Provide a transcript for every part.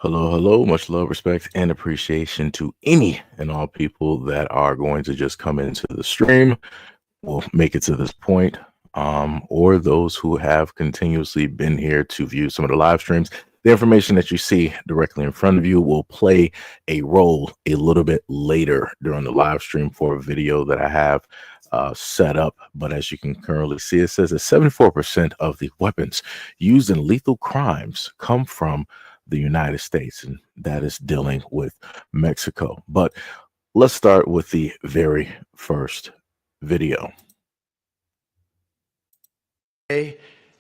Hello, hello. Much love, respect, and appreciation to any and all people that are going to just come into the stream, will make it to this point, or those who have continuously been here to view some of the live streams. The information that you see directly in front of you will play a role a little bit later during the live stream for a video that I have set up. But as you can currently see, it says that 74% of the weapons used in lethal crimes come from the United States, and that is dealing with Mexico. But let's start with the very first video.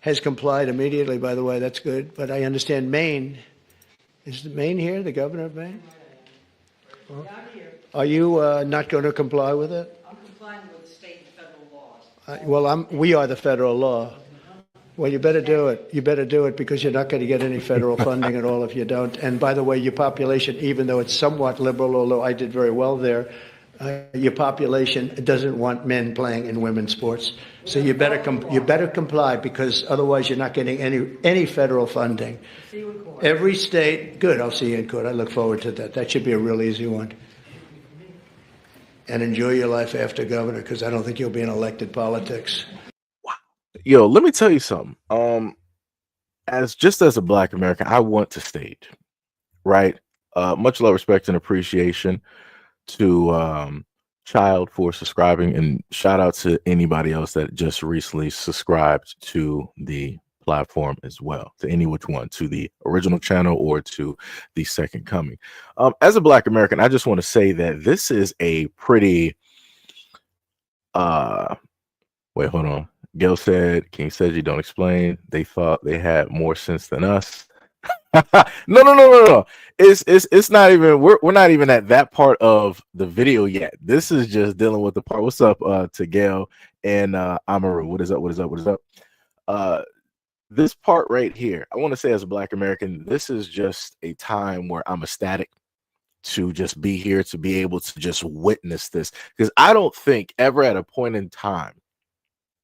Has complied immediately, by the way. That's good. But I understand Maine. Is Maine here, the governor of Maine? Well, are you not going to comply with it? I'm complying with the state and federal laws. Well, we are the federal law. Well, you better do it. You better do it because you're not going to get any federal funding at all if you don't. And by the way, your population, even though it's somewhat liberal, although I did very well there, your population doesn't want men playing in women's sports. So you better comply because otherwise you're not getting any federal funding. See you in court. Every state, good. I'll see you in court. I look forward to that. That should be a real easy one. And enjoy your life after governor because I don't think you'll be in elected politics. Yo, let me tell you something. As a Black American, I want to state, right? Much love, respect, and appreciation to Child for subscribing, and shout out to anybody else that just recently subscribed to the platform as well, to any which one, to the original channel or to the second coming. As a Black American, I just want to say that this is a pretty wait, hold on. Gail said, King says you don't explain. They thought they had more sense than us. No. It's not even, we're not even at that part of the video yet. This is just dealing with the part. What's up to Gail and Amaru? What is up? This part right here, I want to say as a Black American, this is just a time where I'm ecstatic to just be here, to be able to just witness this. Because I don't think ever at a point in time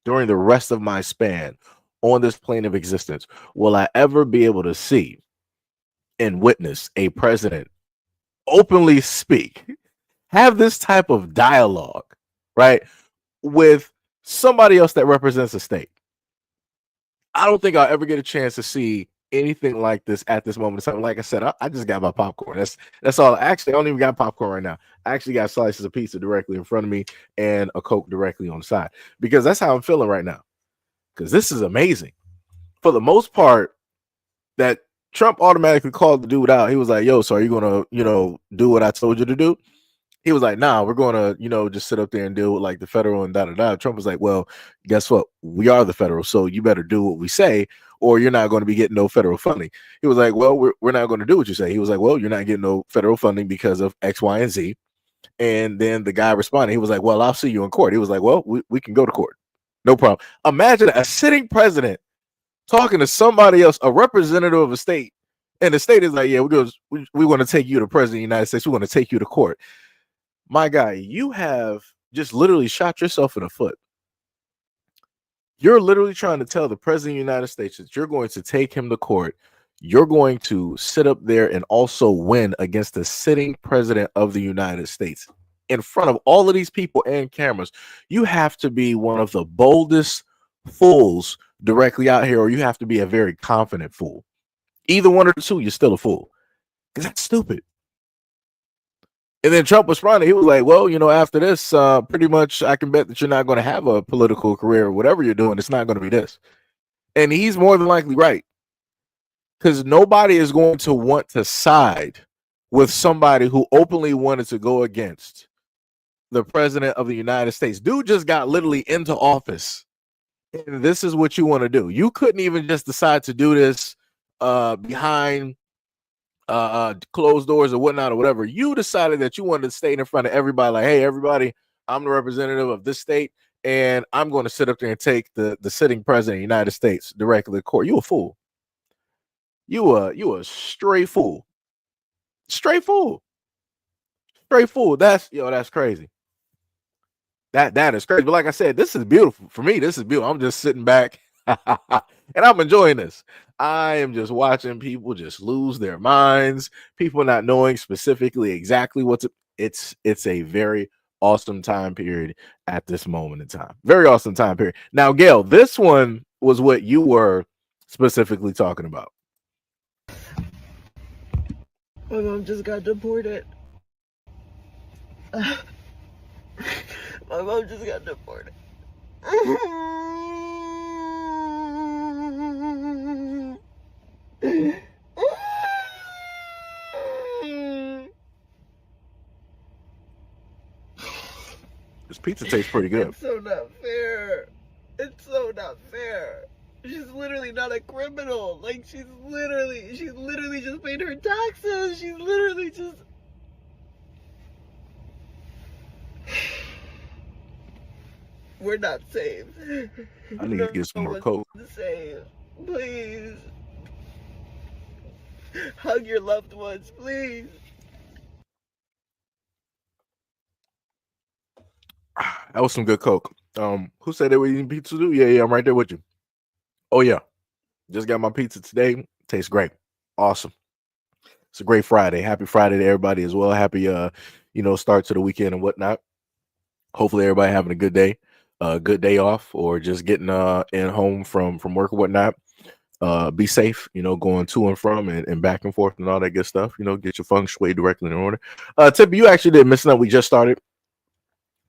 during the rest of my span on this plane of existence will I ever be able to see and witness a president openly speak, have this type of dialogue, right, with somebody else that represents a state. I don't think I'll ever get a chance to see anything like this at this moment in time. Like I said, I just got my popcorn. That's all. Actually, I don't even got popcorn right now. I actually got slices of pizza directly in front of me and a Coke directly on the side because that's how I'm feeling right now. Because this is amazing. For the most part, that Trump automatically called the dude out. He was like, yo, so are you going to, do what I told you to do? He was like, nah, we're going to, just sit up there and deal with like the federal and da-da-da. Trump was like, well, guess what? We are the federal, so you better do what we say or you're not going to be getting no federal funding. He was like, well, we're not going to do what you say. He was like, well, you're not getting no federal funding because of X, Y, and Z. And then the guy responded. He was like, well, I'll see you in court. He was like, well, we can go to court. No problem. Imagine a sitting president talking to somebody else, a representative of a state, and the state is like, yeah, we want to take you to president of the United States. We want to take you to court. My guy, you have just literally shot yourself in the foot. You're literally trying to tell the president of the United States that you're going to take him to court. You're going to sit up there and also win against the sitting president of the United States in front of all of these people and cameras. You have to be one of the boldest fools directly out here, or you have to be a very confident fool. Either one or the two, you're still a fool. Because that's stupid. And then Trump responded. He was like, well, after this, pretty much I can bet that you're not going to have a political career or whatever you're doing. It's not going to be this. And he's more than likely right. Because nobody is going to want to side with somebody who openly wanted to go against the president of the United States. Dude just got literally into office. And this is what you want to do. You couldn't even just decide to do this behind closed doors or whatnot or whatever. You decided that you wanted to stay in front of everybody like, hey, everybody, I'm the representative of this state, and I'm going to sit up there and take the sitting president of the United States directly to court. You a fool. You a straight fool. Straight fool. That's crazy. That is crazy. But like I said, this is beautiful. For me, this is beautiful. I'm just sitting back and I'm enjoying this. I am just watching people just lose their minds, people not knowing specifically exactly what to. It's a very awesome time period at this moment in time. Very awesome time period. Now, Gail, this one was what you were specifically talking about. My mom just got deported. My mom just got deported. This pizza tastes pretty good. It's so not fair. It's so not fair. She's literally not a criminal. Like, she's literally just paid her taxes. She's literally just... We're not safe. I need to get some more Coke. Safe. Please. Hug your loved ones, please. That was some good Coke. Who said they were eating pizza too? Yeah, I'm right there with you. Oh yeah, just got my pizza today. Tastes great. Awesome. It's a great Friday. Happy Friday to everybody as well. Happy start to the weekend and whatnot. Hopefully everybody having a good day off, or just getting in home from work or whatnot. Be safe, going to and from and back and forth and all that good stuff. Get your feng shui directly in order. Tippy, you actually did miss out. We just started.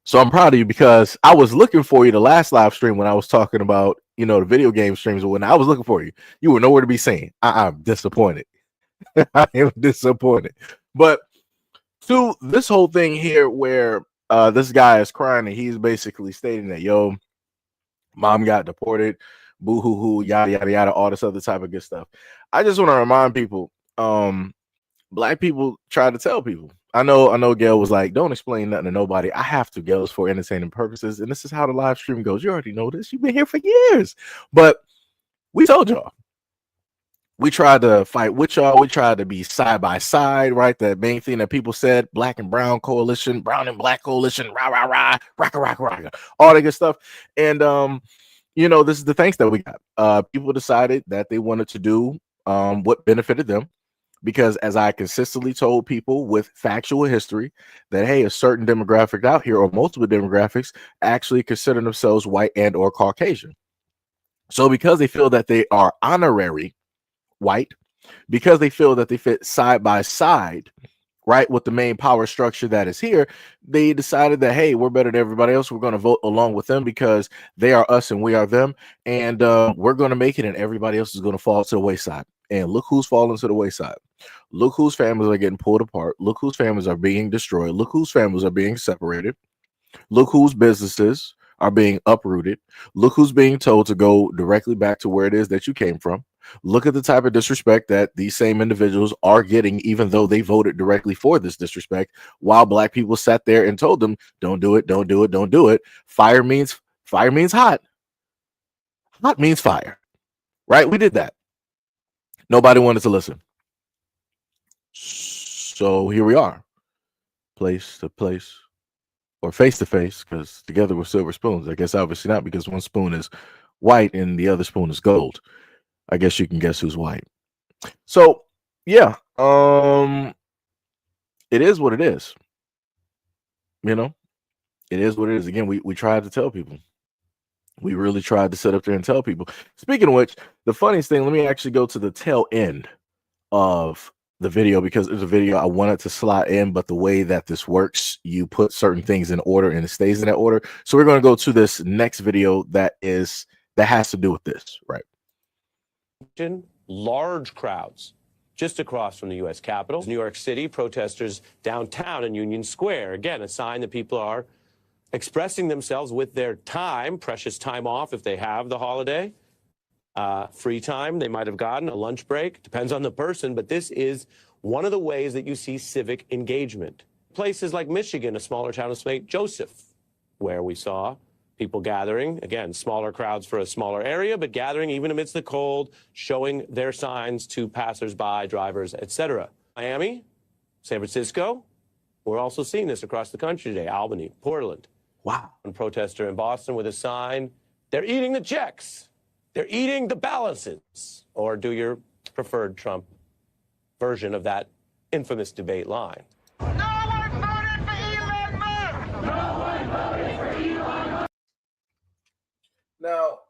So I'm proud of you, because I was looking for you the last live stream when I was talking about, the video game streams. When I was looking for you, you were nowhere to be seen. I'm disappointed. I am disappointed. But to this whole thing here where this guy is crying and he's basically stating that, yo, mom got deported, boo hoo hoo, yada, yada, yada, all this other type of good stuff. I just want to remind people, Black people try to tell people. I know Gail was like, don't explain nothing to nobody. I have to, Gail, for entertaining purposes. And this is how the live stream goes. You already know this. You've been here for years. But we told y'all. We tried to fight with y'all. We tried to be side by side, right? The main thing that people said, black and brown coalition, brown and black coalition, rah, rah, rah, rocka, rocka, rocka, all that good stuff. And, this is the thanks that we got. People decided that they wanted to do what benefited them. Because as I consistently told people with factual history that, hey, a certain demographic out here, or multiple demographics, actually consider themselves white and or Caucasian. So because they feel that they are honorary white, because they feel that they fit side by side, right, with the main power structure that is here, they decided that, hey, we're better than everybody else. We're going to vote along with them because they are us and we are them. And we're going to make it, and everybody else is going to fall to the wayside. And look who's falling to the wayside. Look whose families are getting pulled apart. Look whose families are being destroyed. Look whose families are being separated. Look whose businesses are being uprooted. Look who's being told to go directly back to where it is that you came from. Look at the type of disrespect that these same individuals are getting, even though they voted directly for this disrespect, while Black people sat there and told them, don't do it, don't do it, don't do it. Fire means hot. Hot means fire, right? We did that. Nobody wanted to listen. So here we are, place to place, or face to face, because together we're silver spoons. I guess obviously not, because one spoon is white and the other spoon is gold. I guess you can guess who's white. So yeah, it is what it is. It is what it is. Again, we tried to tell people. We really tried to sit up there and tell people. Speaking of which, the funniest thing, let me actually go to the tail end of the video, because there's a video I wanted to slot in, but the way that this works, you put certain things in order and it stays in that order. So we're going to go to this next video that has to do with this, right? Large crowds just across from the U.S. Capitol. New York City, protesters downtown in Union Square. Again, a sign that people are expressing themselves with their time, precious time off if they have the holiday. Free time they might have gotten, a lunch break, depends on the person, but this is one of the ways that you see civic engagement. Places like Michigan, a smaller town of St. Joseph, where we saw people gathering, again, smaller crowds for a smaller area, but gathering even amidst the cold, showing their signs to passersby, drivers, etc. Miami, San Francisco, we're also seeing this across the country today. Albany, Portland. Wow. One protester in Boston with a sign, they're eating the checks. They're eating the balances. Or do your preferred Trump version of that infamous debate line? Now,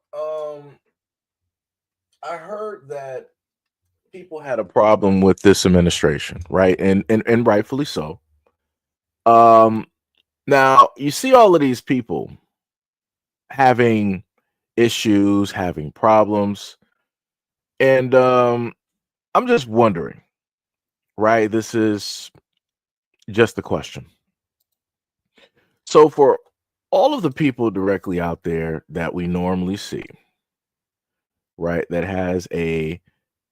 I heard that people had a problem with this administration, right? And rightfully so. Now you see all of these people having issues, having problems, and I'm just wondering, right? This is just a question. So for all of the people directly out there that we normally see, right, that has a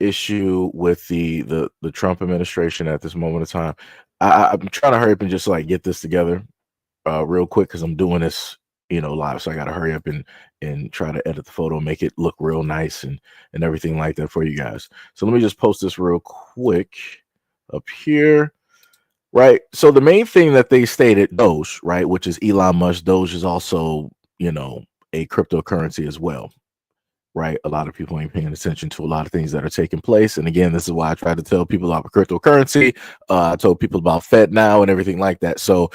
issue with the Trump administration at this moment of time, I'm trying to hurry up and just like get this together real quick because I'm doing this, live. So I got to hurry up and try to edit the photo, make it look real nice and everything like that for you guys. So let me just post this real quick up here. Right. So the main thing that they stated, Doge, right, which is Elon Musk. Doge is also, a cryptocurrency as well. Right. A lot of people ain't paying attention to a lot of things that are taking place. And again, this is why I try to tell people about cryptocurrency. I told people about Fed now and everything like that. So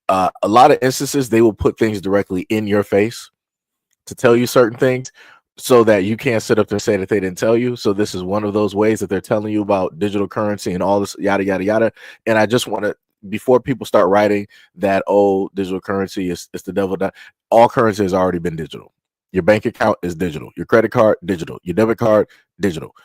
a lot of instances, they will put things directly in your face to tell you certain things so that you can't sit up there and say that they didn't tell you. So this is one of those ways that they're telling you about digital currency and all this yada, yada, yada. And I just want to, before people start writing that, oh, digital currency is the devil, all currency has already been digital. Your bank account is digital. Your credit card, digital. Your debit card, digital.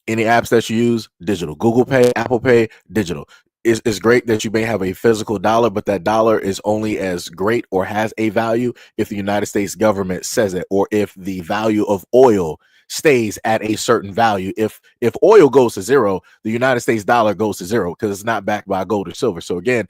Any apps that you use, digital. Google Pay, Apple Pay, digital. It's great that you may have a physical dollar, but that dollar is only as great or has a value if the United States government says it, or if the value of oil stays at a certain value. If oil goes to zero, the United States dollar goes to zero because it's not backed by gold or silver. So again,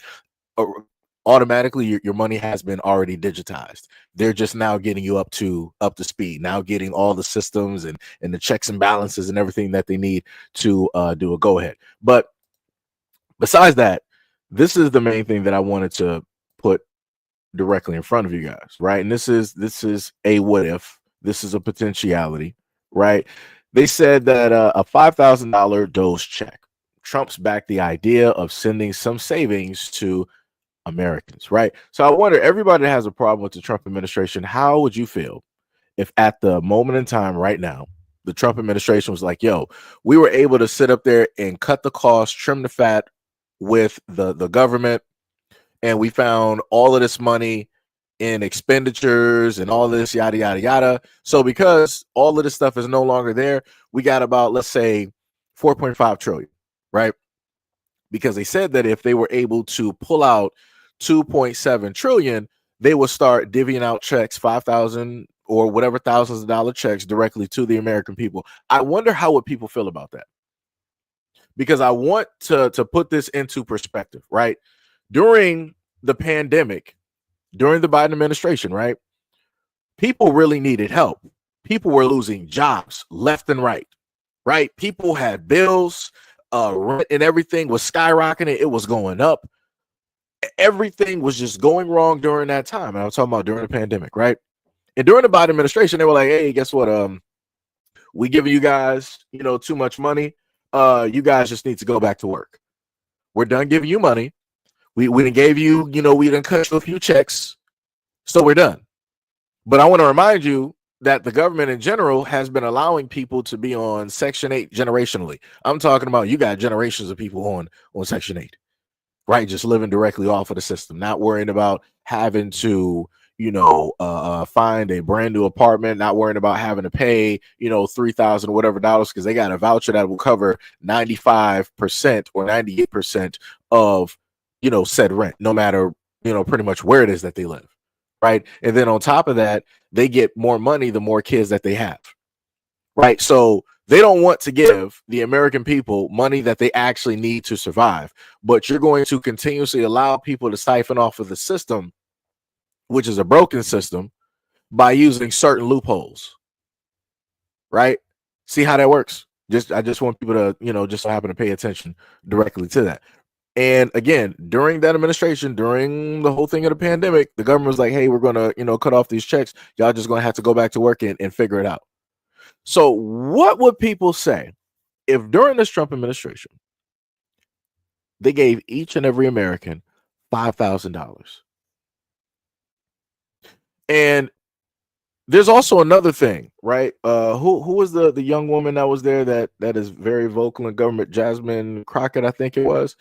automatically your money has been already digitized. They're just now getting you up to speed, now getting all the systems and the checks and balances and everything that they need to do a go ahead. But besides that, this is the main thing that I wanted to put directly in front of you guys, right? And this is a what if, this is a potentiality, right? They said that a $5,000 dose check trumps back the idea of sending some savings to Americans, right? So I wonder, everybody that has a problem with the Trump administration, how would you feel if at the moment in time right now, the Trump administration was like, yo, we were able to sit up there and cut the cost, trim the fat with the government, and we found all of this money in expenditures and all this yada yada yada. So because all of this stuff is no longer there, we got about, let's say, 4.5 trillion, right? Because they said that if they were able to pull out 2.7 trillion, they will start divvying out checks, 5,000 or whatever thousands of dollar checks directly to the American people. I wonder how would people feel about that? Because I want to put this into perspective, right? During the pandemic, during the Biden administration, right? People really needed help. People were losing jobs left and right, right? People had bills, rent and everything was skyrocketing. It was going up. Everything was just going wrong during that time. And I'm talking about during the pandemic, right? And during the Biden administration, they were like, hey, guess what? We giving you guys, too much money. You guys just need to go back to work. We're done giving you money. We done gave you, we done cut you a few checks. So we're done. But I want to remind you that the government in general has been allowing people to be on Section 8 generationally. I'm talking about, you got generations of people on Section 8. Right, just living directly off of the system, not worrying about having to, find a brand new apartment, not worrying about having to pay, $3,000 or whatever dollars, because they got a voucher that will cover 95% or 98% of, said rent, no matter, pretty much where it is that they live. Right. And then on top of that, they get more money the more kids that they have. Right. So they don't want to give the American people money that they actually need to survive, but you're going to continuously allow people to siphon off of the system, which is a broken system, by using certain loopholes. Right? See how that works? I just want people to, just so happen to pay attention directly to that. And again, during that administration, during the whole thing of the pandemic, the government was like, hey, we're going to, cut off these checks. Y'all just going to have to go back to work and figure it out. So what would people say if during this Trump administration they gave each and every American $5,000? And there's also another thing, right? Who was the young woman that was there that is very vocal in government? Jasmine Crockett, I think it was.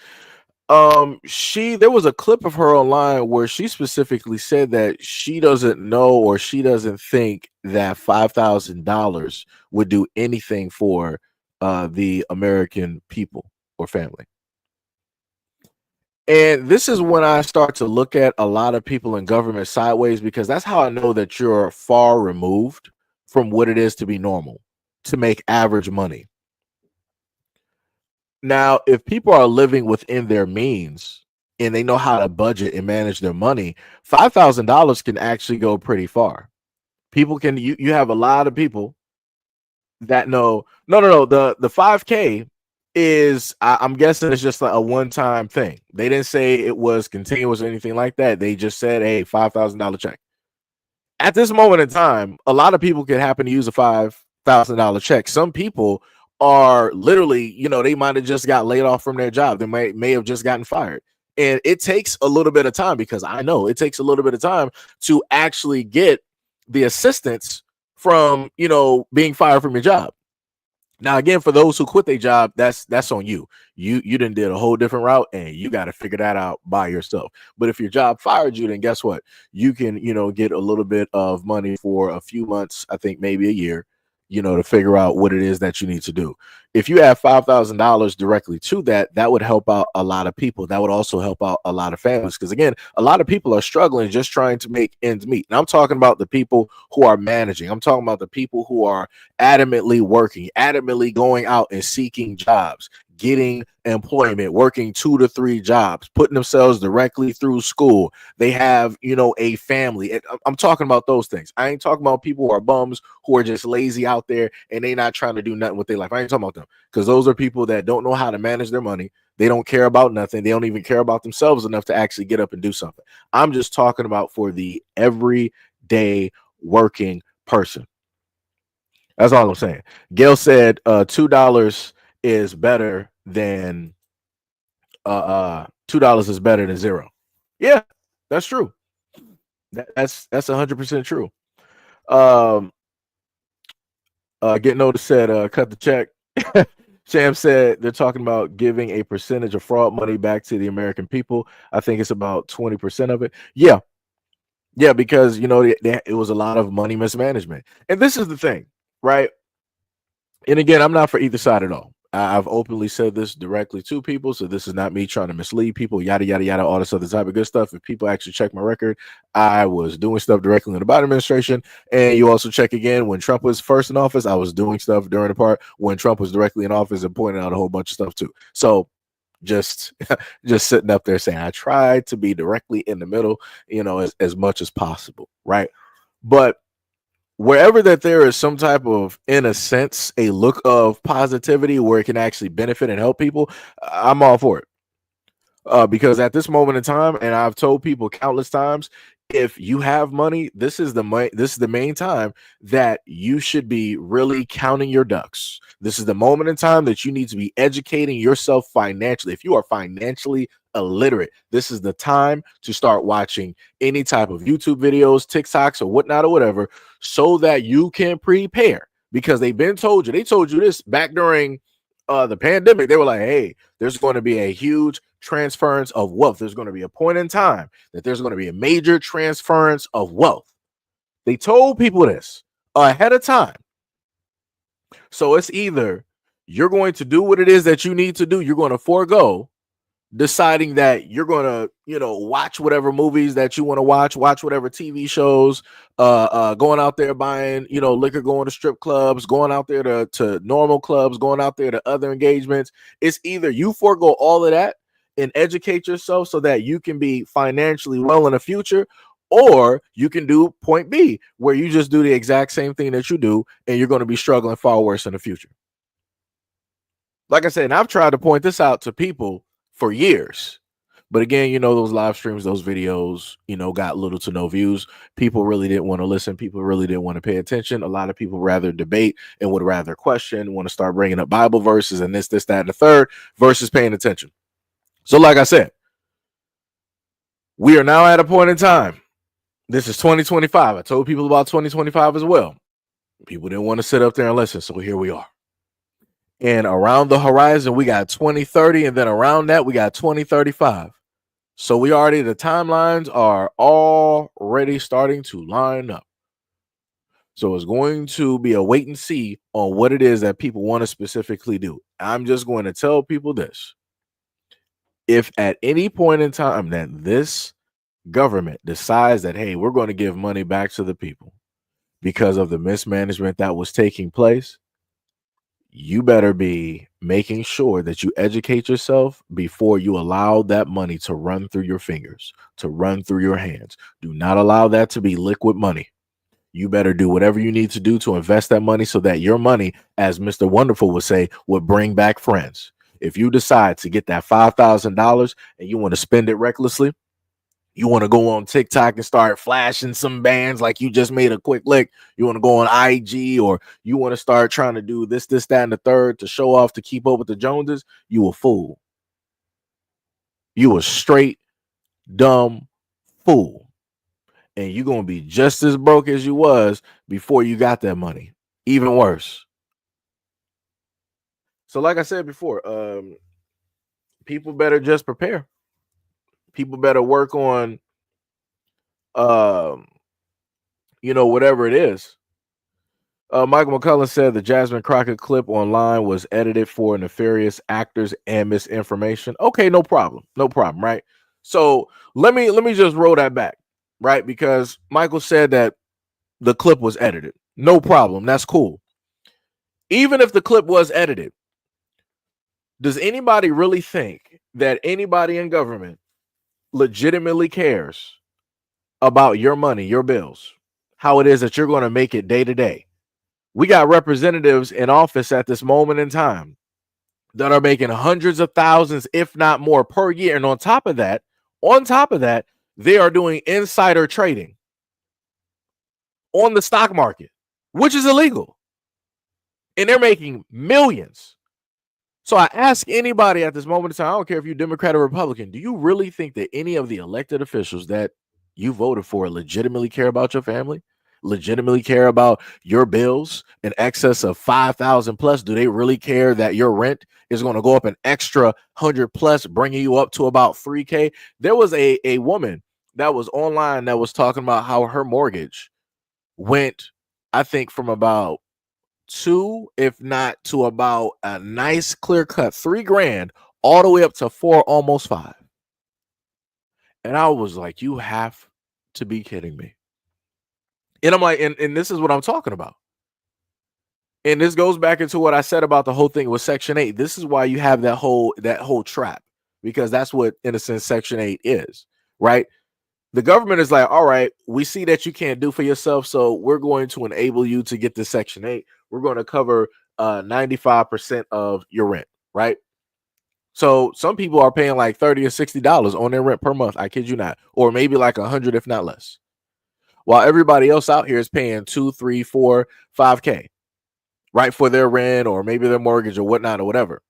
There was a clip of her online where she specifically said that she doesn't know or she doesn't think that $5,000 would do anything for the American people or family. And this is when I start to look at a lot of people in government sideways, because that's how I know that you're far removed from what it is to be normal, to make average money. Now, if people are living within their means and they know how to budget and manage their money, $5,000 can actually go pretty far. People can, you have a lot of people that know, no, the 5K is, I'm guessing it's just like a one-time thing. They didn't say it was continuous or anything like that. They just said, hey, $5,000 check. At this moment in time, a lot of people can happen to use a $5,000 check. Some people are literally, they might have just got laid off from their job. They may have just gotten fired. And it takes a little bit of time, because I know it takes a little bit of time to actually get the assistance from, being fired from your job. Now, again, for those who quit their job, that's on you. You didn't did a whole different route, and you got to figure that out by yourself. But if your job fired you, then guess what? You can, get a little bit of money for a few months, I think maybe a year, to figure out what it is that you need to do. If you have $5,000 directly to that, that would help out a lot of people. That would also help out a lot of families, because again, a lot of people are struggling just trying to make ends meet. And I'm talking about the people who are managing. I'm talking about the people who are adamantly working, adamantly going out and seeking jobs, getting employment, working 2 to 3 jobs, putting themselves directly through school. They have, a family. I'm talking about those things. I ain't talking about people who are bums, who are just lazy out there and they not trying to do nothing with their life. I ain't talking about them, because those are people that don't know how to manage their money. They don't care about nothing. They don't even care about themselves enough to actually get up and do something. I'm just talking about for the everyday working person. That's all I'm saying. Gail said $2 is better than $2 is better than 0. Yeah, that's true. That's 100% true. Get notice said cut the check. Sam said they're talking about giving a percentage of fraud money back to the American people. I think it's about 20% of it. Yeah, because it was a lot of money mismanagement. And this is the thing, right? And again, I'm not for either side at all. I've openly said this directly to people, so this is not me trying to mislead people, yada, yada, yada, all this other type of good stuff. If people actually check my record, I was doing stuff directly in the Biden administration. And you also check again, when Trump was first in office, I was doing stuff during the part when Trump was directly in office and pointing out a whole bunch of stuff too. So just sitting up there saying I tried to be directly in the middle, as much as possible, right? But wherever that there is some type of, in a sense, a look of positivity where it can actually benefit and help people, I'm all for it. Because at this moment in time, and I've told people countless times, if you have money, this is the main time that you should be really counting your ducks. This is the moment in time that you need to be educating yourself financially. If you are financially illiterate, this is the time to start watching any type of YouTube videos, TikToks, or whatnot, or whatever, so that you can prepare. Because they told you this back during the pandemic. They were like, hey, there's going to be a huge transference of wealth. There's going to be a point in time that there's going to be a major transference of wealth. They told people this ahead of time. So it's either you're going to do what it is that you need to do, you're going to forego deciding that you're going to, watch whatever movies that you want to watch whatever TV shows, going out there buying, liquor, going to strip clubs, going out there to normal clubs, going out there to other engagements. It's either you forego all of that and educate yourself so that you can be financially well in the future, or you can do point B, where you just do the exact same thing that you do and you're going to be struggling far worse in the future. Like I said, and I've tried to point this out to people for years, But again, you know, those live streams, those videos, you know, got little to no views. People really didn't want to listen. People really didn't want to pay attention. A lot of people rather debate and would rather question, want to start bringing up Bible verses and this, that, and the third versus paying attention. So like I said, we are now at a point in time. This is 2025. I told people about 2025 as well. People didn't want to sit up there and listen. So here we are. And around the horizon, we got 2030. And then around that, we got 2035. So the timelines are already starting to line up. So it's going to be a wait and see on what it is that people want to specifically do. I'm just going to tell people this. If at any point in time that this government decides that, hey, we're going to give money back to the people because of the mismanagement that was taking place, you better be making sure that you educate yourself before you allow that money to run through your fingers, to run through your hands. Do not allow that to be liquid money. You better do whatever you need to do to invest that money so that your money, as Mr. Wonderful would say, would bring back friends. If you decide to get that $5,000 and you want to spend it recklessly, you want to go on TikTok and start flashing some bands like you just made a quick lick. You want to go on IG, or you want to start trying to do this, that, and the third to show off, to keep up with the Joneses. You a fool. You a straight dumb fool. And you're going to be just as broke as you was before you got that money. Even worse. So like I said before, people better just prepare. People better work on, you know, whatever it is. Michael McCullough said the Jasmine Crockett clip online was edited for nefarious actors and misinformation. Okay, no problem. No problem, right? So let me just roll that back, right? Because Michael said that the clip was edited. No problem. That's cool. Even if the clip was edited, does anybody really think that anybody in government legitimately cares about your money, your bills, how it is that you're going to make it day to day? We got representatives in office at this moment in time that are making hundreds of thousands, if not more, per year. And on top of that, they are doing insider trading on the stock market, which is illegal. And they're making millions. So I ask anybody at this moment in time, I don't care if you're Democrat or Republican, do you really think that any of the elected officials that you voted for legitimately care about your family? Legitimately care about your bills in excess of 5,000 plus? Do they really care that your rent is going to go up an extra 100 plus, bringing you up to about 3K? There was a woman that was online that was talking about how her mortgage went, I think, from about 2, if not to about a nice clear cut $3,000, all the way up to 4, almost 5. And I was like, you have to be kidding me. And I'm like, and this is what I'm talking about. And this goes back into what I said about the whole thing with Section 8. This is why you have that whole trap, because that's what, in a sense, Section 8 is, right? The government is like, all right, we see that you can't do for yourself, so we're going to enable you to get this Section 8. We're going to cover 95% of your rent, right? So some people are paying like $30 or $60 on their rent per month. I kid you not. Or maybe like $100, if not less. While everybody else out here is paying 2, 3, 4, 5K, right, for their rent or maybe their mortgage or whatnot or whatever.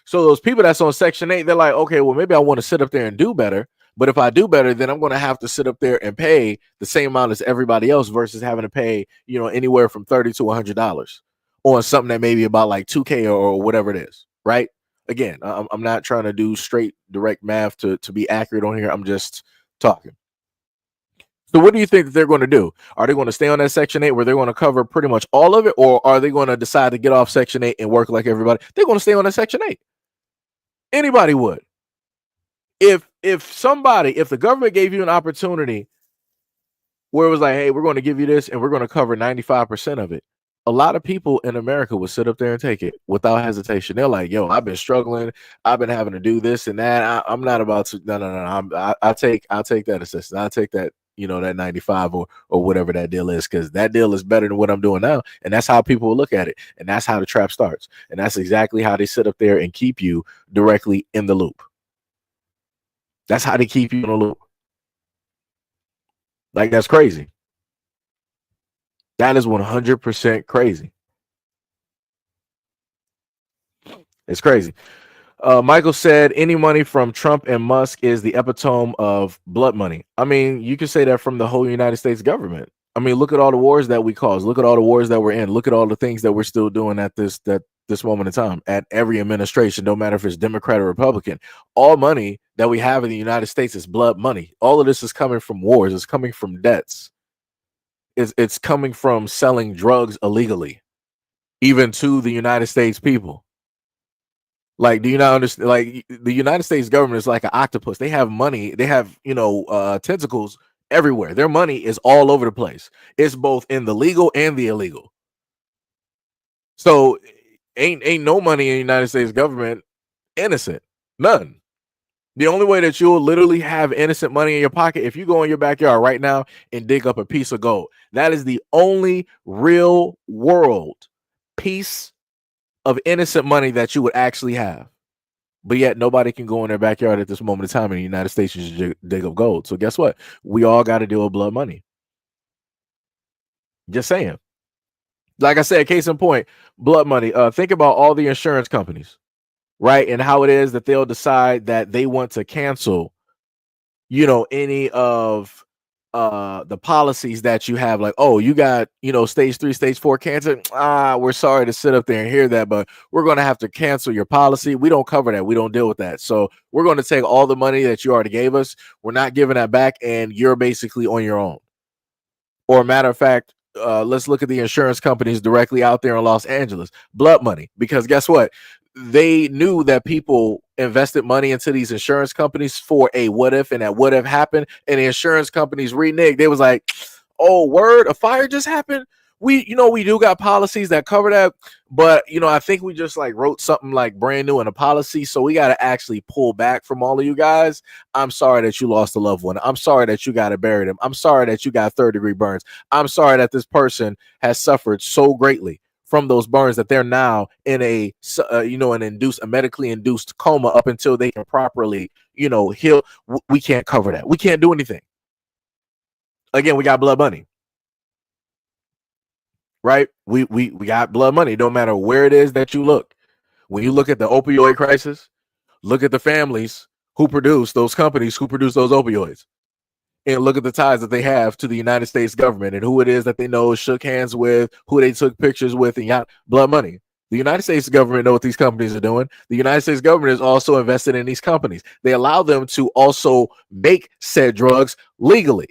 So those people that's on Section 8, they're like, okay, well, maybe I want to sit up there and do better. But if I do better, then I'm going to have to sit up there and pay the same amount as everybody else versus having to pay, you know, anywhere from $30 to $100 on something that may be about like 2K or whatever it is, right? Again, I'm not trying to do straight direct math to be accurate on here. I'm just talking. So what do you think that they're going to do? Are they going to stay on that Section 8 where they're going to cover pretty much all of it? Or are they going to decide to get off Section 8 and work like everybody? They're going to stay on that Section 8. Anybody would. If the government gave you an opportunity where it was like, hey, we're going to give you this and we're going to cover 95% of it, a lot of people in America would sit up there and take it without hesitation. They're like, yo, I've been struggling. I've been having to do this and that. I'm not about to. No. I'll take that assistance. I'll take that, you know, that 95 or whatever that deal is, because that deal is better than what I'm doing now. And that's how people will look at it. And that's how the trap starts. And that's exactly how they sit up there and keep you directly in the loop. That's how they keep you in a loop. Like, that's crazy. That is 100% crazy. It's crazy. Michael said any money from Trump and Musk is the epitome of blood money. I mean, you can say that from the whole United States government. I mean, look at all the wars that we caused. Look at all the wars that we're in. Look at all the things that we're still doing at this moment in time, at every administration, no matter if it's Democrat or Republican. All money that we have in the United States is blood money. All of this is coming from wars. It's coming from debts. It's coming from selling drugs illegally, even to the United States people. Like, do you not understand? Like, the United States government is like an octopus. They have money. They have, tentacles everywhere. Their money is all over the place. It's both in the legal and the illegal. So ain't no money in the United States government innocent. None. The only way that you'll literally have innocent money in your pocket, if you go in your backyard right now and dig up a piece of gold, that is the only real world piece of innocent money that you would actually have. But yet nobody can go in their backyard at this moment in time in the United States and just dig up gold. So guess what? We all got to deal with blood money. Just saying. Like I said, case in point, blood money. Think about all the insurance companies, right? And how it is that they'll decide that they want to cancel, any of the policies that you have. Like, oh, you got, stage 3, stage 4 cancer. We're sorry to sit up there and hear that, but we're going to have to cancel your policy. We don't cover that. We don't deal with that. So we're going to take all the money that you already gave us. We're not giving that back, and you're basically on your own. Or matter of fact, let's look at the insurance companies directly out there in Los Angeles. Blood money. Because guess what? They knew that people invested money into these insurance companies for a what if, and that what if happened, and the insurance companies reneged. They was like, oh, word, a fire just happened. We do got policies that cover that, but I think we just like wrote something like brand new in a policy, so we got to actually pull back from all of you guys. I'm sorry that you lost a loved one. I'm sorry that you got to bury them. I'm sorry that you got 3rd-degree burns. I'm sorry that this person has suffered so greatly from those burns that they're now in a medically induced coma up until they can properly heal. We can't cover that. We can't do anything. Again, we got blood money. Right? We got blood money. No matter where it is that you look. When you look at the opioid crisis, look at the families who produce those companies who produce those opioids, and look at the ties that they have to the United States government and who it is that they know shook hands with, who they took pictures with, and got blood money. The United States government know what these companies are doing. The United States government is also invested in these companies. They allow them to also make said drugs legally.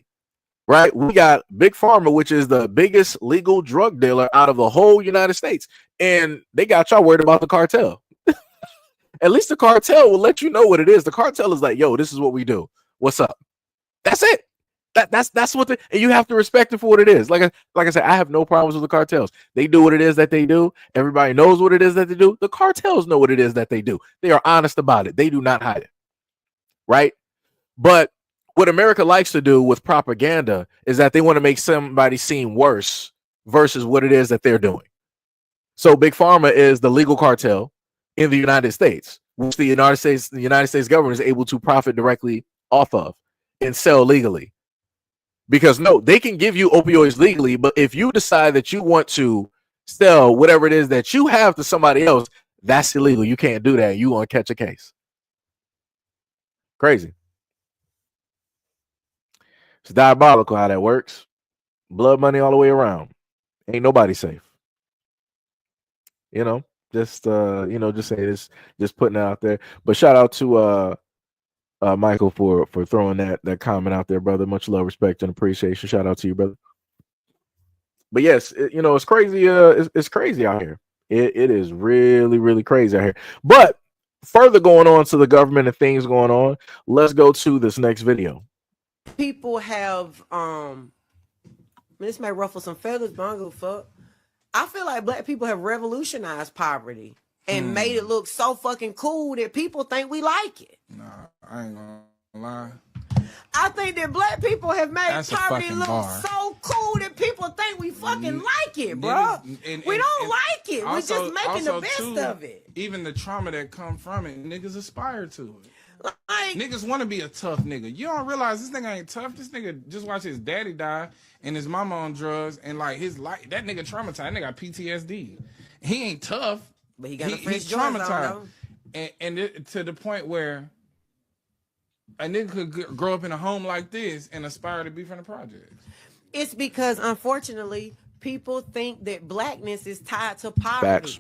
Right? We got Big Pharma, which is the biggest legal drug dealer out of the whole United States. And they got y'all worried about the cartel. At least the cartel will let you know what it is. The cartel is like, yo, this is what we do. What's up? That's it. That's what and you have to respect it for what it is. Like I said, I have no problems with the cartels. They do what it is that they do. Everybody knows what it is that they do. The cartels know what it is that they do. They are honest about it. They do not hide it. Right? But what America likes to do with propaganda is that they want to make somebody seem worse versus what it is that they're doing. So Big Pharma is the legal cartel in the United States, which the United States government is able to profit directly off of and sell legally. Because no, they can give you opioids legally, but if you decide that you want to sell whatever it is that you have to somebody else, that's illegal. You can't do that. You want to catch a case. Crazy. It's diabolical how that works. Blood money all the way around. Ain't nobody safe. Just just say this, just putting it out there. But shout out to Michael for throwing that comment out there, brother. Much love, respect, and appreciation. Shout out to you, brother. But yes, it's crazy. It's crazy out here. It is really, really crazy out here. But further going on to the government and things going on, let's go to this next video. People have this may ruffle some feathers, but I don't give a fuck. I feel like black people have revolutionized poverty and made it look so fucking cool that people think we like it. Nah, I ain't gonna lie. I think that black people have made That's poverty look so cool that people think we fucking like it, bro. We don't like it. We're just making the best of it. Even the trauma that come from it, niggas aspire to it. Like, think Niggas want to be a tough nigga. You don't realize this nigga ain't tough. This nigga just watched his daddy die and his mama on drugs and like his life. That nigga traumatized. That nigga got PTSD. He ain't tough. but he got a He's French Jordans on, traumatized. though. And to the point where a nigga could grow up in a home like this and aspire to be from the projects. It's because, unfortunately, people think that blackness is tied to poverty. Facts.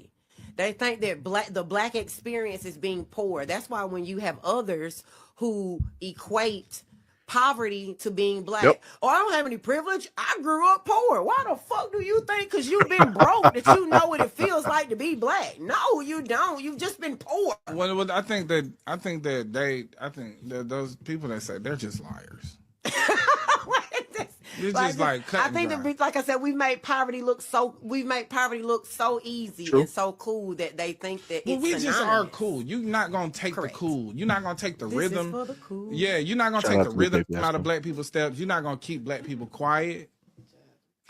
They think that the black experience is being poor. That's why when you have others who equate poverty to being black, Yep. oh, I don't have any privilege. I grew up poor. Why the fuck do you think? Because you've been broke that you know what it feels like to be black. No, you don't. You've just been poor. Well, I think that those people that say they're just liars. It's just like cut I and think dry. that, like I said, we've made poverty look so easy True. and so cool that they think that Well, it's we just are synonymous. cool. You're not gonna take Correct. the cool. You're not gonna take the This rhythm. is for the cool. Yeah, you're not gonna Shout take out the to rhythm Big out Pastor. of black people's steps. You're not gonna keep black people quiet.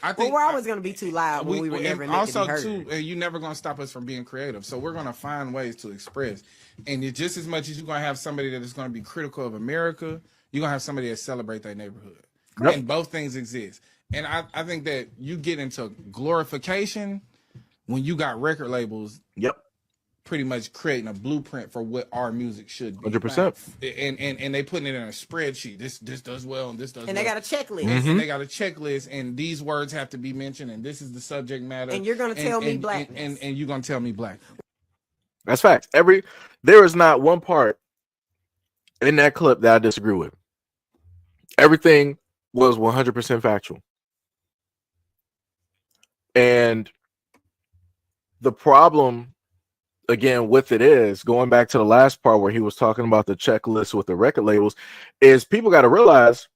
I Well, think we're always going to be too loud when we were never and meant to also be heard. too, and you're never gonna stop us from being creative. So we're gonna find ways to express. And it, just as much as you're gonna have somebody that is gonna be critical of America, you're gonna have somebody that celebrate their neighborhood. Yep. And both things exist. And I think that you get into glorification when you got record labels Yep. pretty much creating a blueprint for what our music should be. 100%. And they putting it in a spreadsheet. This does well and this does And well. they got a checklist. And they got a checklist, and these words have to be mentioned, and this is the subject matter. And you're gonna tell me blackness. And you're gonna tell me black. That's facts. There is not one part in that clip that I disagree with. Everything was 100% factual. And the problem, again, with it is, going back to the last part where he was talking about the checklist with the record labels, is people got to realize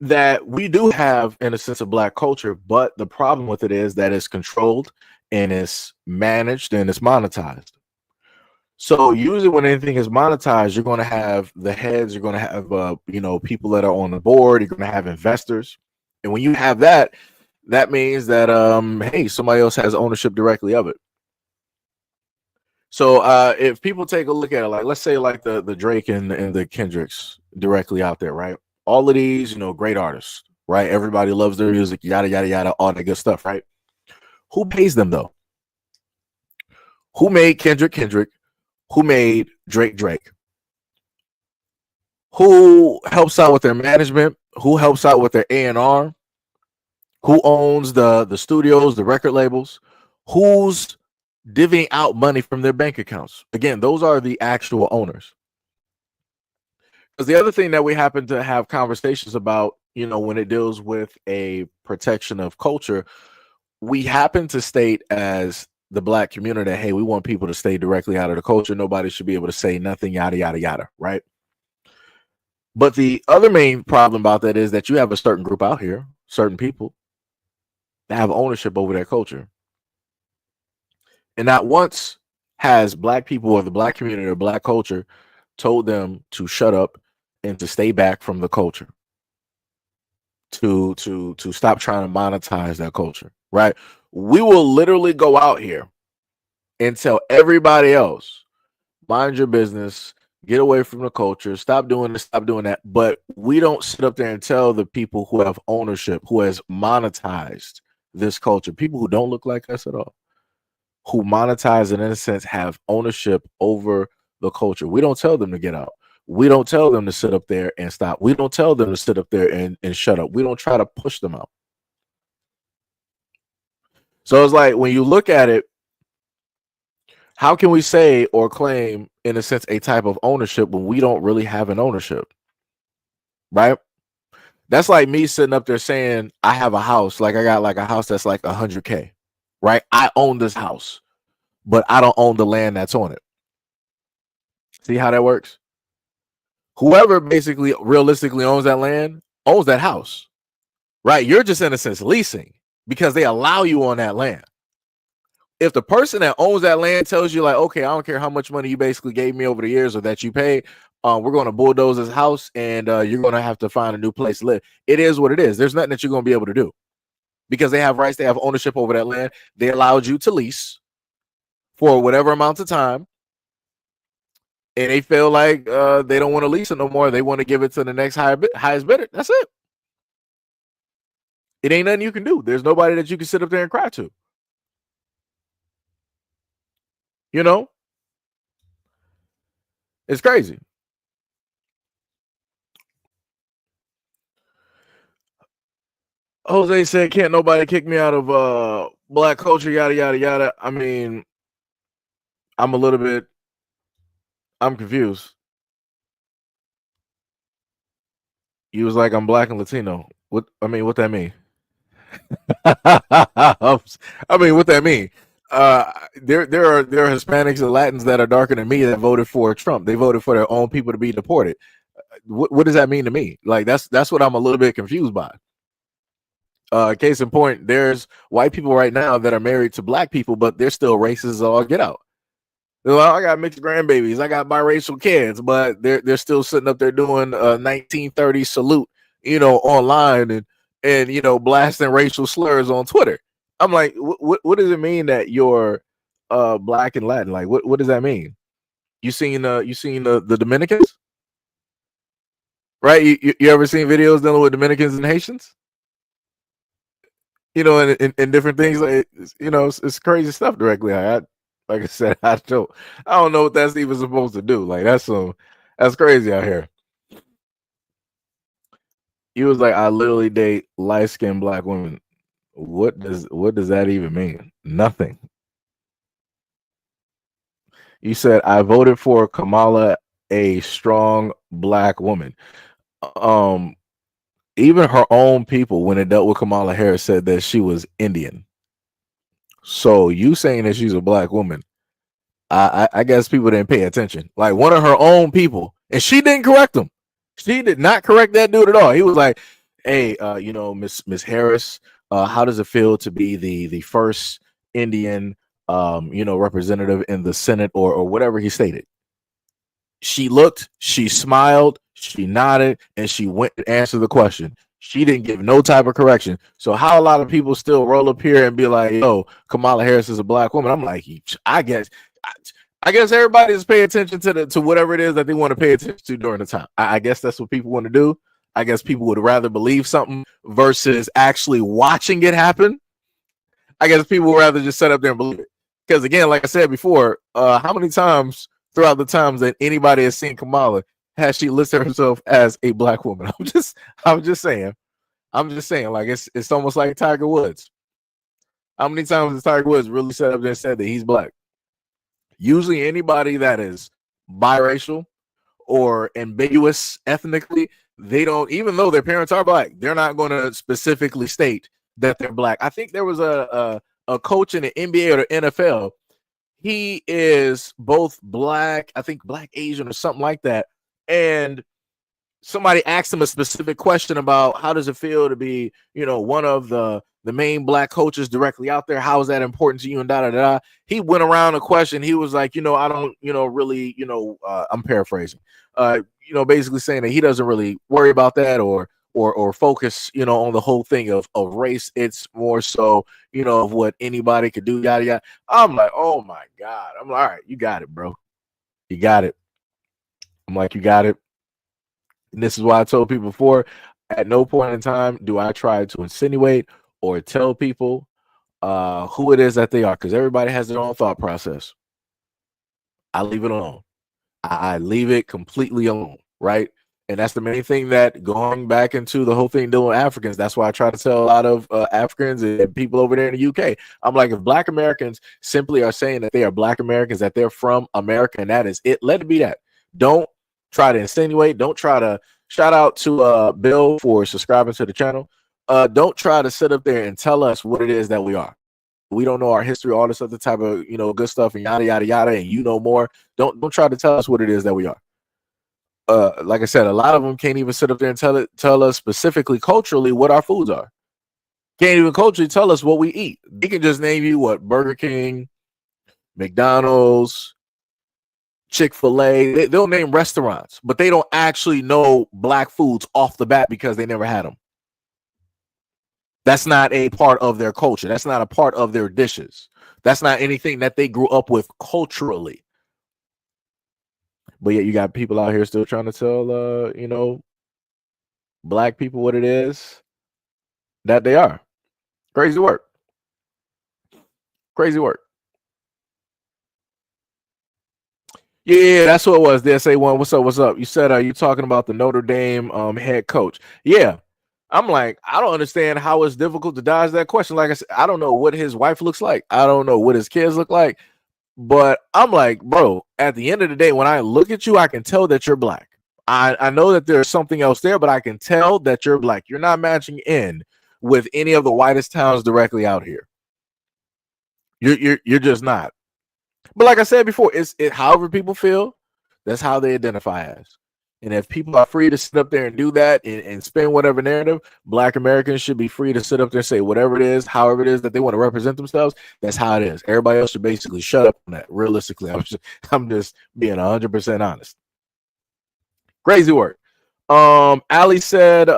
that we do have, in a sense, of black culture, but the problem with it is that it's controlled and it's managed and it's monetized. So usually when anything is monetized, you're going to have the heads, you're going to have people that are on the board, you're going to have investors. And when you have that, that means that hey, somebody else has ownership directly of it. So if people take a look at it, like let's say like the Drake and the Kendricks directly out there, right? All of these, great artists, right? Everybody loves their music, yada yada yada, all that good stuff, right? Who pays them though? Who made Kendrick? Who made Drake? Who helps out with their management? Who helps out with their A&R? Who owns the studios, the record labels? Who's divvying out money from their bank accounts? Again, those are the actual owners. Because the other thing that we happen to have conversations about, when it deals with a protection of culture, we happen to state as the black community, hey, we want people to stay directly out of the culture. Nobody should be able to say nothing, yada, yada, yada, right? But the other main problem about that is that you have a certain group out here, certain people that have ownership over their culture. And not once has black people or the black community or black culture told them to shut up and to stay back from the culture, to stop trying to monetize that culture, right? We will literally go out here and tell everybody else, mind your business, get away from the culture, stop doing this, stop doing that. But we don't sit up there and tell the people who have ownership, who has monetized this culture, people who don't look like us at all, who monetize and in a sense have ownership over the culture. We don't tell them to get out. We don't tell them to sit up there and stop. We don't tell them to sit up there and shut up. We don't try to push them out. So it's like when you look at it, how can we say or claim, in a sense, a type of ownership when we don't really have an ownership? Right? That's like me sitting up there saying I have a house, like I got like a house that's like 100K, right? I own this house, but I don't own the land that's on it. See how that works? Whoever basically realistically owns that land owns that house, right? You're just in a sense leasing because they allow you on that land. If the person that owns that land tells you like, okay, I don't care how much money you basically gave me over the years or that you paid, we're going to bulldoze this house and you're going to have to find a new place to live. It is what it is. There's nothing that you're going to be able to do because they have rights. They have ownership over that land. They allowed you to lease for whatever amount of time. and they feel like they don't want to lease it no more. They want to give it to the next highest bidder. That's it. It ain't nothing you can do. There's nobody that you can sit up there and cry to. You know, it's crazy. Jose said, "Can't nobody kick me out of black culture?" Yada yada yada. I mean, I'm confused. He was like, "I'm black and Latino." What that mean? I mean, what that mean? There are Hispanics and Latins that are darker than me that voted for Trump. They voted for their own people to be deported. What does that mean to me? Like that's what I'm a little bit confused by. Case in point, there's white people right now that are married to black people, but they're still racist as all get out. They're like, I got mixed grandbabies, I got biracial kids, but they're still sitting up there doing a 1930 salute, online and blasting racial slurs on Twitter. I'm like, what does it mean that you're black and Latin? Like, what does that mean? You seen the Dominicans, right? You ever seen videos dealing with Dominicans and Haitians? And different things, like it's crazy stuff directly. Like I said, I don't know what that's even supposed to do. Like that's crazy out here. He was like, I literally date light-skinned black women. What does that even mean? Nothing. You said I voted for Kamala, a strong black woman. Even her own people, when it dealt with Kamala Harris, said that she was Indian. So you saying that she's a black woman, I guess people didn't pay attention. Like one of her own people, and she didn't correct him. She did not correct that dude at all. He was like, "Hey, Miss Harris, how does it feel to be the first Indian, representative in the Senate or whatever he stated?" She looked, she smiled, she nodded, and she went and answered the question. She didn't give no type of correction. So how a lot of people still roll up here and be like, "Yo, Kamala Harris is a black woman." I'm like, I guess everybody is paying attention to whatever it is that they want to pay attention to during the time. I guess that's what people want to do. I guess people would rather believe something versus actually watching it happen. I guess people would rather just sit up there and believe it. Because again, like I said before, how many times throughout the times that anybody has seen Kamala has she listed herself as a black woman? I'm just saying. Like it's almost like Tiger Woods. How many times has Tiger Woods really sat up there and said that he's black? Usually anybody that is biracial or ambiguous ethnically, they don't, even though their parents are black, they're not going to specifically state that they're black. I think there was a coach in the NBA or the NFL. He is both black, I think black Asian or something like that. And somebody asked him a specific question about how does it feel to be, one of the main black coaches directly out there. How is that important to you? And da. He went around the question. He was like, I don't, really, I'm paraphrasing, basically saying that he doesn't really worry about that or focus, on the whole thing of race. It's more so, of what anybody could do, yada, yada. I'm like, oh my God. I'm like, all right, you got it, bro. You got it. I'm like, you got it. And this is why I told people before, at no point in time do I try to insinuate or tell people who it is that they are, because everybody has their own thought process. I leave it alone. I leave it completely alone, right? And that's the main thing, that going back into the whole thing dealing with Africans, that's why I try to tell a lot of Africans and people over there in the UK. I'm like, if Black Americans simply are saying that they are Black Americans, that they're from America, and that is it, let it be that. Don't try to insinuate. Don't try to, shout out to Bill for subscribing to the channel. Don't try to sit up there and tell us what it is that we are. We don't know our history, all this other type of, good stuff and yada, yada, yada. And more. Don't try to tell us what it is that we are. Like I said, a lot of them can't even sit up there and tell us specifically culturally what our foods are. Can't even culturally tell us what we eat. They can just name you what Burger King, McDonald's, Chick-fil-A. They'll name restaurants, but they don't actually know Black foods off the bat because they never had them. That's not a part of their culture. That's not a part of their dishes. That's not anything that they grew up with culturally. But yet you got people out here still trying to tell black people what it is that they are. Crazy work. Crazy work. Yeah, that's what it was. The SA1. What's up? What's up? You said you talking about the Notre Dame head coach. Yeah. I'm like, I don't understand how it's difficult to dodge that question. Like I said, I don't know what his wife looks like. I don't know what his kids look like. But I'm like, bro, at the end of the day, when I look at you, I can tell that you're black. I know that there's something else there, but I can tell that you're black. You're not matching in with any of the whitest towns directly out here. You're just not. But like I said before, it's however people feel, that's how they identify as. And if people are free to sit up there and do that and spin whatever narrative, black Americans should be free to sit up there and say whatever it is, however it is that they want to represent themselves. That's how it is. Everybody else should basically shut up on that. Realistically, I'm just being 100% honest. Crazy work. Ali said,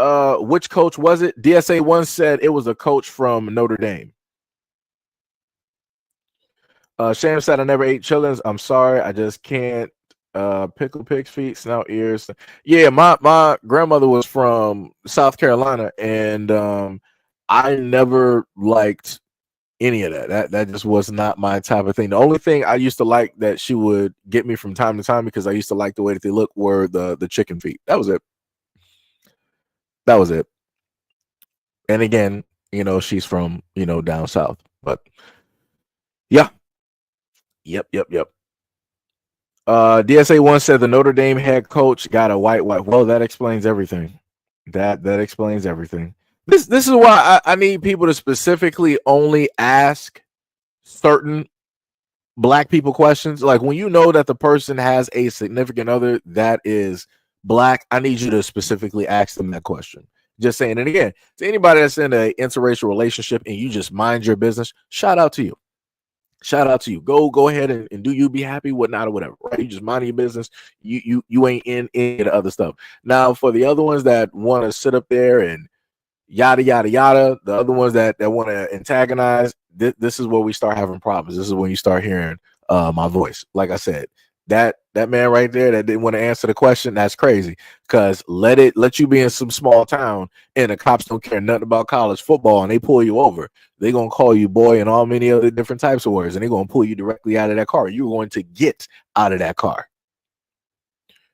which coach was it? DSA one said it was a coach from Notre Dame. Sham said I never ate chillins. I'm sorry, I just can't. Pickle pig's feet, snout, ears. Yeah, my grandmother was from South Carolina, and I never liked any of that. That just was not my type of thing. The only thing I used to like that she would get me from time to time, because I used to like the way that they look, were the chicken feet. That was it. That was it. And again, she's from down south, but yeah. Yep. DSA one said the Notre Dame head coach got a white wife. Well, that explains everything. That explains everything. This is why I need people to specifically only ask certain black people questions. Like when you know that the person has a significant other that is black, I need you to specifically ask them that question. Just saying. And again, to anybody that's in an interracial relationship and you just mind your business, shout out to you. Shout out to you. Go ahead and do you, be happy, whatnot, or whatever. Right? You just mind your business. You ain't in any of the other stuff. Now, for the other ones that want to sit up there and yada yada yada, the other ones that want to antagonize, this is where we start having problems. This is when you start hearing my voice. Like I said, that man right there that didn't want to answer the question, that's crazy. Because let you be in some small town and the cops don't care nothing about college football and they pull you over. They're gonna call you boy and all many other different types of words, and they're gonna pull you directly out of that car. You're going to get out of that car.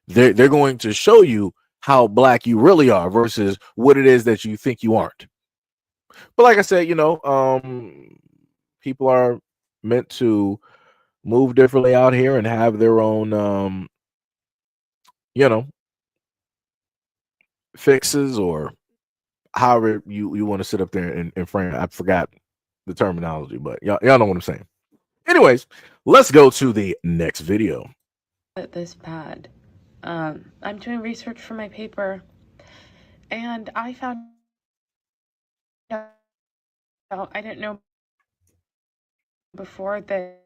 They're going to show you how black you really are versus what it is that you think you aren't. But like I said, people are meant to move differently out here and have their own fixes, or however you want to sit up there and frame. I forgot the terminology, but y'all know what I'm saying. Anyways, let's go to the next video. This bad. I'm doing research for my paper, and I found out, I didn't know before that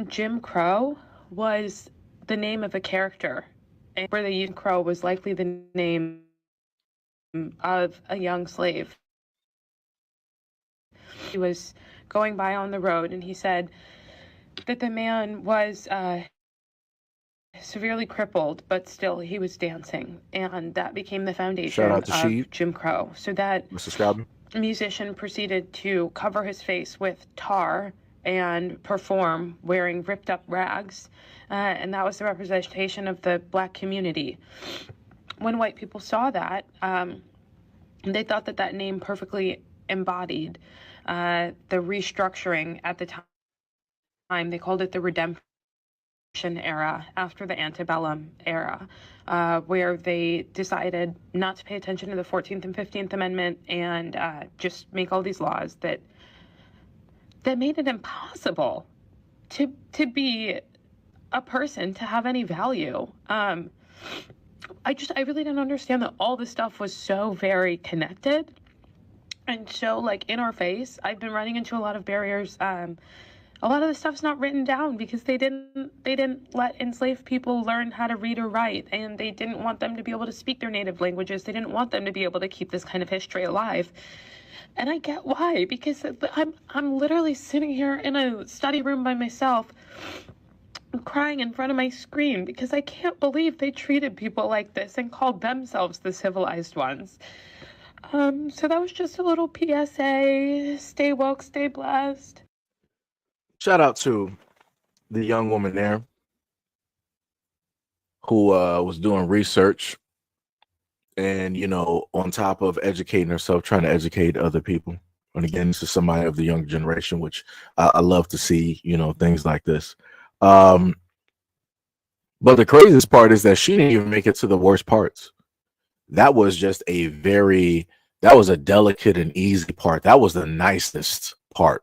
Jim Crow was the name of a character, and where the Jim Crow was likely the name of a young slave. He was going by on the road, and he said that the man was severely crippled, but still he was dancing, and that became the foundation of Jim Crow. So that musician proceeded to cover his face with tar and perform wearing ripped up rags, and that was the representation of the black community. When white people saw that, they thought that name perfectly embodied the restructuring at the time. They called it the Redemption era, after the antebellum era, where they decided not to pay attention to the 14th and 15th Amendment and just make all these laws that made it impossible to be a person, to have any value. I really didn't understand that all this stuff was so very connected and so in our face. I've been running into a lot of barriers A lot of the stuff's not written down because they didn't let enslaved people learn how to read or write, and they didn't want them to be able to speak their native languages. They didn't want them to be able to keep this kind of history alive. And I get why, because I'm literally sitting here in a study room by myself, crying in front of my screen because I can't believe they treated people like this and called themselves the civilized ones. So that was just a little PSA. Stay woke, stay blessed. Shout out to the young woman there who was doing research and, you know, on top of educating herself, trying to educate other people. And again, this is somebody of the younger generation, which I love to see, you know, things like this. But the craziest part is that she didn't even make it to the worst parts. That was just that was a delicate and easy part. That was the nicest part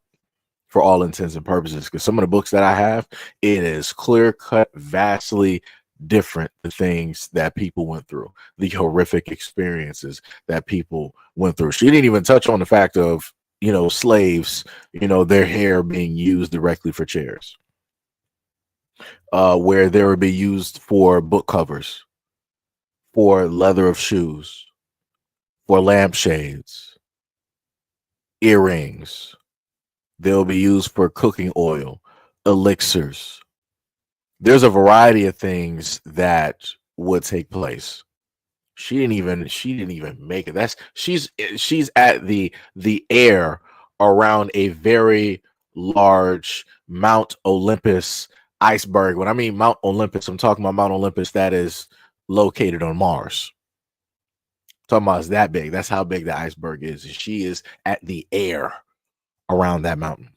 for all intents and purposes. Because some of the books that I have, it is clear cut, vastly different the things that people went through, the horrific experiences that people went through. She didn't even touch on the fact of, you know, slaves, you know, their hair being used directly for chairs, where they would be used for book covers, for leather of shoes, for lampshades, earrings. They'll be used for cooking oil, elixirs. There's a variety of things that would take place. She didn't even make it. She's at the air around a very large Mount Olympus iceberg. When I mean Mount Olympus, I'm talking about Mount Olympus that is located on Mars. I'm talking about it's that big. That's how big the iceberg is. She is at the air around that mountain.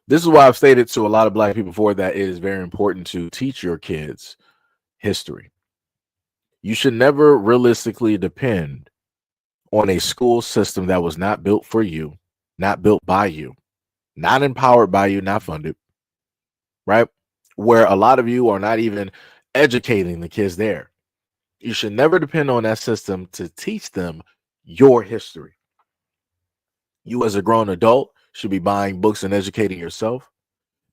This is why I've stated to a lot of Black people before that it is very important to teach your kids history. You should never realistically depend on a school system that was not built for you, not built by you, not empowered by you, not funded, right? Where a lot of you are not even educating the kids there. You should never depend on that system to teach them your history. You as a grown adult should be buying books and educating yourself.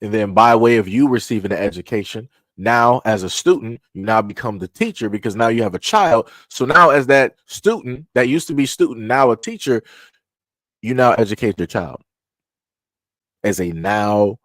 And then by way of you receiving the education, now as a student, you now become the teacher because now you have a child. So now as that student that used to be student, now a teacher, you now educate your child as a now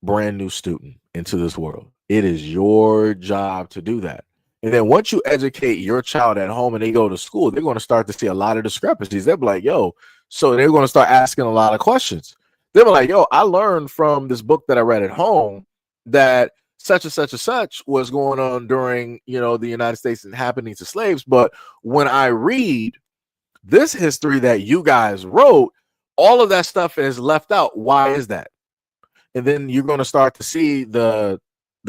brand new student into this world. It is your job to do that. And then once you educate your child at home and they go to school, they're going to start to see a lot of discrepancies. They'll be like, yo, so they're going to start asking a lot of questions. They'll be like, yo, I learned from this book that I read at home that such and such and such was going on during, you know, the United States and happening to slaves. But when I read this history that you guys wrote, all of that stuff is left out. Why is that? And then you're going to start to see the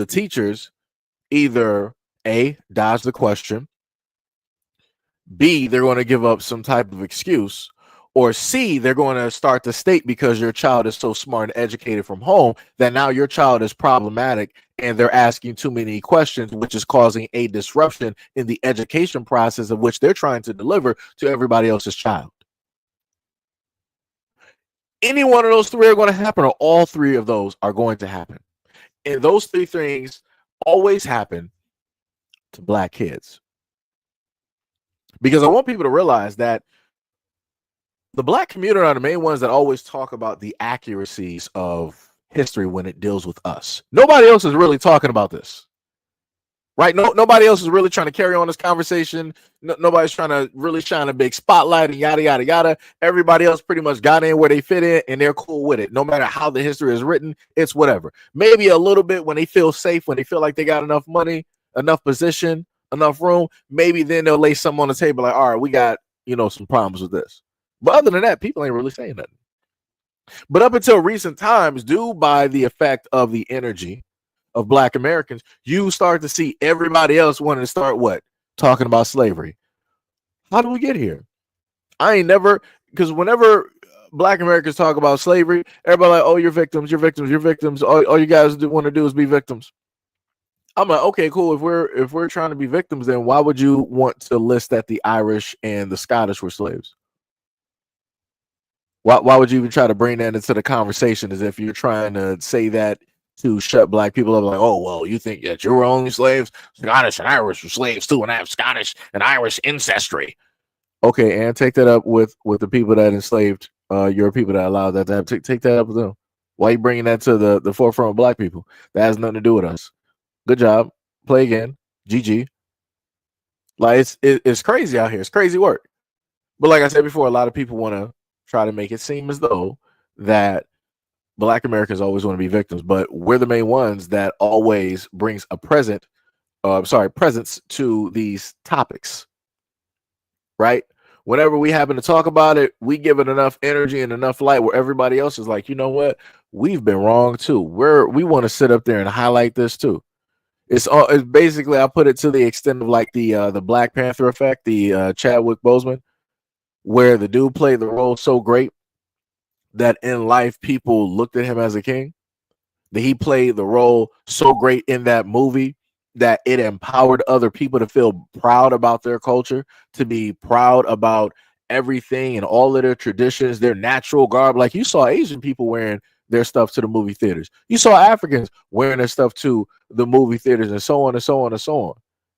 teachers either A, dodge the question, B, they're going to give up some type of excuse, or C, they're going to start to state because your child is so smart and educated from home that now your child is problematic and they're asking too many questions, which is causing a disruption in the education process of which they're trying to deliver to everybody else's child. Any one of those three are going to happen, or all three of those are going to happen. And those three things always happen to Black kids. Because I want people to realize that the Black community are the main ones that always talk about the accuracies of history when it deals with us. Nobody else is really talking about this. Right? Nobody else is really trying to carry on this conversation. Nobody's trying to really shine a big spotlight and yada, yada, yada. Everybody else pretty much got in where they fit in and they're cool with it. No matter how the history is written, it's whatever. Maybe a little bit when they feel safe, when they feel like they got enough money, enough position, enough room, maybe then they'll lay something on the table like, all right, we got, you know, some problems with this. But other than that, people ain't really saying nothing. But up until recent times, due by the effect of the energy of Black Americans, you start to see everybody else wanting to start what? Talking about slavery. How do we get here? I ain't never, because whenever Black Americans talk about slavery, everybody like, oh, you're victims, you're victims, you're victims. All you guys want to do is be victims. I'm like, okay, cool. If we're trying to be victims, then why would you want to list that the Irish and the Scottish were slaves? Why would you even try to bring that into the conversation as if you're trying to say that to shut black people up? Like, oh, well, you think that you were only slaves? Scottish and Irish were slaves too, and I have Scottish and Irish ancestry. Okay, and take that up with the people that enslaved your people that allowed that to happen. Take that up with them. Why are you bringing that to the forefront of black people? That has nothing to do with us. Good job. Play again. GG. Like it's crazy out here. It's crazy work. But like I said before, a lot of people want to try to make it seem as though that black Americans always want to be victims, but we're the main ones that always brings a presence to these topics, right? Whenever we happen to talk about it, we give it enough energy and enough light where everybody else is like, you know what? We've been wrong too. We want to sit up there and highlight this too. It's basically, I put it to the extent of like the Black Panther effect, the Chadwick Boseman, where the dude played the role so great that in life people looked at him as a king, that he played the role so great in that movie that it empowered other people to feel proud about their culture, to be proud about everything and all of their traditions, their natural garb. Like you saw Asian people wearing their stuff to the movie theaters. You saw Africans wearing their stuff to the movie theaters, and so on and so on and so on.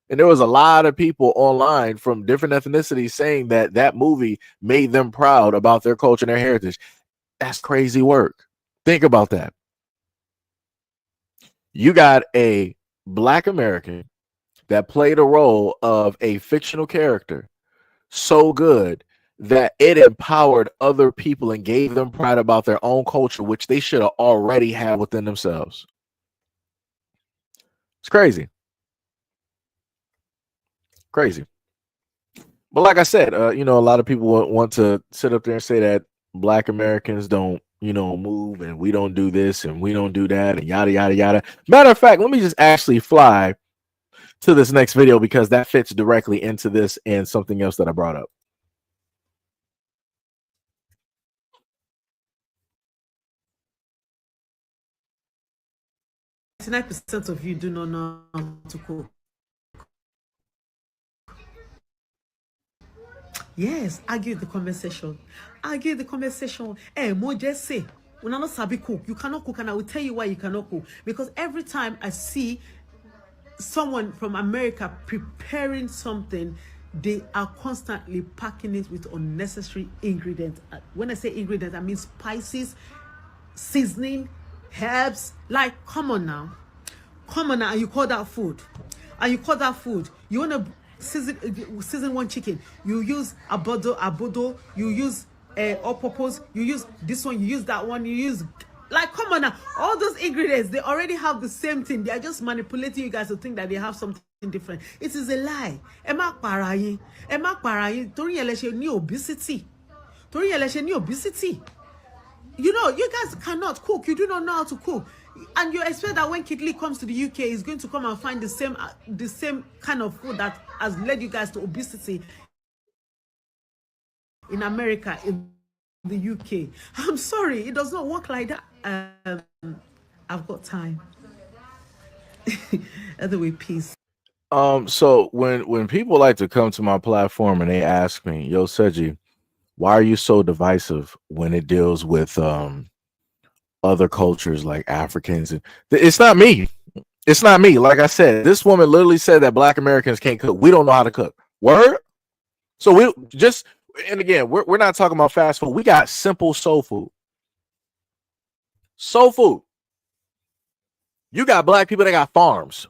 And there was a lot of people online from different ethnicities saying that that movie made them proud about their culture and their heritage. That's crazy work. Think about that. You got a Black American that played a role of a fictional character so good that it empowered other people and gave them pride about their own culture, which they should have already had within themselves. It's crazy. Crazy. But like I said, a lot of people want to sit up there and say that Black Americans don't, move, and we don't do this and we don't do that and yada, yada, yada. Matter of fact, let me just actually fly to this next video because that fits directly into this and something else that I brought up. 99% of you do not know how to cook. Yes, argue the conversation. Argue the conversation. Mo just say, when I not sabi cook, you cannot cook, and I will tell you why you cannot cook. Because every time I see someone from America preparing something, they are constantly packing it with unnecessary ingredients. When I say ingredients, I mean spices, seasoning, herbs. Like, come on now, and you call that food, you want to season one chicken, you use abodo, you use all purpose, you use this one, you use that one, you use, like, come on now, all those ingredients, they already have the same thing. They are just manipulating you guys to think that they have something different. It is a lie. Emma Parayi, Tori Eleshe ni obesity. You guys cannot cook. You do not know how to cook, and you expect that when Kid Lee comes to the UK, he's going to come and find the same kind of food that has led you guys to obesity in America, in the UK. I'm sorry, it does not work like that. I've got time. Anyway, peace. So when people like to come to my platform and they ask me, yo, Seji, why are you so divisive when it deals with other cultures like Africans? And it's not me. It's not me. Like I said, this woman literally said that Black Americans can't cook. We don't know how to cook. Word. So we just, and again, we're not talking about fast food. We got simple soul food. Soul food. You got Black people that got farms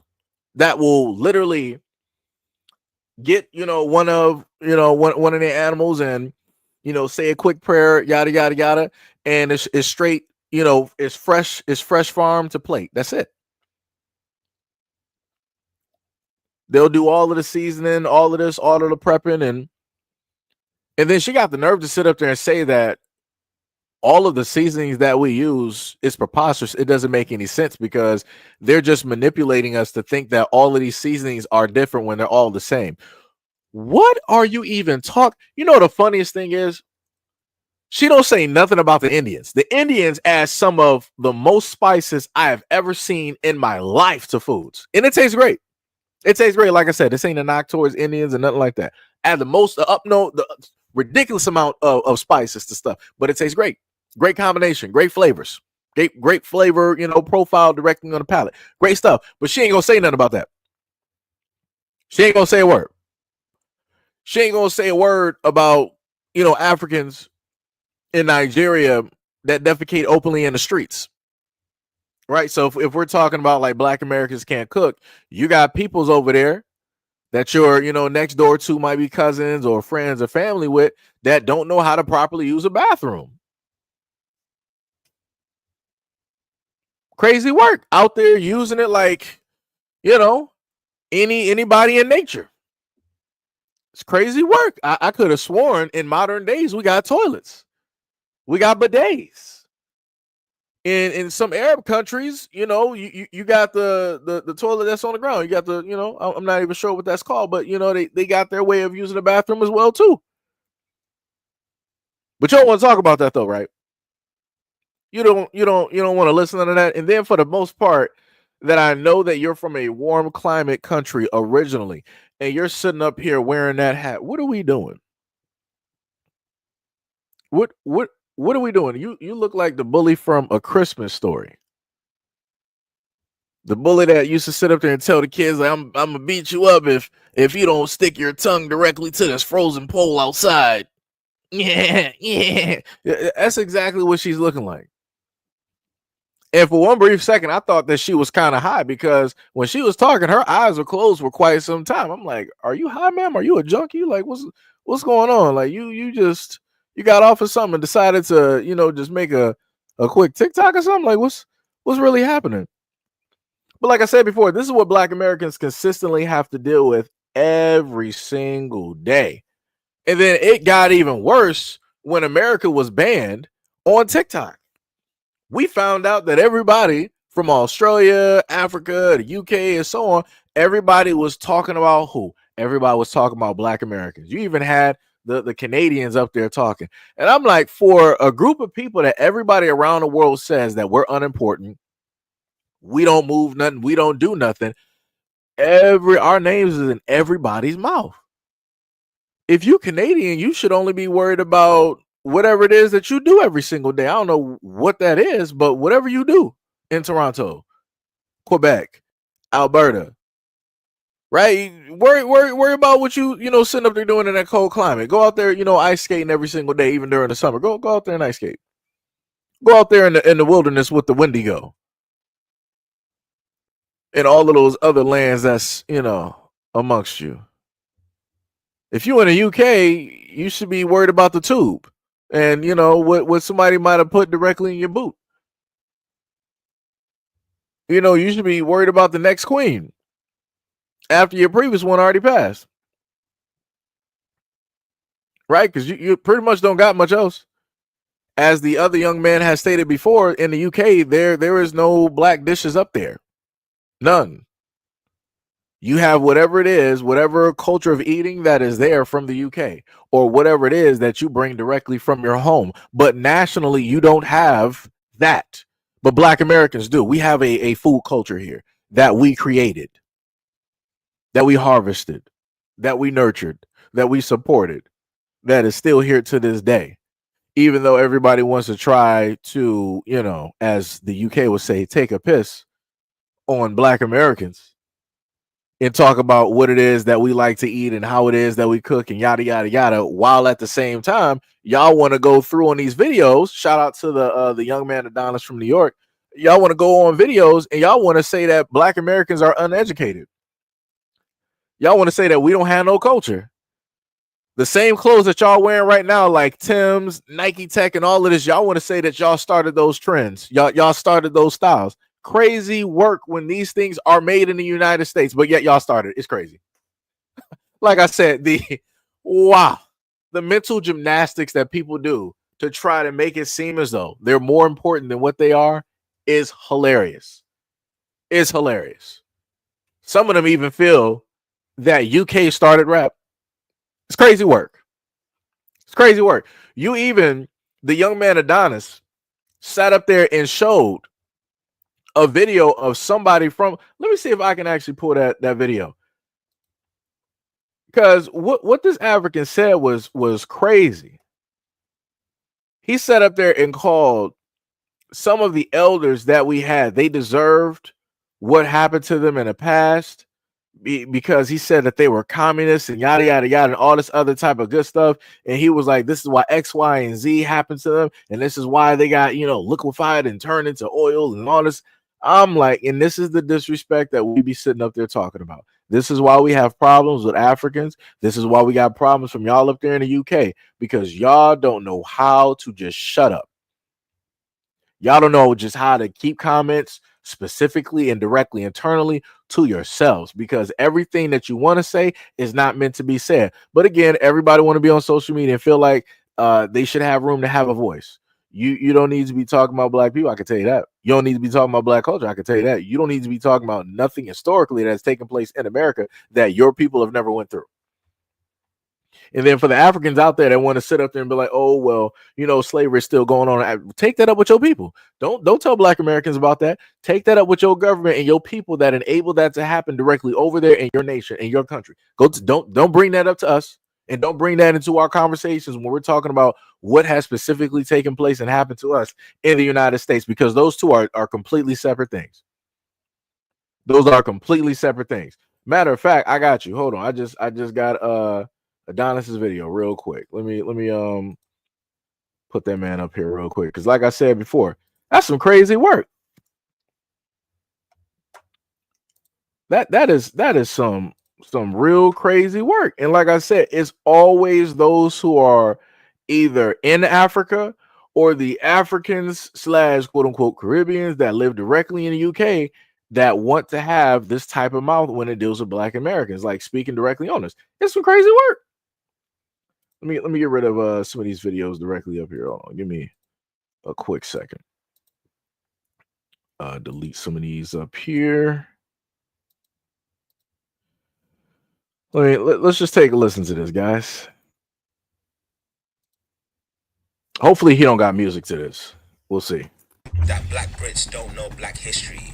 that will literally get, one of their animals and, say a quick prayer, yada, yada, yada. And it's straight, it's fresh farm to plate. That's it. They'll do all of the seasoning, all of this, all of the prepping. And then she got the nerve to sit up there and say that all of the seasonings that we use is preposterous. It doesn't make any sense because they're just manipulating us to think that all of these seasonings are different when they're all the same. What are you even talking? The funniest thing is she don't say nothing about the Indians. The Indians add some of the most spices I have ever seen in my life to foods. And it tastes great. It tastes great. Like I said, this ain't a knock towards Indians or nothing like that. Add the most ridiculous amount of spices to stuff, but it tastes great. Great combination, great flavors, great flavor, profile directly on the palate. Great stuff. But she ain't gonna say nothing about that. She ain't gonna say a word. She ain't gonna say a word about, Africans in Nigeria that defecate openly in the streets. Right? So if we're talking about like Black Americans can't cook, you got peoples over there that you're, next door to, might be cousins or friends or family with, that don't know how to properly use a bathroom. Crazy work out there using it like, anybody in nature. It's crazy work. I could have sworn in modern days we got toilets, we got bidets. In some Arab countries, you got the toilet that's on the ground. You got the, I'm not even sure what that's called, but they got their way of using the bathroom as well too. But you don't want to talk about that though, right? You don't want to listen to that. And then for the most part, that I know that you're from a warm climate country originally, and you're sitting up here wearing that hat. What are we doing? What are we doing? You look like the bully from A Christmas Story. The bully that used to sit up there and tell the kids, like, I'm gonna beat you up if you don't stick your tongue directly to this frozen pole outside. Yeah. That's exactly what she's looking like. And for one brief second, I thought that she was kind of high, because when she was talking, her eyes were closed for quite some time. I'm like, are you high, ma'am? Are you a junkie? Like, what's going on? Like, you got off of something and decided to, just make a quick TikTok or something? Like, what's really happening? But like I said before, this is what Black Americans consistently have to deal with every single day. And then it got even worse when America was banned on TikTok. We found out that everybody from Australia, Africa, the UK, and so on, everybody was talking about who? Everybody was talking about Black Americans. You even had the Canadians up there talking. And I'm like, for a group of people that everybody around the world says that we're unimportant, we don't move nothing, we don't do nothing, our names is in everybody's mouth. If you Canadian, you should only be worried about whatever it is that you do every single day. I don't know what that is, but whatever you do in Toronto, Quebec, Alberta, right? Worry about what you sitting up there doing in that cold climate. Go out there, ice skating every single day, even during the summer. Go out there and ice skate. Go out there in the wilderness with the Wendigo and all of those other lands that's amongst you. If you in the UK, you should be worried about the tube and what somebody might have put directly in your boot. You should be worried about the next queen after your previous one already passed, right? Because you pretty much don't got much else. As the other young man has stated before, in the UK, there is no black dishes up there, none. You have whatever it is, whatever culture of eating that is there from the UK, or whatever it is that you bring directly from your home. But nationally, you don't have that. But Black Americans do. We have a food culture here that we created, that we harvested, that we nurtured, that we supported, that is still here to this day. Even though everybody wants to try to, as the UK would say, take a piss on Black Americans and talk about what it is that we like to eat and how it is that we cook and yada, yada, yada, while at the same time, y'all want to go through on these videos. Shout out to the young man Adonis from New York. Y'all want to go on videos and y'all want to say that Black Americans are uneducated. Y'all want to say that we don't have no culture. The same clothes that y'all wearing right now, like Tim's, Nike Tech, and all of this, y'all want to say that y'all started those trends. Y'all started those styles. Crazy work when these things are made in the United States, but yet y'all started. It's crazy. Like I said, the mental gymnastics that people do to try to make it seem as though they're more important than what they are is hilarious. It's hilarious. Some of them even feel that UK started rap. It's crazy work. It's crazy work. The young man Adonis sat up there and showed a video of somebody from, let me see if I can actually pull that video. Because what this African said was crazy. He sat up there and called some of the elders that we had, they deserved what happened to them in the past, because he said that they were communists and yada yada yada and all this other type of good stuff. And he was like, this is why X, Y, and Z happened to them, and this is why they got, you know, liquefied and turned into oil and all this. I'm like, and this is the disrespect that we be sitting up there talking about. This is why we have problems with Africans. This is why we got problems from y'all up there in the UK, because y'all don't know how to just shut up. Y'all don't know just how to keep comments specifically and directly internally to yourselves, because everything that you want to say is not meant to be said. But again, everybody want to be on social media and feel like they should have room to have a voice. You don't need to be talking about black people. I can tell you that. You don't need to be talking about black culture. I can tell you that. You don't need to be talking about nothing historically that's taken place in America that your people have never went through. And then for the Africans out there that want to sit up there and be like, oh, well, you know, slavery is still going on. Take that up with your people. Don't tell black Americans about that. Take that up with your government and your people that enable that to happen directly over there in your nation, in your country. Don't bring that up to us, and don't bring that into our conversations when we're talking about what has specifically taken place and happened to us in the United States, because those two are completely separate things. Those are completely separate things. Matter of fact, I got you. Hold on. I just got Adonis's video real quick. Let me put that man up here real quick, because like I said before, that's some crazy work. That is some real crazy work. And like I said, it's always those who are either in Africa or the Africans / quote unquote Caribbeans that live directly in the UK that want to have this type of mouth when it deals with black Americans, like speaking directly on this. It's some crazy work. Let me get rid of some of these videos directly up here. Hold on, give me a quick second. Delete some of these up here. Let's just take a listen to this, guys. Hopefully he don't got music to this. We'll see. That black Brits don't know black history.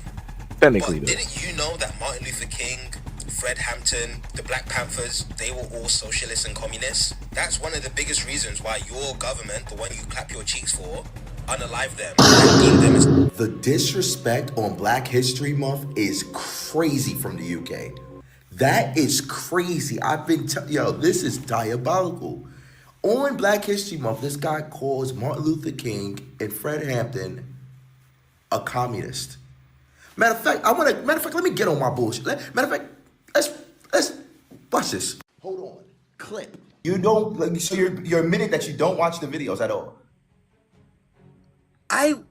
Technically, but didn't you know that Martin Luther King, Fred Hampton, the Black Panthers, they were all socialists and communists? That's one of the biggest reasons why your government, the one you clap your cheeks for, unalive them. The disrespect on Black History Month is crazy from the UK. That is crazy. I've been this is diabolical. On Black History Month, this guy calls Martin Luther King and Fred Hampton a communist. Matter of fact, let me get on my bullshit. Matter of fact, let's watch this. Hold on. Clip. You don't so you're admitting that you don't watch the videos at all.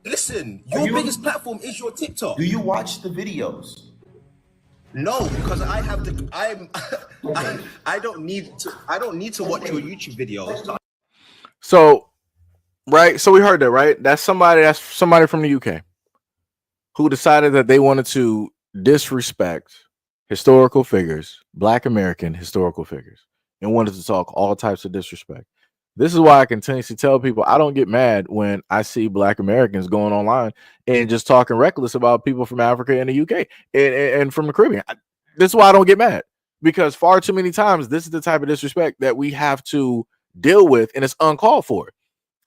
Listen, your biggest platform is your TikTok. Do you watch the videos? No, because I don't need to watch your YouTube videos. So, right, so we heard that, right? That's somebody from the UK who decided that they wanted to disrespect historical figures, black American historical figures, and wanted to talk all types of disrespect. This is why I continuously tell people I don't get mad when I see black Americans going online and just talking reckless about people from Africa and the UK and from the Caribbean. This is why I don't get mad, because far too many times this is the type of disrespect that we have to deal with, and it's uncalled for.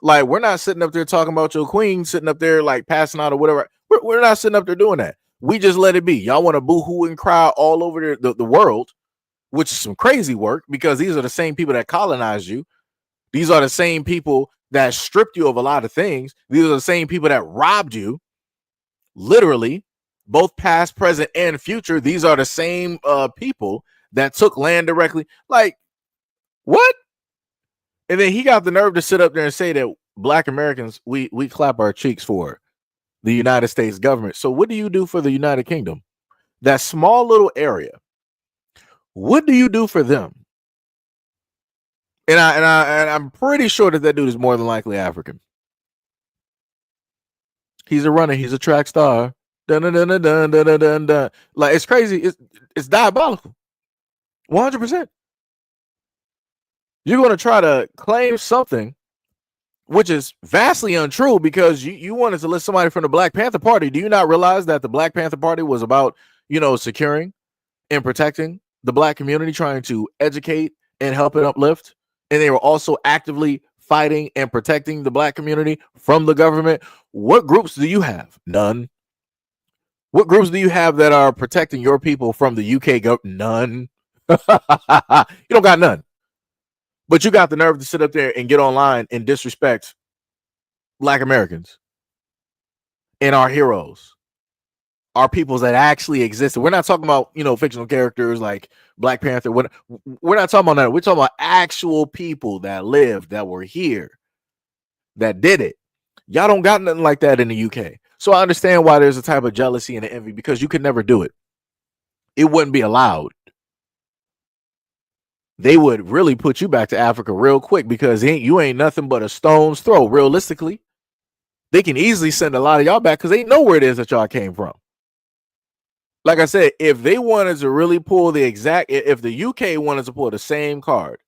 Like, we're not sitting up there talking about your queen sitting up there like passing out or whatever. We're not sitting up there doing that. We just let it be. Y'all want to boo-hoo and cry all over the world, which is some crazy work, because these are the same people that colonized you. These are the same people that stripped you of a lot of things. These are the same people that robbed you, literally, both past, present, and future. These are the same people that took land directly. Like, what? And then he got the nerve to sit up there and say that black Americans, we clap our cheeks for the United States government. So what do you do for the United Kingdom? That small little area. What do you do for them? And I'm pretty sure that dude is more than likely African. He's a runner. He's a track star. Dun, dun, dun, dun, dun, dun, dun, dun. Like, it's crazy. It's diabolical. 100%. You're going to try to claim something which is vastly untrue because you wanted to list somebody from the Black Panther Party. Do you not realize that the Black Panther Party was about, securing and protecting the black community, trying to educate and help and uplift, and they were also actively fighting and protecting the black community from the government. What groups do you have? None. What groups do you have that are protecting your people from the UK government? None. You don't got none. But you got the nerve to sit up there and get online and disrespect black Americans and our heroes, our peoples that actually existed. We're not talking about, fictional characters like Black Panther. We're not talking about that. We're talking about actual people that lived, that were here, that did it. Y'all don't got nothing like that in the UK. So I understand why there's a type of jealousy and envy, because you could never do it. It wouldn't be allowed. They would really put you back to Africa real quick, because you ain't nothing but a stone's throw. Realistically, they can easily send a lot of y'all back because they know where it is that y'all came from. Like I said, if they wanted to really pull if the UK wanted to pull the same card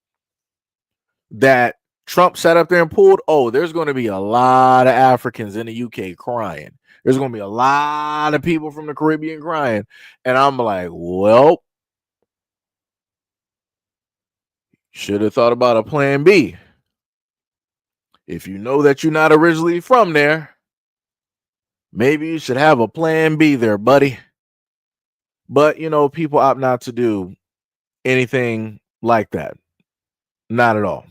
that Trump sat up there and pulled, there's going to be a lot of Africans in the UK crying. There's going to be a lot of people from the Caribbean crying. And I'm like, well, should have thought about a plan B. If you know that you're not originally from there, maybe you should have a plan B there, buddy. But, people opt not to do anything like that. Not at all.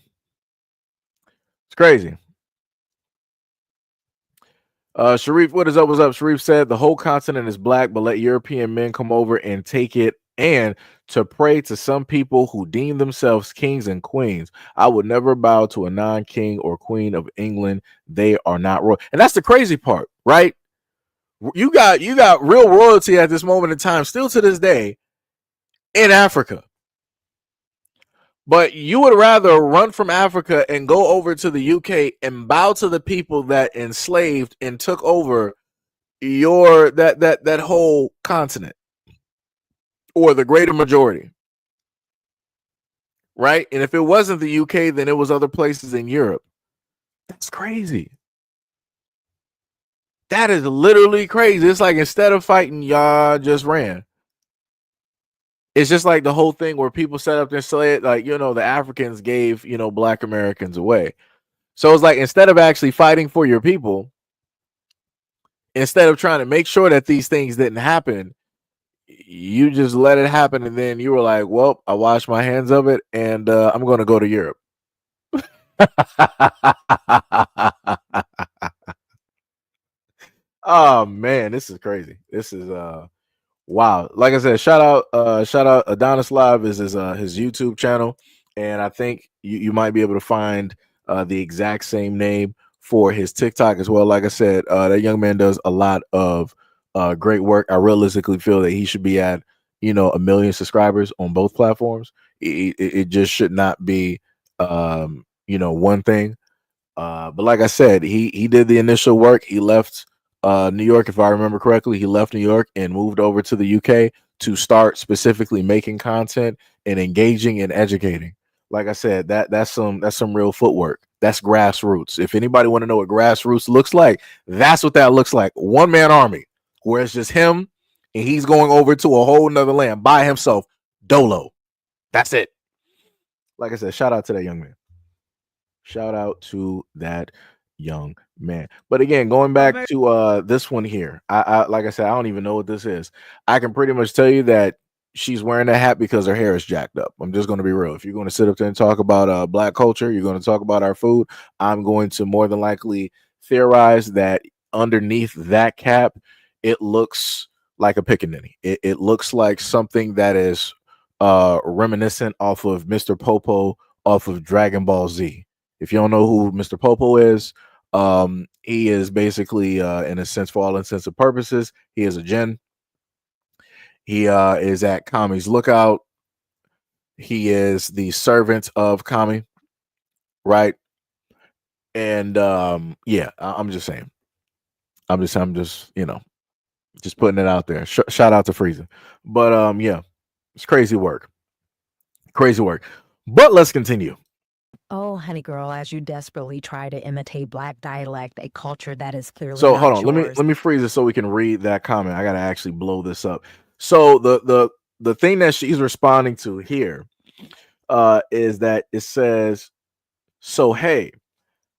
It's crazy. Sharif, what is up? What's up? Sharif said the whole continent is black, but let European men come over and take it, and to pray to some people who deem themselves kings and queens. I would never bow to a non-king or queen of England. They are not royal. And that's the crazy part, right? You got real royalty at this moment in time, still to this day, in Africa. But you would rather run from Africa and go over to the UK and bow to the people that enslaved and took over that whole continent, or the greater majority, right? And if it wasn't the UK, then it was other places in Europe. That's crazy. That is literally crazy. It's like, instead of fighting, y'all just ran. It's just like the whole thing where people set up and said, like, the Africans gave, black Americans away. So it's like, instead of actually fighting for your people, instead of trying to make sure that these things didn't happen, you just let it happen. And then you were like, well, I washed my hands of it, and I'm going to go to Europe. Oh, man, this is crazy. This is wow. Like I said, shout out Adonis Live is his YouTube channel, and I think you might be able to find the exact same name for his TikTok as well. Like I said, that young man does a lot of great work. I realistically feel that he should be at 1 million subscribers on both platforms. It just should not be one thing. But like I said, he did the initial work. He left New York, if I remember correctly. He left New York and moved over to the UK to start specifically making content and engaging and educating. Like I said, that's some real footwork. That's grassroots. If anybody want to know what grassroots looks like, that's what that looks like. One-man army, where it's just him and he's going over to a whole nother land by himself. Dolo. That's it. Like I said, shout out to that young man. Shout out to that young man. But again, going back to this one here, I like I said, I don't even know what this is. I can pretty much tell you that she's wearing a hat because her hair is jacked up. I'm just going to be real. If you're going to sit up there and talk about black culture, you're going to talk about our food, I'm going to more than likely theorize that underneath that cap, it looks like a pickaninny. It looks like something that is reminiscent off of Mr. Popo off of Dragon Ball Z. If you don't know who Mr. Popo is, he is basically, in a sense, for all intents and purposes, he is a djinn. He is at Kami's lookout. He is the servant of Kami, right? And yeah, I'm just saying. I'm just just putting it out there. Shout out to Frieza. But yeah, it's crazy work. Crazy work. But let's continue. Oh, honey girl, as you desperately try to imitate black dialect, a culture that is clearly so not hold on, yours. let me freeze it so we can read that comment. I gotta actually blow this up. So the the thing that she's responding to here is that it says, so hey,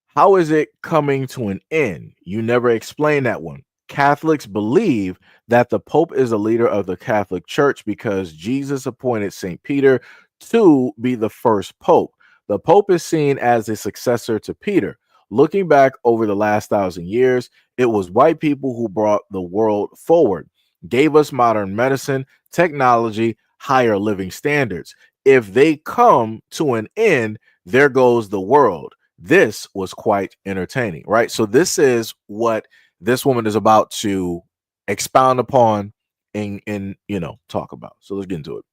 how is it coming to an end? You never explained that one. Catholics believe that the Pope is a leader of the Catholic Church because Jesus appointed St. Peter to be the first Pope. The Pope is seen as a successor to Peter. Looking back over the last 1,000 years, it was white people who brought the world forward, gave us modern medicine, technology, higher living standards. If they come to an end, there goes the world. This was quite entertaining, right? So this is what this woman is about to expound upon and talk about. So let's get into it.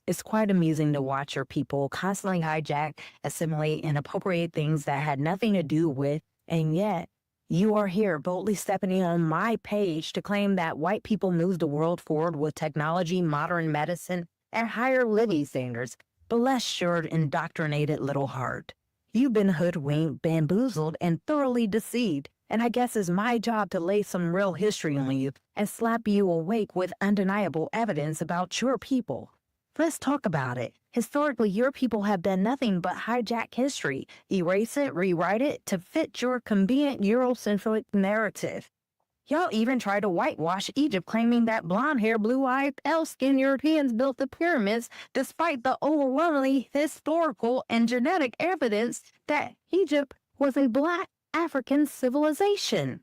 It's quite amusing to watch your people constantly hijack, assimilate, and appropriate things that had nothing to do with, and yet you are here boldly stepping on my page to claim that white people moved the world forward with technology, modern medicine, and higher living standards. Bless your indoctrinated little heart. You've been hoodwinked, bamboozled, and thoroughly deceived, and I guess it's my job to lay some real history on you and slap you awake with undeniable evidence about your people. Let's talk about it. Historically, your people have done nothing but hijack history, erase it, rewrite it to fit your convenient Eurocentric narrative. Y'all even tried to whitewash Egypt, claiming that blonde-haired, blue-eyed, pale-skinned Europeans built the pyramids, despite the overwhelmingly historical and genetic evidence that Egypt was a black African civilization.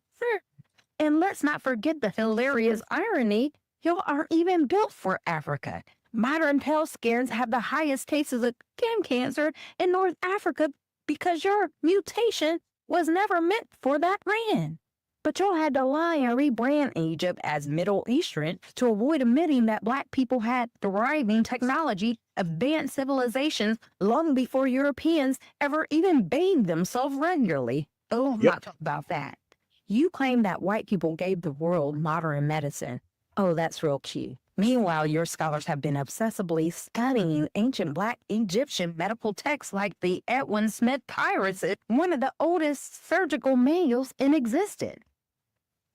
And let's not forget the hilarious irony, y'all aren't even built for Africa. Modern pale skins have the highest cases of skin cancer in North Africa because your mutation was never meant for that land. But y'all had to lie and rebrand Egypt as Middle Eastern to avoid admitting that black people had thriving technology, advanced civilizations long before Europeans ever even bathed themselves regularly. Oh, I'm not talking about that. You claim that white people gave the world modern medicine. Oh, that's real cute. Meanwhile, your scholars have been obsessively studying ancient Black Egyptian medical texts like the Edwin Smith Papyrus, one of the oldest surgical manuals in existence.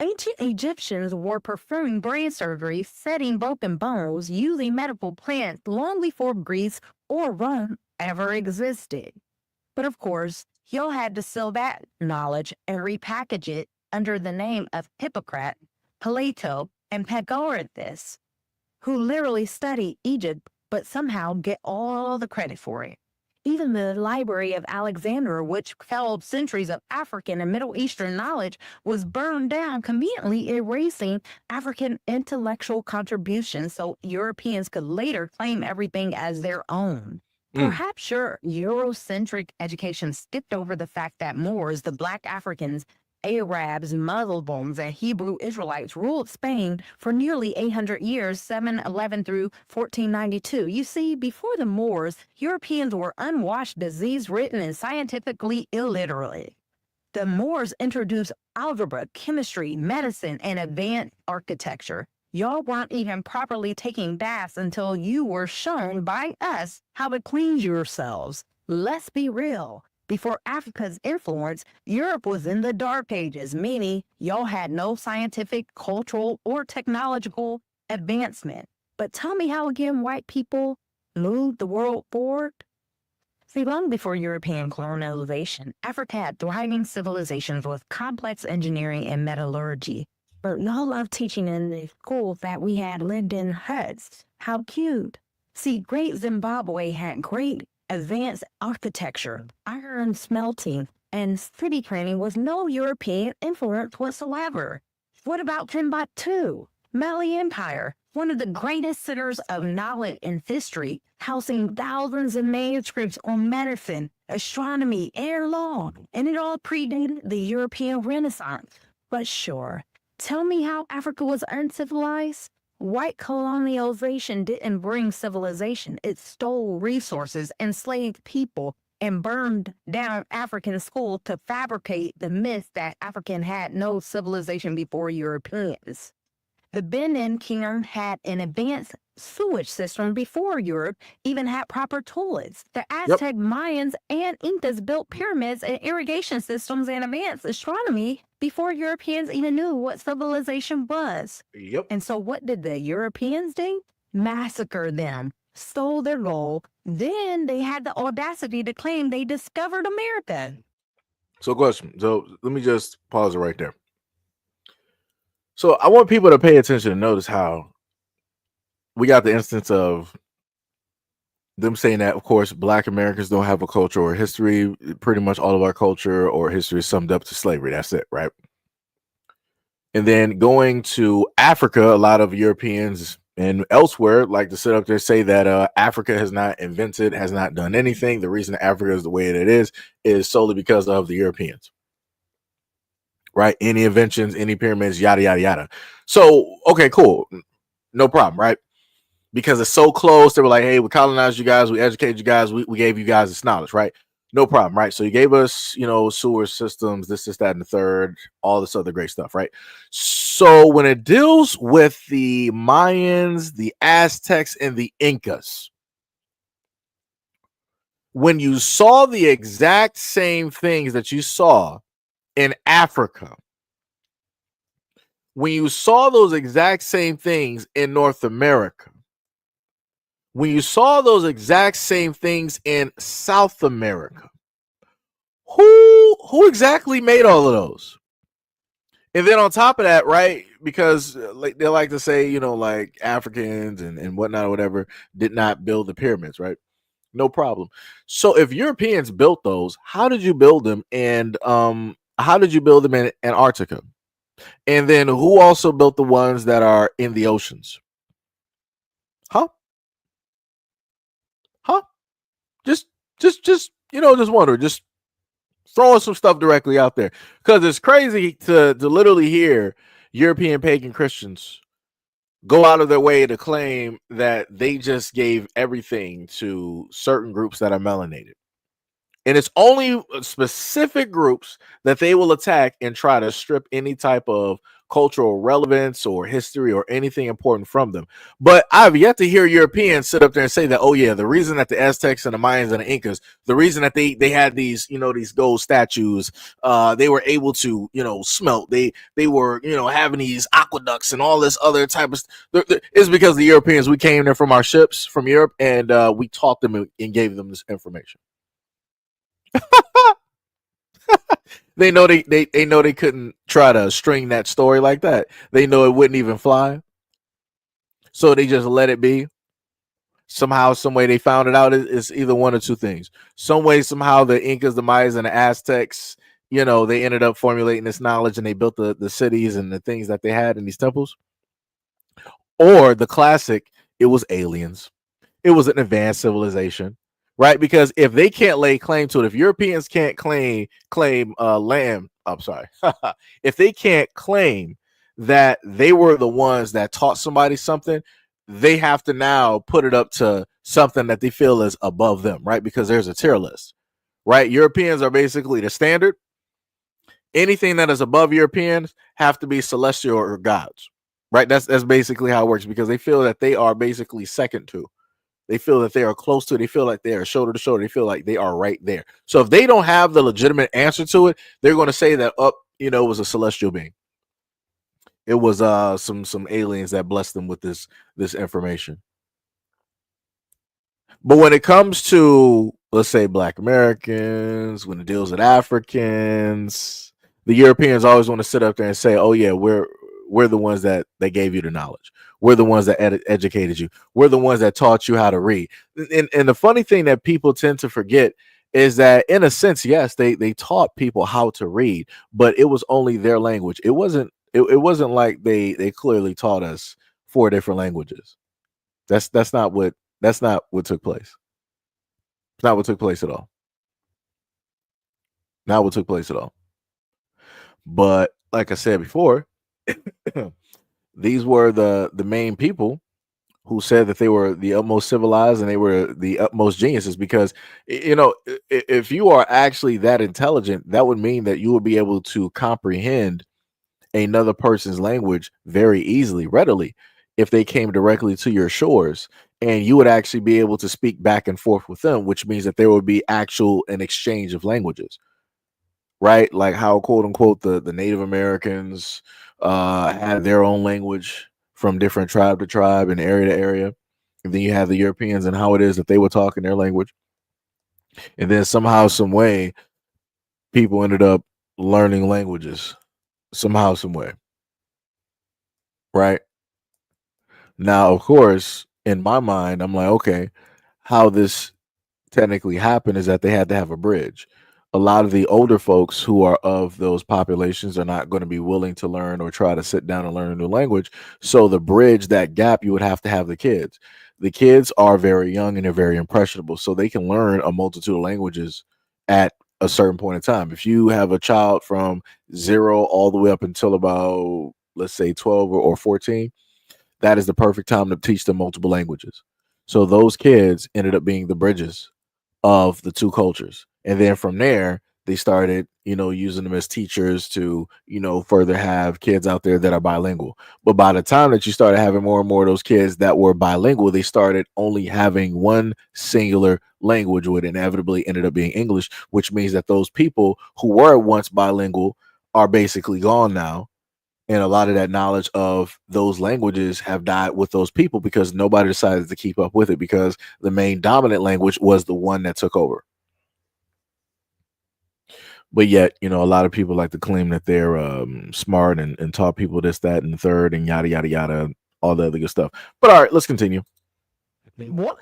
Ancient Egyptians were performing brain surgery, setting broken bones, using medical plants long before Greece or Rome ever existed. But of course, y'all had to sell that knowledge and repackage it under the name of Hippocrates, Plato, and Pythagoras, who literally studied Egypt but somehow get all the credit for it. Even the Library of Alexandria, which held centuries of African and Middle Eastern knowledge, was burned down, conveniently erasing African intellectual contributions so Europeans could later claim everything as their own. Perhaps your Eurocentric education skipped over the fact that Moors, the Black Africans, Arabs, Muslims, and Hebrew Israelites ruled Spain for nearly 800 years, 711 through 1492. You see, before the Moors, Europeans were unwashed, disease-ridden, and scientifically illiterate. The Moors introduced algebra, chemistry, medicine, and advanced architecture. Y'all weren't even properly taking baths until you were shown by us how to clean yourselves. Let's be real. Before Africa's influence, Europe was in the Dark Ages, meaning y'all had no scientific, cultural, or technological advancement. But tell me how again white people moved the world forward? See, long before European colonization, Africa had thriving civilizations with complex engineering and metallurgy. But y'all loved teaching in the schools that we had lived in huts. How cute. See, Great Zimbabwe had great advanced architecture, iron smelting, and city planning with no European influence whatsoever. What about Timbuktu, Mali Empire, one of the greatest centers of knowledge in history, housing thousands of manuscripts on medicine, astronomy, and law, and it all predated the European Renaissance. But sure, tell me how Africa was uncivilized? White colonialization didn't bring civilization. It stole resources, enslaved people, and burned down African schools to fabricate the myth that African had no civilization before Europeans. The Benin Kingdom had an advanced sewage system before Europe even had proper toilets. The Aztec, Mayans, and Incas built pyramids and irrigation systems and advanced astronomy before Europeans even knew what civilization was. And so what did the Europeans do? massacred them, stole their gold. Then they had the audacity to claim they discovered America. So, question. So, let me just pause it right there. So, I want people to pay attention and notice how we got the instance of them saying that, of course, Black Americans don't have a culture or history. Pretty much all of our culture or history is summed up to slavery. That's it, right? And then going to Africa, a lot of Europeans and elsewhere like to sit up there and say that Africa has not invented, has not done anything. The reason Africa is the way that it is solely because of the Europeans, right? Any inventions, any pyramids, yada, yada, yada. So, okay, cool. No problem, right? Because it's so close, they were like, hey, we colonized you guys, we educated you guys, we gave you guys this knowledge, right? No problem, right? So you gave us, sewer systems, this, that, and the third, all this other great stuff, right? So when it deals with the Mayans, the Aztecs, and the Incas, when you saw the exact same things that you saw in Africa, when you saw those exact same things in North America, when you saw those exact same things in South America, who exactly made all of those? And then on top of that, right, because they like to say, like Africans and whatnot or whatever did not build the pyramids, right? No problem. So if Europeans built those, how did you build them? And how did you build them in Antarctica? And then who also built the ones that are in the oceans? Huh? Just wonder, just throwing some stuff directly out there, because it's crazy to literally hear European pagan Christians go out of their way to claim that they just gave everything to certain groups that are melanated. And it's only specific groups that they will attack and try to strip any type of cultural relevance or history or anything important from them. But I've yet to hear Europeans sit up there and say that, oh yeah, the reason that the Aztecs and the Mayans and the Incas, the reason that they had these, these gold statues, they were able to, smelt, they were, having these aqueducts and all this other type of is because the Europeans, we came there from our ships from Europe, and we taught them and gave them this information. They know they know they couldn't try to string that story like that. They know it wouldn't even fly. So they just let it be. Somehow, some way they found it out. It's either one or two things. Some way, somehow the Incas, the Mayas, and the Aztecs, they ended up formulating this knowledge and they built the cities and the things that they had in these temples. Or the classic, it was aliens. It was an advanced civilization. Right, because if they can't lay claim to it, if Europeans can't claim land, I'm sorry, if they can't claim that they were the ones that taught somebody something, they have to now put it up to something that they feel is above them, right? Because there's a tier list, right? Europeans are basically the standard. Anything that is above Europeans have to be celestial or gods, right? That's basically how it works, because they feel that they are basically second to. They feel that they are close to it. They feel like they are shoulder to shoulder. They feel like they are right there. So if they don't have the legitimate answer to it, they're going to say that, it was a celestial being. It was some aliens that blessed them with this information. But when it comes to, let's say, Black Americans, when it deals with Africans, the Europeans always want to sit up there and say, oh yeah, we're the ones that gave you the knowledge. We're the ones that educated you. We're the ones that taught you how to read. And the funny thing that people tend to forget is that, in a sense, yes, they taught people how to read, but it was only their language. It wasn't like they clearly taught us 4 different languages. That's not what took place. It's not what took place at all. Not what took place at all. But like I said before, these were the main people who said that they were the utmost civilized and they were the utmost geniuses, because, if you are actually that intelligent, that would mean that you would be able to comprehend another person's language very easily, readily, if they came directly to your shores, and you would actually be able to speak back and forth with them, which means that there would be an exchange of languages, right? Like how, quote unquote, the Native Americans had their own language from different tribe to tribe and area to area. And then you have the Europeans and how it is that they were talking their language. And then somehow, some way, people ended up learning languages somehow, some way. Right? Now, of course, in my mind, I'm like, okay, how this technically happened is that they had to have a bridge. A lot of the older folks who are of those populations are not going to be willing to learn or try to sit down and learn a new language. So the bridge, that gap, you would have to have the kids. The kids are very young and they're very impressionable, so they can learn a multitude of languages at a certain point in time. If you have a child from 0 all the way up until about, let's say, 12 or 14, that is the perfect time to teach them multiple languages. So those kids ended up being the bridges of the two cultures. And then from there, they started, using them as teachers to, further have kids out there that are bilingual. But by the time that you started having more and more of those kids that were bilingual, they started only having one singular language, which inevitably ended up being English, which means that those people who were once bilingual are basically gone now. And a lot of that knowledge of those languages have died with those people because nobody decided to keep up with it because the main dominant language was the one that took over. But yet, a lot of people like to claim that they're smart and taught people this, that, and the third, and yada, yada, yada, all the other good stuff. But all right, let's continue. What?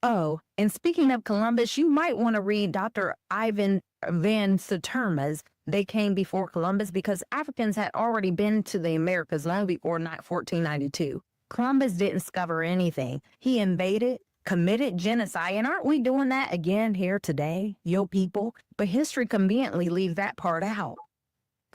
Oh, and speaking of Columbus, you might want to read Dr. Ivan van Sertima's They Came Before Columbus, because Africans had already been to the Americas long before 1492. Columbus didn't discover anything. He invaded, committed genocide, and aren't we doing that again here today, yo people? But history conveniently leaves that part out.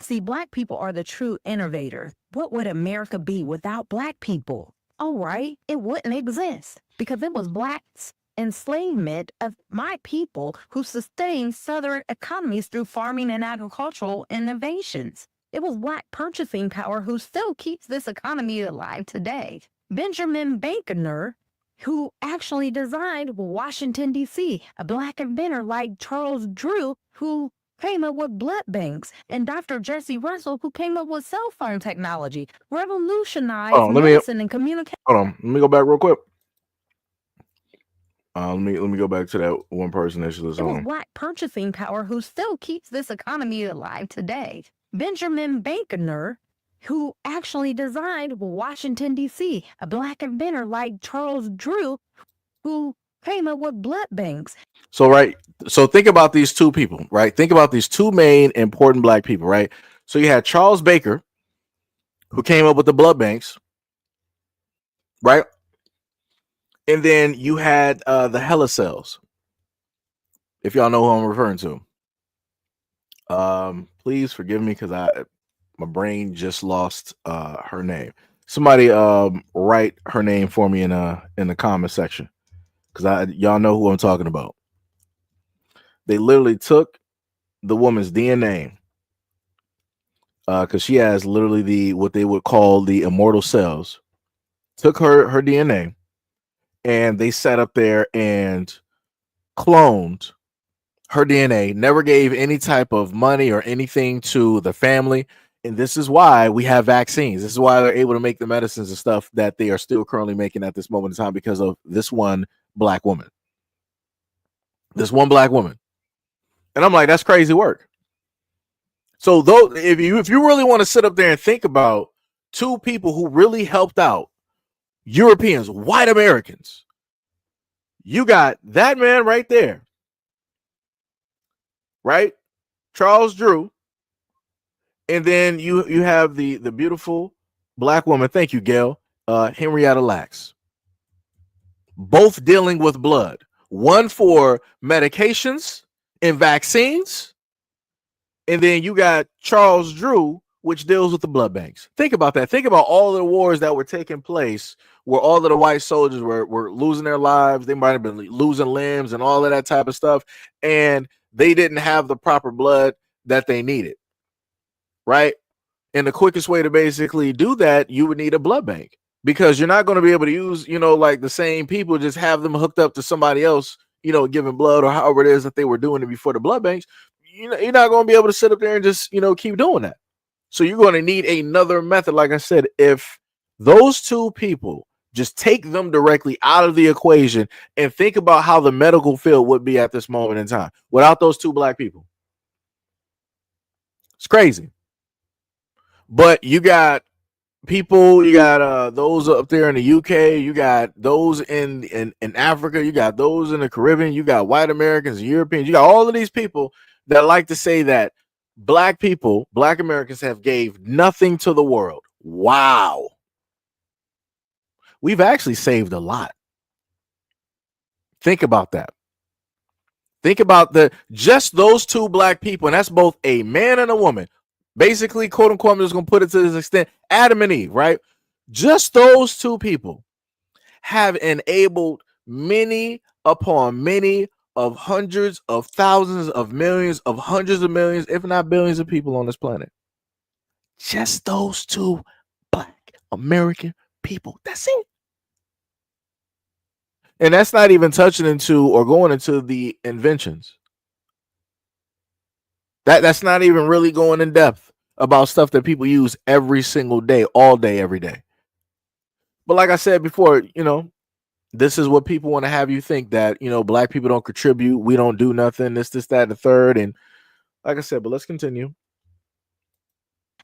See, Black people are the true innovators. What would America be without Black people? All right, it wouldn't exist because it was Blacks' enslavement of my people who sustained Southern economies through farming and agricultural innovations. It was Black purchasing power who still keeps this economy alive today. Benjamin Banneker, who actually designed Washington, D.C., a Black inventor like Charles Drew, who came up with blood banks, and Dr. Jesse Russell, who came up with cell phone technology, revolutionized medicine and communication. Hold on, let me go back real quick. Let me go back to that one person that she was on. It was Black purchasing power who still keeps this economy alive today. Benjamin Banneker, who actually designed Washington, D.C., a Black inventor like Charles Drew, who came up with blood banks. So think about these two people, right? Think about these two main important Black people, right? So you had Charles Baker, who came up with the blood banks, right? And then you had the Hella cells, if y'all know who I'm referring to. Please forgive me because my brain just lost her name. Somebody write her name for me in the comment section, because y'all know who I'm talking about. They literally took the woman's DNA, because she has literally what they would call the immortal cells. Took her DNA, and they sat up there and cloned her DNA. Never gave any type of money or anything to the family. And this is why we have vaccines. This is why they're able to make the medicines and stuff that they are still currently making at this moment in time, because of this one Black woman. This one Black woman. And I'm like, that's crazy work. So though, if you really want to sit up there and think about two people who really helped out Europeans, white Americans, you got that man right there, right? Charles Drew. And then you have the beautiful Black woman, thank you, Gail, Henrietta Lacks. Both dealing with blood. One for medications and vaccines. And then you got Charles Drew, which deals with the blood banks. Think about that. Think about all the wars that were taking place where all of the white soldiers were losing their lives. They might have been losing limbs and all of that type of stuff. And they didn't have the proper blood that they needed. Right? And the quickest way to basically do that, you would need a blood bank, because you're not going to be able to use, like the same people, just have them hooked up to somebody else, giving blood or however it is that they were doing it before the blood banks. You're not going to be able to sit up there and just, keep doing that. So you're going to need another method. Like I said, if those two people Just take them directly out of the equation and think about how the medical field would be at this moment in time without those two black people. It's crazy. But you got people, you got those up there in the UK, you got those in Africa, you got those in the Caribbean, you got white Americans, Europeans, you got all of these people that like to say that black people, black Americans have gave nothing to the world. Wow. We've actually saved a lot. Think about that. Think about just those two black people, and that's both a man and a woman. Basically, quote unquote, I'm just going to put it to this extent, Adam and Eve, right? Just those two people have enabled many upon many of hundreds of thousands of millions of hundreds of millions, if not billions of people on this planet. Just those two black American people. That's it. And that's not even touching into or going into the inventions. That's not even really going in depth about stuff that people use every single day, all day, every day. But like I said before, this is what people want to have you think, that, black people don't contribute. We don't do nothing. This, that, and the third. And like I said, but let's continue.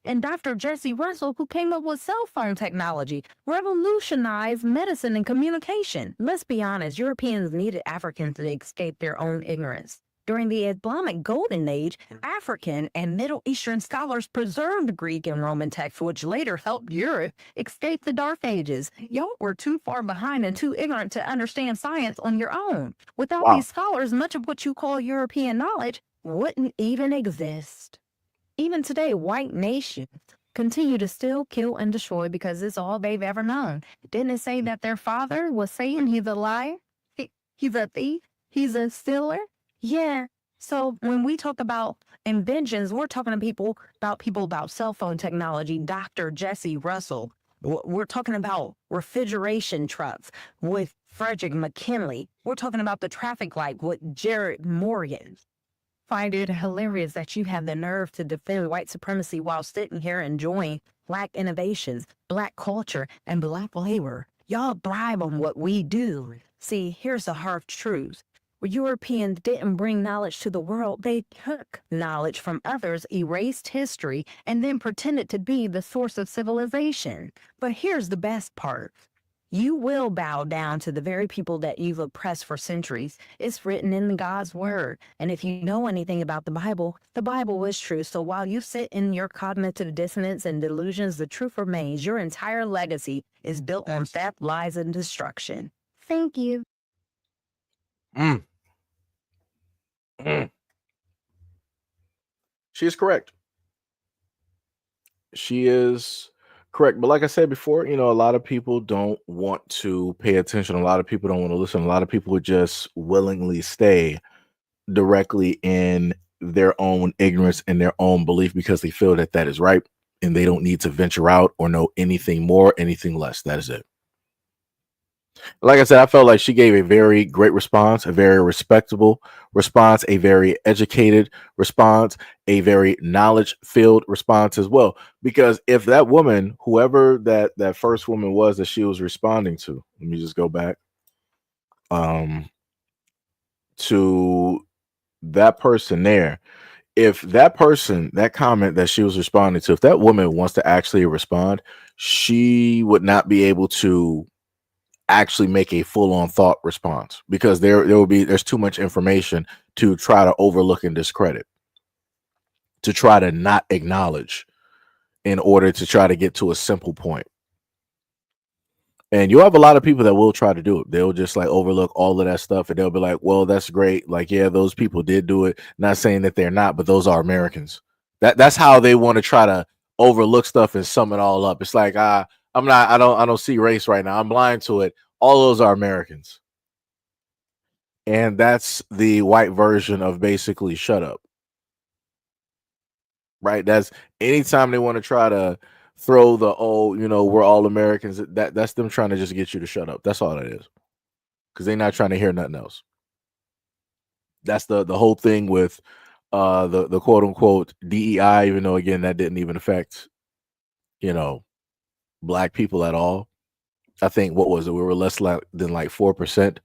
And Dr. Jesse Russell, who came up with cell phone technology, revolutionized medicine and communication. Let's be honest, Europeans needed Africans to escape their own ignorance. During the Islamic Golden Age, African and Middle Eastern scholars preserved Greek and Roman texts, which later helped Europe escape the Dark Ages. Y'all were too far behind and too ignorant to understand science on your own. Without these scholars, much of what you call European knowledge wouldn't even exist. Even today, white nations continue to steal, kill, and destroy because it's all they've ever known. Didn't it say that their father was saying he's a liar? He's a thief? He's a stealer? Yeah. So when we talk about inventions, we're talking to people about cell phone technology. Dr. Jesse Russell. We're talking about refrigeration trucks with Frederick McKinley. We're talking about the traffic light with Jared Morgan. Find it hilarious that you have the nerve to defend white supremacy while sitting here enjoying black innovations, black culture, and black labor. Y'all thrive on what we do. See, here's the hard truth. Europeans didn't bring knowledge to the world. They took knowledge from others, erased history, and then pretended to be the source of civilization. But here's the best part. You will bow down to the very people that you've oppressed for centuries. It's written in God's word. And if you know anything about the Bible is true. So while you sit in your cognitive dissonance and delusions, the truth remains. Your entire legacy is built on theft, lies, and destruction. Thank you. She is correct. She is correct. But like I said before, a lot of people don't want to pay attention. A lot of people don't want to listen. A lot of people would just willingly stay directly in their own ignorance and their own belief because they feel that that is right. And they don't need to venture out or know anything more, anything less. That is it. Like I said, I felt like she gave a very great response, a very respectable response, a very educated response, a very knowledge-filled response as well. Because if that woman, whoever that first woman was that she was responding to, let me just go back to that person there. If that person, that comment that she was responding to, if that woman wants to actually respond, she would not be able to actually make a full-on thought response because there's too much information to try to overlook and discredit, to try to not acknowledge in order to try to get to a simple point. And you'll have a lot of people that will try to do it. They'll just like overlook all of that stuff and they'll be like, well, that's great. Like, yeah, those people did do it. Not saying that they're not, but those are Americans. That's how they want to try to overlook stuff and sum it all up. It's like, I don't see race right now. I'm blind to it. All those are Americans. And that's the white version of basically shut up. Right? That's anytime they want to try to throw the we're all Americans, that's them trying to just get you to shut up. That's all it is. Because they're not trying to hear nothing else. That's the whole thing with the quote unquote DEI, even though again that didn't even affect black people at all. I think what was it? We were less than like 4%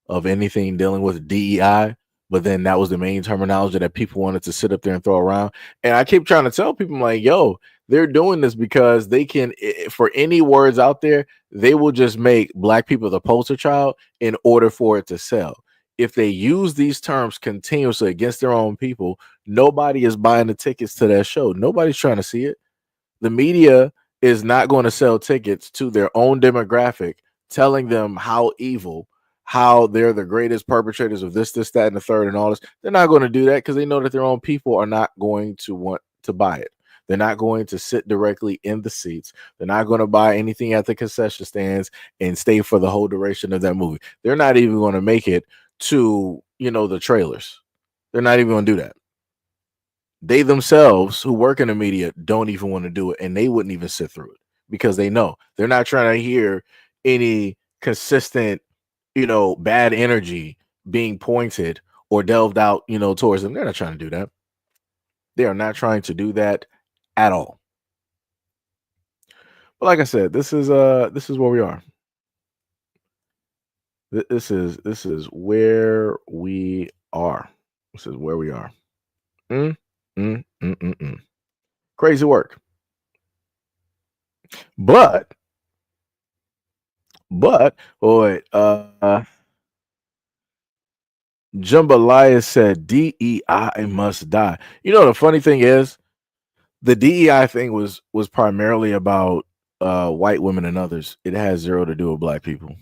of anything dealing with DEI. But then that was the main terminology that people wanted to sit up there and throw around. And I keep trying to tell people, I'm like, yo, they're doing this because they can, for any words out there, they will just make black people the poster child in order for it to sell. If they use these terms continuously against their own people, nobody is buying the tickets to that show. Nobody's trying to see it. The media is not going to sell tickets to their own demographic, telling them how evil, how they're the greatest perpetrators of this, that, and the third, and all this. They're not going to do that because they know that their own people are not going to want to buy it. They're not going to sit directly in the seats. They're not going to buy anything at the concession stands and stay for the whole duration of that movie. They're not even going to make it to, the trailers. They're not even going to do that. They themselves who work in the media don't even want to do it, and they wouldn't even sit through it because they know they're not trying to hear any consistent, bad energy being pointed or delved out, towards them. They're not trying to do that. They are not trying to do that at all. But like I said, this is where we are. This is where we are. This is where we are. Crazy work. But boy, Jambalaya said DEI must die. The funny thing is, the DEI thing was primarily about white women and others. It has zero to do with black people.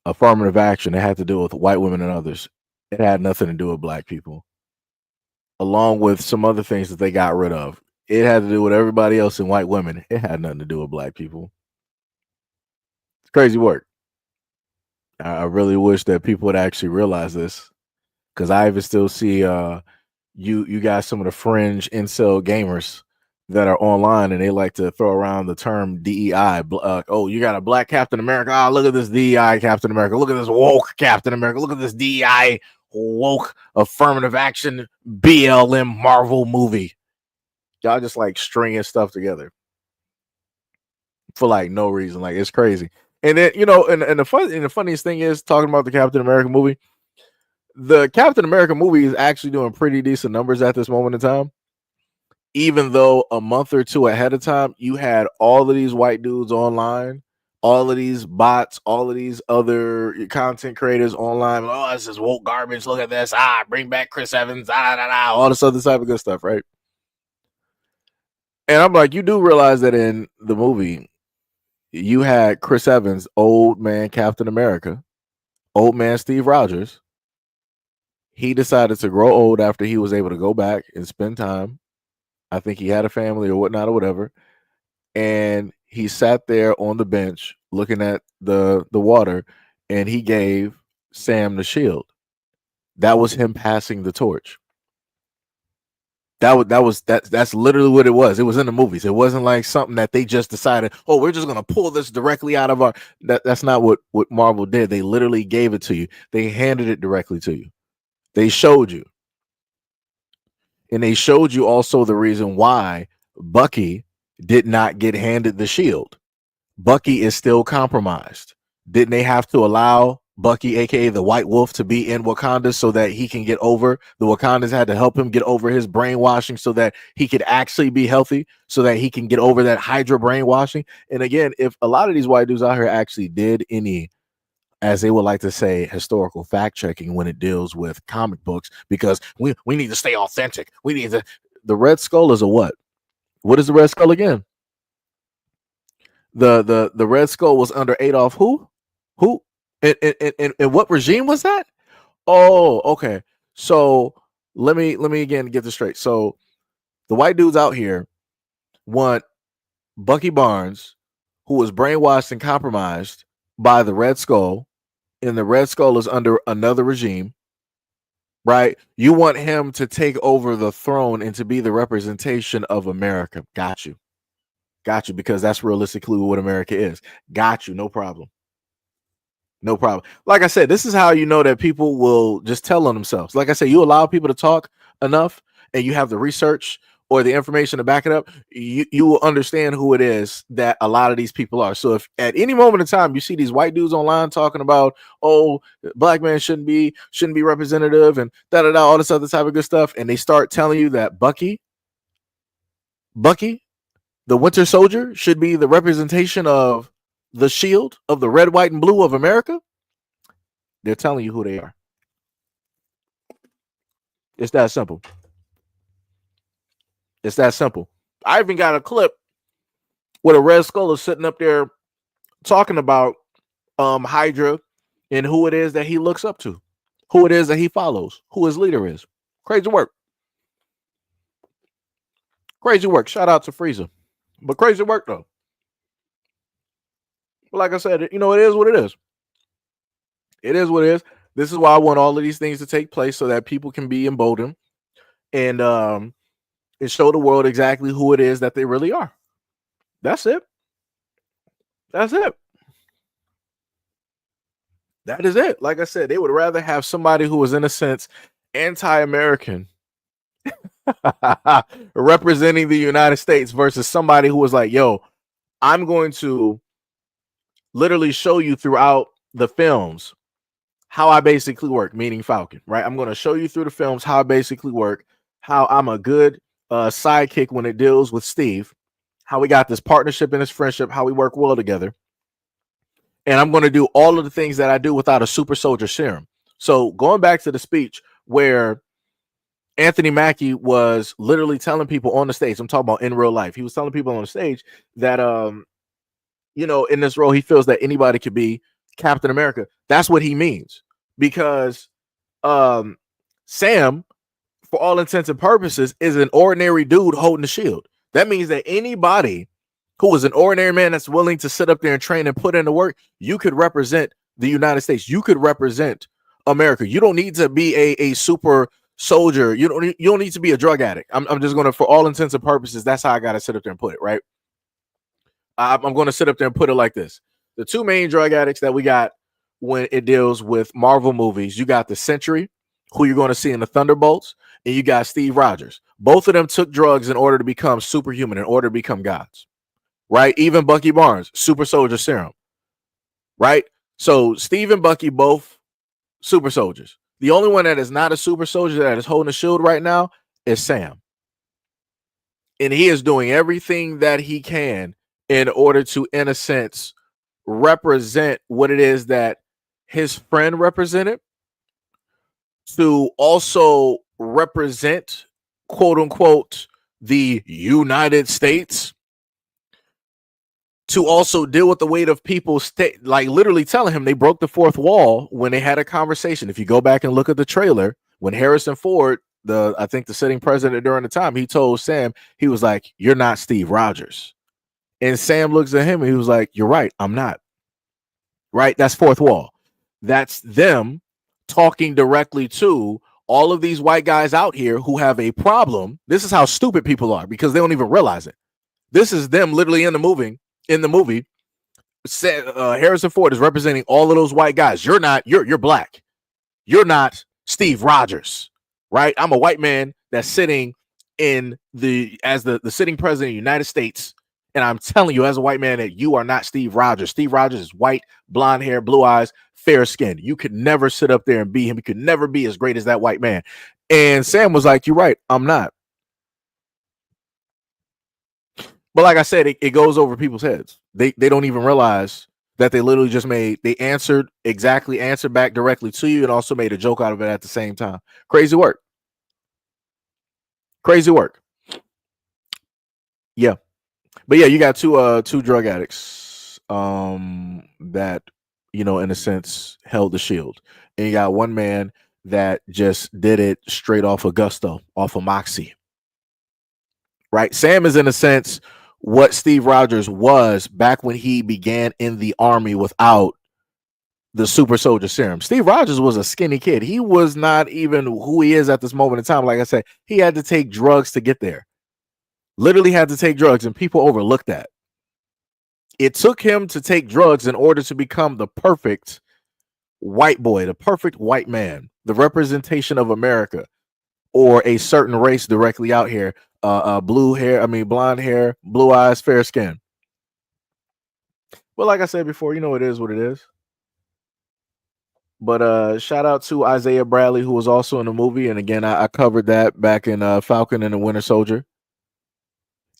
Affirmative action, it had to do with white women and others. It had nothing to do with black people. Along with some other things that they got rid of. It had to do with everybody else and white women. It had nothing to do with black people. It's crazy work. I really wish that people would actually realize this, because I even still see you guys, some of the fringe incel gamers that are online, and they like to throw around the term DEI. Oh, you got a black Captain America. Ah, look at this DEI Captain America. Look at this woke Captain America. Look at this DEI woke affirmative action BLM Marvel movie. Y'all just like stringing stuff together for like no reason. Like, it's crazy. And then, and the funniest thing is, talking about the Captain America movie, the Captain America movie is actually doing pretty decent numbers at this moment in time. Even though a month or two ahead of time, you had all of these white dudes online, all of these bots, all of these other content creators online. Oh, this is woke garbage. Look at this. Bring back Chris Evans. All this other type of good stuff, right? And I'm like, you do realize that in the movie, you had Chris Evans, old man Captain America, old man Steve Rogers. He decided to grow old after he was able to go back and spend time. I think he had a family or whatnot or whatever. And he sat there on the bench looking at the water, and he gave Sam the shield. That was him passing the torch. That's literally what it was. It was in the movies. It wasn't like something that they just decided, oh, we're just gonna pull this directly out of our. That's not what Marvel did. They literally gave it to you. They handed it directly to you. They showed you. And they showed you also the reason why Bucky did not get handed the shield. Bucky is still compromised. Didn't they have to allow Bucky, aka the White Wolf, to be in Wakanda so that he can get over? The Wakandans had to help him get over his brainwashing so that he could actually be healthy, so that he can get over that Hydra brainwashing. And again, if a lot of these white dudes out here actually did any, as they would like to say, historical fact checking when it deals with comic books, because we need to stay authentic. We need to. The Red Skull is a what? What is the Red Skull again? The Red Skull was under Adolf who? And what regime was that? Oh, okay. So let me again get this straight. So the white dudes out here want Bucky Barnes, who was brainwashed and compromised by the Red Skull, and the Red Skull is under another regime, right? You want him to take over the throne and to be the representation of America. Got you, because that's realistically what America is. Got you, no problem. No problem. Like I said, this is how you know that people will just tell on themselves. Like I said, you allow people to talk enough and you have the research, or the information to back it up, you will understand who it is that a lot of these people are. So if at any moment in time you see these white dudes online talking about, oh, black men shouldn't be representative and all this other type of good stuff, and they start telling you that Bucky, the Winter Soldier, should be the representation of the shield of the red, white, and blue of America, they're telling you who they are. It's that simple. It's that simple. I even got a clip where the Red Skull is sitting up there talking about Hydra and who it is that he looks up to, who it is that he follows, who his leader is. Crazy work. Crazy work. Shout out to Frieza. But crazy work, though. But like I said, you know, it is what it is. It is what it is. This is why I want all of these things to take place so that people can be emboldened and show the world exactly who it is that they really are. That's it. That's it. That is it. Like I said, they would rather have somebody who was, in a sense, anti-American representing the United States versus somebody who was like, yo, I'm going to literally show you throughout the films how I basically work, meaning Falcon, right? I'm going to show you through the films how I basically work, how I'm a good sidekick when it deals with Steve, how we got this partnership and this friendship, how we work well together. And I'm going to do all of the things that I do without a super soldier serum. So going back to the speech where Anthony Mackie was literally telling people on the stage, I'm talking about in real life, he was telling people on the stage that, you know, in this role, he feels that anybody could be Captain America. That's what he means, because Sam, for all intents and purposes, is an ordinary dude holding the shield. That means that anybody who is an ordinary man that's willing to sit up there and train and put in the work, you could represent the United States. You could represent America. You don't need to be a super soldier. You don't need to be a drug addict. I'm just going to, for all intents and purposes, that's how I got to sit up there and put it, right? I'm going to sit up there and put it like this. The two main drug addicts that we got when it deals with Marvel movies, you got the Sentry, who you're going to see in the Thunderbolts, and you got Steve Rogers. Both of them took drugs in order to become superhuman, in order to become gods, right? Even Bucky Barnes, super soldier serum, right? So Steve and Bucky, both super soldiers. The only one that is not a super soldier that is holding a shield right now is Sam. And he is doing everything that he can in order to, in a sense, represent what it is that his friend represented, to also represent, quote unquote, the United States, to also deal with the weight of people like literally telling him they broke the fourth wall when they had a conversation. If you go back and look at the trailer, when Harrison Ford, I think the sitting president during the time, he told Sam, he was like, "You're not Steve Rogers." And Sam looks at him and he was like, "You're right, I'm not." Right? That's fourth wall. That's them talking directly to all of these white guys out here who have a problem. This is how stupid people are, because they don't even realize it. This is them literally in the movie. Harrison Ford is representing all of those white guys. You're not, you're black. You're not Steve Rogers, right? I'm a white man that's sitting as the sitting president of the United States. And I'm telling you, as a white man, that you are not Steve Rogers. Steve Rogers is white, blonde hair, blue eyes, fair skin. You could never sit up there and be him. You could never be as great as that white man. And Sam was like, "You're right, I'm not." But like I said, it goes over people's heads. They don't even realize that they literally just answered back directly to you, and also made a joke out of it at the same time. Crazy work. Crazy work. Yeah. But yeah, you got two drug addicts that, you know, in a sense, held the shield. And you got one man that just did it straight off of gusto, off of moxie. Right? Sam is, in a sense, what Steve Rogers was back when he began in the army without the super soldier serum. Steve Rogers was a skinny kid. He was not even who he is at this moment in time. Like I said, he had to take drugs to get there. Literally had to take drugs, and people overlooked that. It took him to take drugs in order to become the perfect white boy, the perfect white man, the representation of America, or a certain race directly out here blue hair. I mean, blonde hair, blue eyes, fair skin. But like I said before, you know, it is what it is. But shout out to Isaiah Bradley, who was also in the movie. And again, I covered that back in Falcon and the Winter Soldier.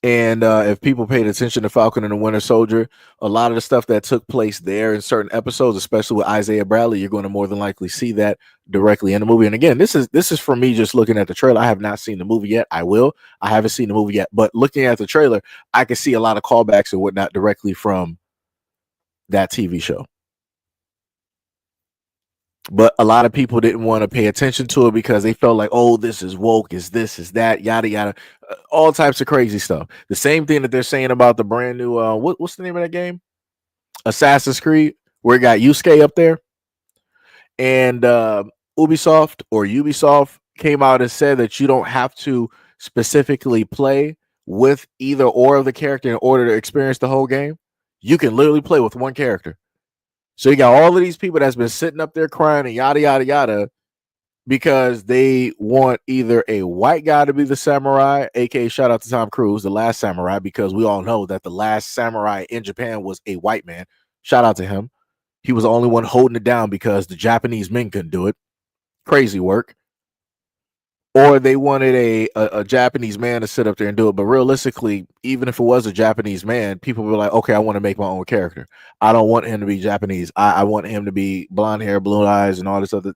And if people paid attention to Falcon and the Winter Soldier, a lot of the stuff that took place there in certain episodes, especially with Isaiah Bradley, you're going to more than likely see that directly in the movie. And again, this is for me just looking at the trailer. I have not seen the movie yet. I will. I haven't seen the movie yet. But looking at the trailer, I can see a lot of callbacks and whatnot directly from that TV show. But a lot of people didn't want to pay attention to it because they felt like, oh, this is woke, is this, is that, yada, yada. All types of crazy stuff. The same thing that they're saying about the brand new, what's the name of that game? Assassin's Creed, where it got Yusuke up there. And Ubisoft came out and said that you don't have to specifically play with either or of the character in order to experience the whole game. You can literally play with one character. So you got all of these people that's been sitting up there crying and yada, yada, yada, because they want either a white guy to be the samurai, aka shout out to Tom Cruise, the last samurai, because we all know that the last samurai in Japan was a white man. Shout out to him. He was the only one holding it down because the Japanese men couldn't do it. Crazy work. Or they wanted a Japanese man to sit up there and do it. But realistically, even if it was a Japanese man, people were like, okay, I want to make my own character. I don't want him to be Japanese. I want him to be blonde hair, blue eyes, and all this other,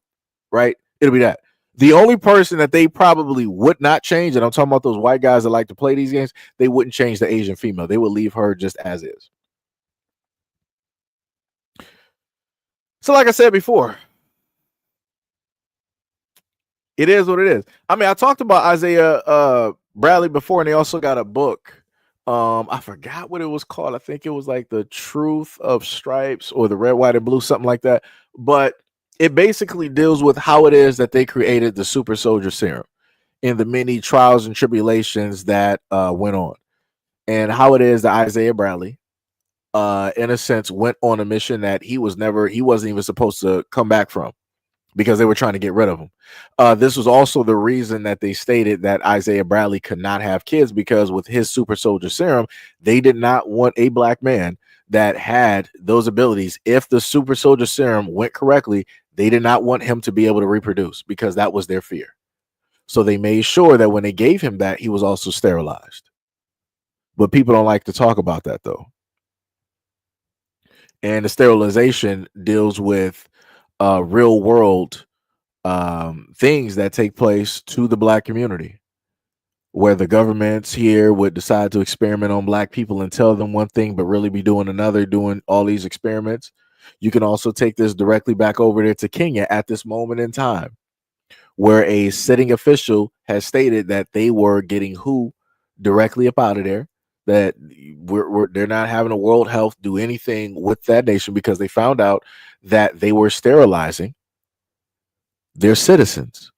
right? It'll be that. The only person that they probably would not change, and I'm talking about those white guys that like to play these games, they wouldn't change the Asian female. They would leave her just as is. So like I said before, it is what it is. I mean, I talked about Isaiah Bradley before, and they also got a book. I forgot what it was called. I think it was like The Truth of Stripes or The Red, White, and Blue, something like that. But it basically deals with how it is that they created the super soldier serum and the many trials and tribulations that went on, and how it is that Isaiah Bradley, in a sense, went on a mission that he wasn't even supposed to come back from, because they were trying to get rid of him. This was also the reason that they stated that Isaiah Bradley could not have kids, because with his super soldier serum, they did not want a black man that had those abilities. If the super soldier serum went correctly, they did not want him to be able to reproduce, because that was their fear. So they made sure that when they gave him that, he was also sterilized. But people don't like to talk about that, though. And the sterilization deals with real world things that take place to the black community, where the governments here would decide to experiment on black people and tell them one thing but really be doing another, doing all these experiments. You can also take this directly back over there to Kenya at this moment in time, where a sitting official has stated that they were getting WHO directly up out of there, that they're not having a World Health do anything with that nation, because they found out that they were sterilizing their citizens.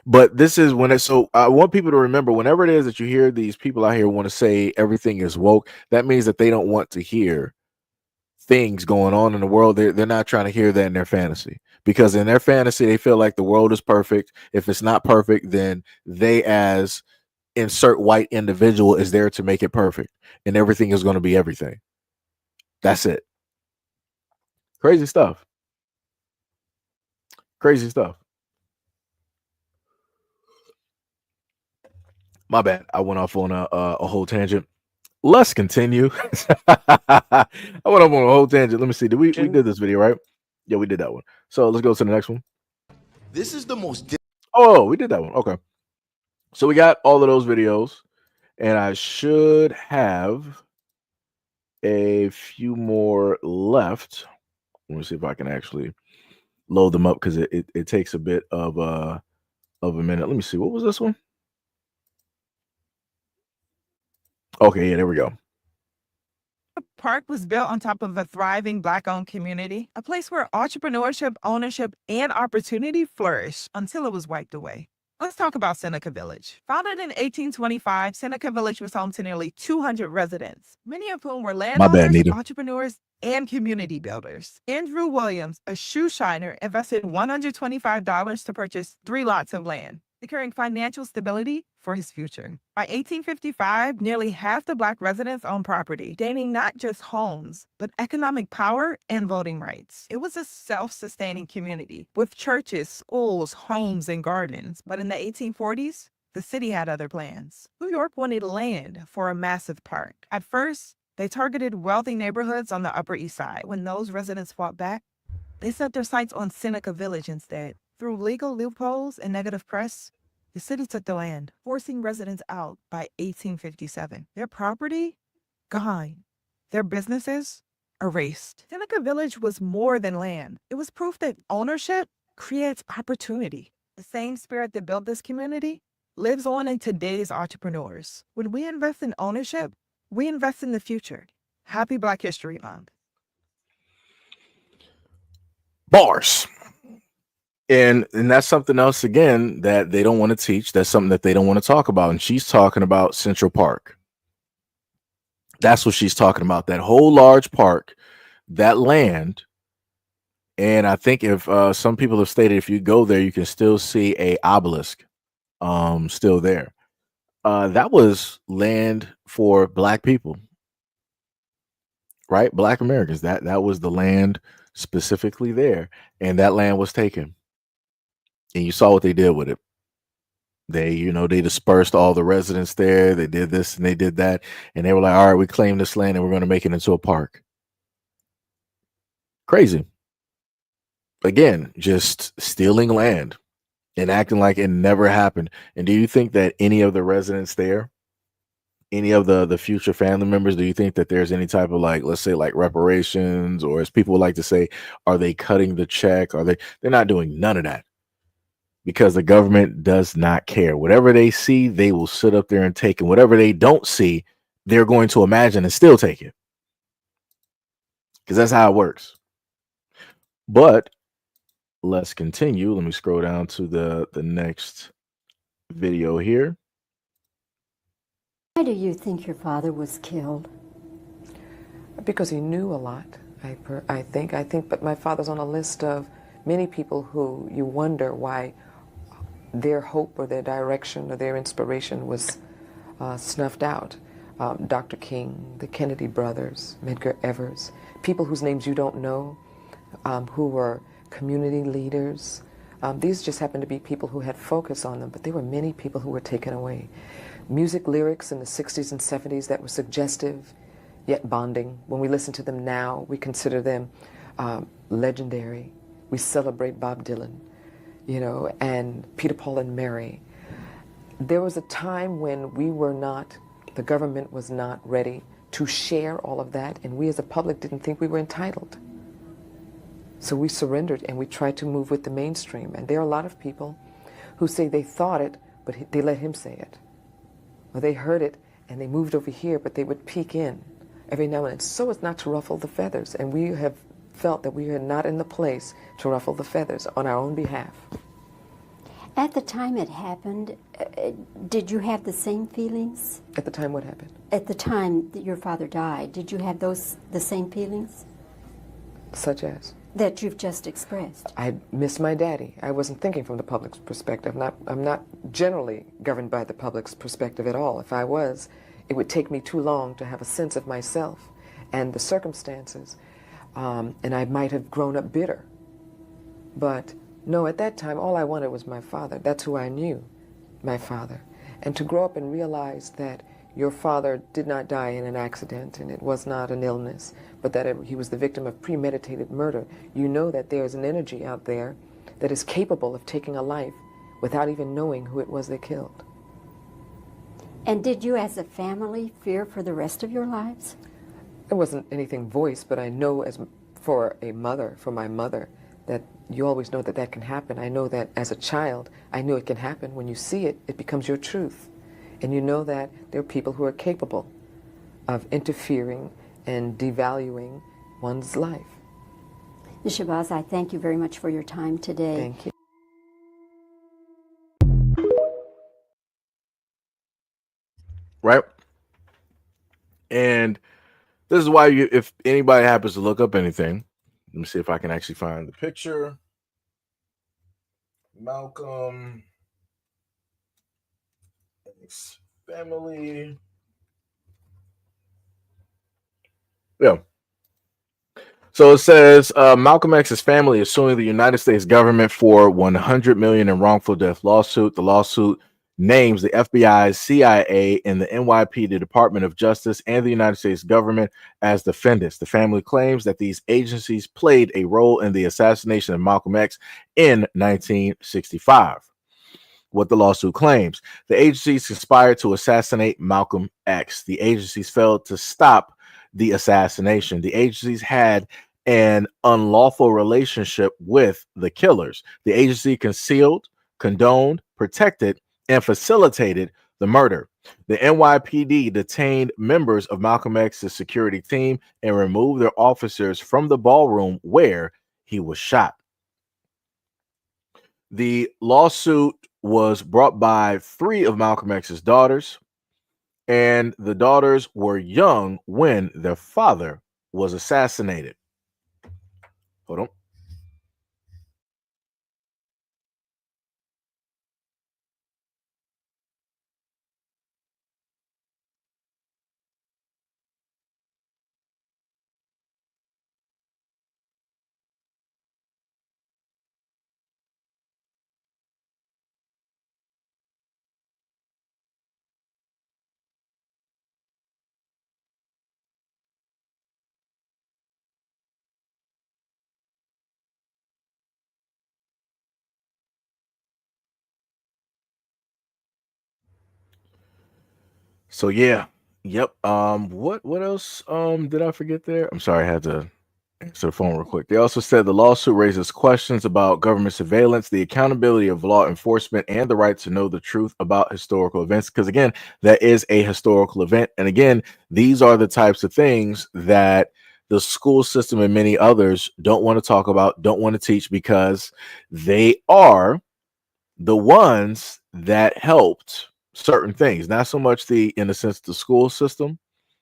But this is when so I want people to remember, whenever it is that you hear these people out here want to say everything is woke, that means that they don't want to hear things going on in the world. They're not trying to hear that in their fantasy, because in their fantasy, they feel like the world is perfect. If it's not perfect, then they, as insert white individual, is there to make it perfect, and everything is going to be everything. That's it. Crazy stuff. Crazy stuff. My bad. I went off on a whole tangent. Let's continue. I went off on a whole tangent. Let me see. We did this video, right? Yeah, we did that one. So let's go to the next one. This is the most. Oh, we did that one. Okay. So we got all of those videos, and I should have a few more left. Let me see if I can actually load them up, because it takes a bit of a minute. Let me see. What was this one? Okay, yeah, there we go. The park was built on top of a thriving Black-owned community, a place where entrepreneurship, ownership, and opportunity flourished until it was wiped away. Let's talk about Seneca Village. Founded in 1825, Seneca Village was home to nearly 200 residents, many of whom were landowners, entrepreneurs, and community builders. Andrew Williams, a shoe shiner, invested $125 to purchase 3 lots of land. securing financial stability for his future. By 1855, nearly half the Black residents owned property, gaining not just homes, but economic power and voting rights. It was a self-sustaining community with churches, schools, homes, and gardens. But in the 1840s, the city had other plans. New York wanted land for a massive park. At first, they targeted wealthy neighborhoods on the Upper East Side. When those residents fought back, they set their sights on Seneca Village instead. Through legal loopholes and negative press, the city took the land, forcing residents out by 1857. Their property, gone. Their businesses, erased. Seneca Village was more than land. It was proof that ownership creates opportunity. The same spirit that built this community lives on in today's entrepreneurs. When we invest in ownership, we invest in the future. Happy Black History Month. Bars. And that's something else again that they don't want to teach. That's something that they don't want to talk about. And she's talking about Central Park. That's what she's talking about. That whole large park, that land. And I think if some people have stated if you go there, you can still see a obelisk still there. That was land for Black people, right? Black Americans. That was the land specifically there, and that land was taken. And you saw what they did with it. They dispersed all the residents there. They did this and they did that, and they were like, "All right, we claim this land and we're going to make it into a park." Crazy. Again, just stealing land and acting like it never happened. And do you think that any of the residents there, any of the future family members, do you think that there's any type of let's say reparations, or as people would like to say, are they cutting the check? They're not doing none of that, because the government does not care. Whatever they see, they will sit up there and take it. Whatever they don't see, they're going to imagine and still take it, because that's how it works. But let's continue. Let me scroll down to the next video here. Why do you think your father was killed? Because he knew a lot, I think, but my father's on a list of many people who you wonder why their hope or their direction or their inspiration was snuffed out. Dr. King, the Kennedy brothers, Medgar Evers, people whose names you don't know, who were community leaders. These just happened to be people who had focus on them, but there were many people who were taken away. Music lyrics in the 60s and 70s that were suggestive, yet bonding. When we listen to them now, we consider them legendary. We celebrate Bob Dylan, and Peter, Paul, and Mary. There was a time when the government was not ready to share all of that, and we as a public didn't think we were entitled. So we surrendered and we tried to move with the mainstream. And there are a lot of people who say they thought it, but they let him say it. Or they heard it and they moved over here, but they would peek in every now and then, so as not to ruffle the feathers. And we have felt that we are not in the place to ruffle the feathers on our own behalf. At the time it happened, did you have the same feelings? At the time what happened? At the time that your father died, did you have the same feelings? Such as? That you've just expressed. I miss my daddy. I wasn't thinking from the public's perspective. I'm not generally governed by the public's perspective at all. If I was, it would take me too long to have a sense of myself and the circumstances, and I might have grown up bitter. But no, at that time, all I wanted was my father. That's who I knew, my father. And to grow up and realize that your father did not die in an accident and it was not an illness, but that he was the victim of premeditated murder. You know that there's an energy out there that is capable of taking a life without even knowing who it was they killed. And did you as a family fear for the rest of your lives? It wasn't anything voiced, but I know for my mother, that you always know that can happen. I know that as a child, I knew it can happen. When you see it, it becomes your truth. And you know that there are people who are capable of interfering and devaluing one's life. Ms. Shabazz, I thank you very much for your time today. Thank you. Right? And this is why if anybody happens to look up anything, let me see if I can actually find the picture. Malcolm X family. Yeah. So it says Malcolm X's family is suing the United States government for $100 million in wrongful death lawsuit. The lawsuit names the FBI, CIA, and the NYPD, the Department of Justice, and the United States government as defendants. The family claims that these agencies played a role in the assassination of Malcolm X in 1965. What the lawsuit claims: the agencies conspired to assassinate Malcolm X. The agencies failed to stop the assassination. The agencies had an unlawful relationship with the killers. The agency concealed, condoned, protected, and facilitated the murder. The NYPD detained members of Malcolm X's security team and removed their officers from the ballroom where he was shot. The lawsuit was brought by 3 of Malcolm X's daughters, and the daughters were young when their father was assassinated. Hold on. So yeah, yep. What else did I forget there? I'm sorry, I had to answer the phone real quick. They also said the lawsuit raises questions about government surveillance, the accountability of law enforcement, and the right to know the truth about historical events. Because again, that is a historical event, and again, these are the types of things that the school system and many others don't want to talk about, don't want to teach, because they are the ones that helped certain things, not so much in a sense, the school system,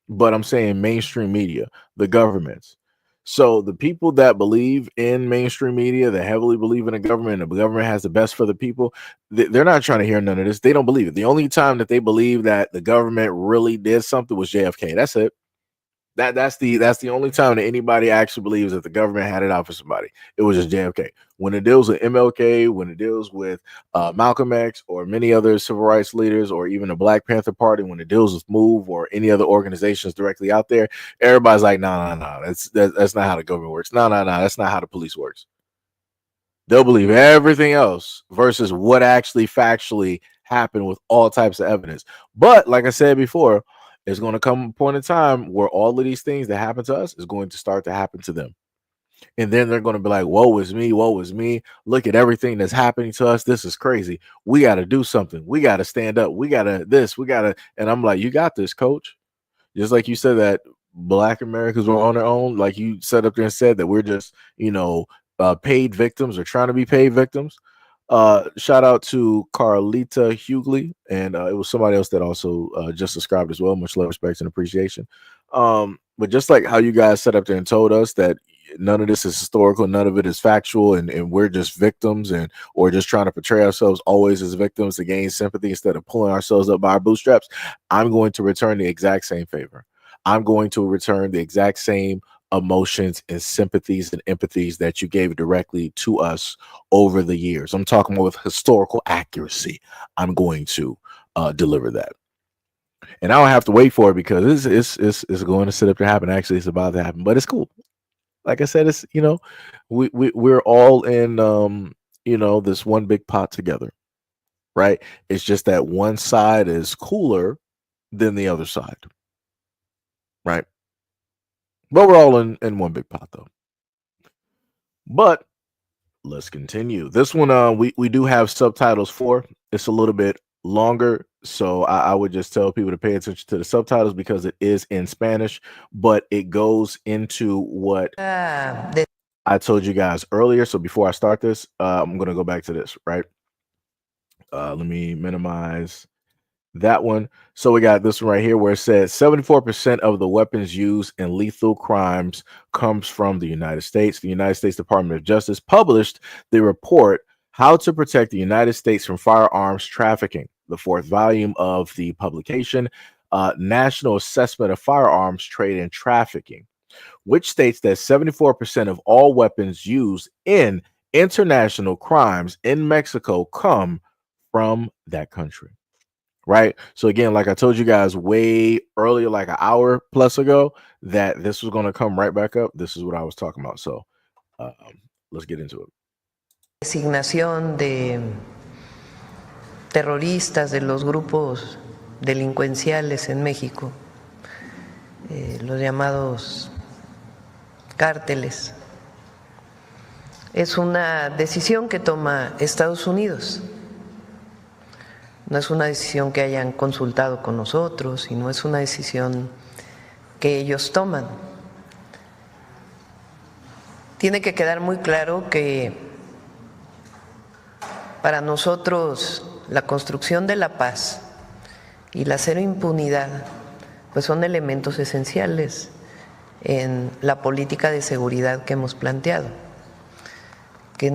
but I'm saying mainstream media, the governments. So the people that believe in mainstream media, that heavily believe in the government, and the government has the best for the people, they're not trying to hear none of this. They don't believe it. The only time that they believe that the government really did something was JFK. That's it. That's the only time that anybody actually believes that the government had it out for somebody. It was just JFK. When it deals with MLK, when it deals with Malcolm X or many other civil rights leaders, or even the Black Panther Party, when it deals with MOVE or any other organizations directly out there, everybody's like, no, that's not how the government works. No, that's not how the police works. They'll believe everything else versus what actually factually happened with all types of evidence. But like I said before, there's going to come a point in time where all of these things that happen to us is going to start to happen to them. And then they're going to be like, woe is me, woe is me. Look at everything that's happening to us. This is crazy. We got to do something. We got to stand up. We got to. And I'm like, you got this, coach. Just like you said that Black Americans were on their own. Like you said up there and said that we're just, paid victims or trying to be paid victims. Shout out to Carlita Hughley, and it was somebody else that also just subscribed as well. Much love, respect, and appreciation. But just like how you guys sat up there and told us that none of this is historical, none of it is factual, and we're just victims, or just trying to portray ourselves always as victims to gain sympathy instead of pulling ourselves up by our bootstraps, I'm going to return the exact same favor. I'm going to return the exact same emotions and sympathies and empathies that you gave directly to us over the years. I'm talking with historical accuracy. I'm going to deliver that, and I don't have to wait for it because it's going to sit up to happen. Actually, it's about to happen, but it's cool. Like I said, it's we're all in this one big pot together, right? It's just that one side is cooler than the other side, right? But we're all in one big pot though. But let's continue. This one, we do have subtitles for. It's a little bit longer, so I would just tell people to pay attention to the subtitles because it is in Spanish, but it goes into what I told you guys earlier. So before I start this, I'm gonna go back to this, right? Let me minimize that one. So we got this one right here where it says 74% of the weapons used in lethal crimes comes from the United States. The United States Department of Justice published the report, How to Protect the United States from Firearms Trafficking. the fourth volume of the publication, National Assessment of Firearms Trade and Trafficking, which states that 74% of all weapons used in international crimes in Mexico come from that country. Right. So again, like I told you guys way earlier, like an hour plus ago, that this was going to come right back up. This is what I was talking about. So let's get into it. Designación de terroristas de los grupos delincuenciales en México, los llamados cárteles, es una decisión que toma Estados Unidos. No es una decisión que hayan consultado con nosotros y no es una decisión que ellos toman. Tiene que quedar muy claro que para nosotros la construcción de la paz y la cero impunidad pues son elementos esenciales en la política de seguridad que hemos planteado, que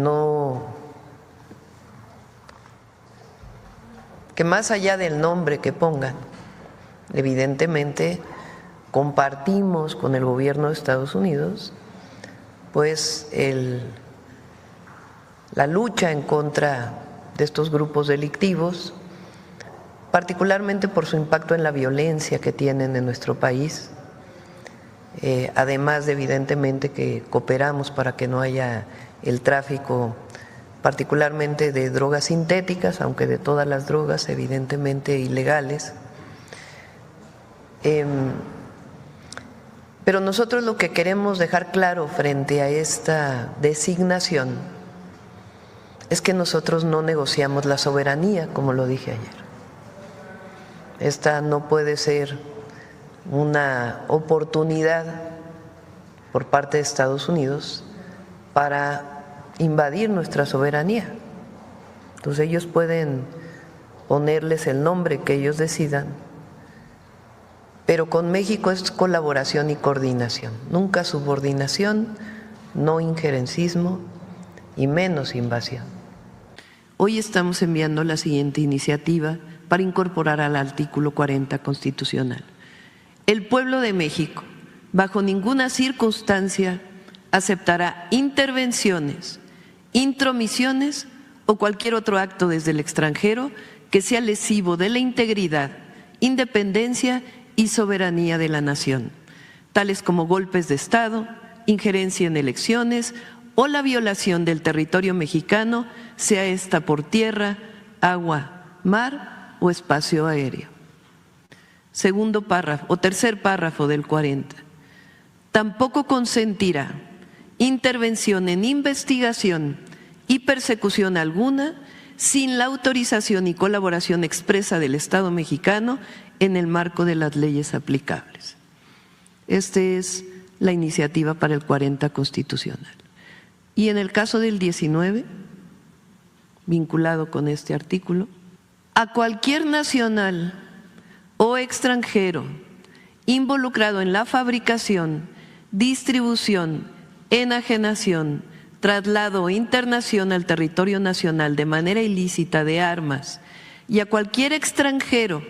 más allá del nombre que pongan, evidentemente compartimos con el gobierno de Estados Unidos pues la lucha en contra de estos grupos delictivos, particularmente por su impacto en la violencia que tienen en nuestro país, además de evidentemente que cooperamos para que no haya el tráfico, particularmente de drogas sintéticas, aunque de todas las drogas evidentemente ilegales. Pero nosotros lo que queremos dejar claro frente a esta designación es que nosotros no negociamos la soberanía, como lo dije ayer. Esta no puede ser una oportunidad por parte de Estados Unidos para invadir nuestra soberanía. Entonces ellos pueden ponerles el nombre que ellos decidan, pero con México es colaboración y coordinación, nunca subordinación, no injerencismo y menos invasión. Hoy estamos enviando la siguiente iniciativa para incorporar al artículo 40 constitucional. El pueblo de México, bajo ninguna circunstancia, aceptará intervenciones, intromisiones o cualquier otro acto desde el extranjero que sea lesivo de la integridad, independencia y soberanía de la nación, tales como golpes de Estado, injerencia en elecciones o la violación del territorio mexicano, sea esta por tierra, agua, mar o espacio aéreo. Segundo párrafo o tercer párrafo del 40. Tampoco consentirá intervención en investigación y persecución alguna sin la autorización y colaboración expresa del Estado mexicano en el marco de las leyes aplicables. Esta es la iniciativa para el 40 constitucional. Y en el caso del 19, vinculado con este artículo, a cualquier nacional o extranjero involucrado en la fabricación, distribución, enajenación, traslado o internación al territorio nacional de manera ilícita de armas y a cualquier extranjero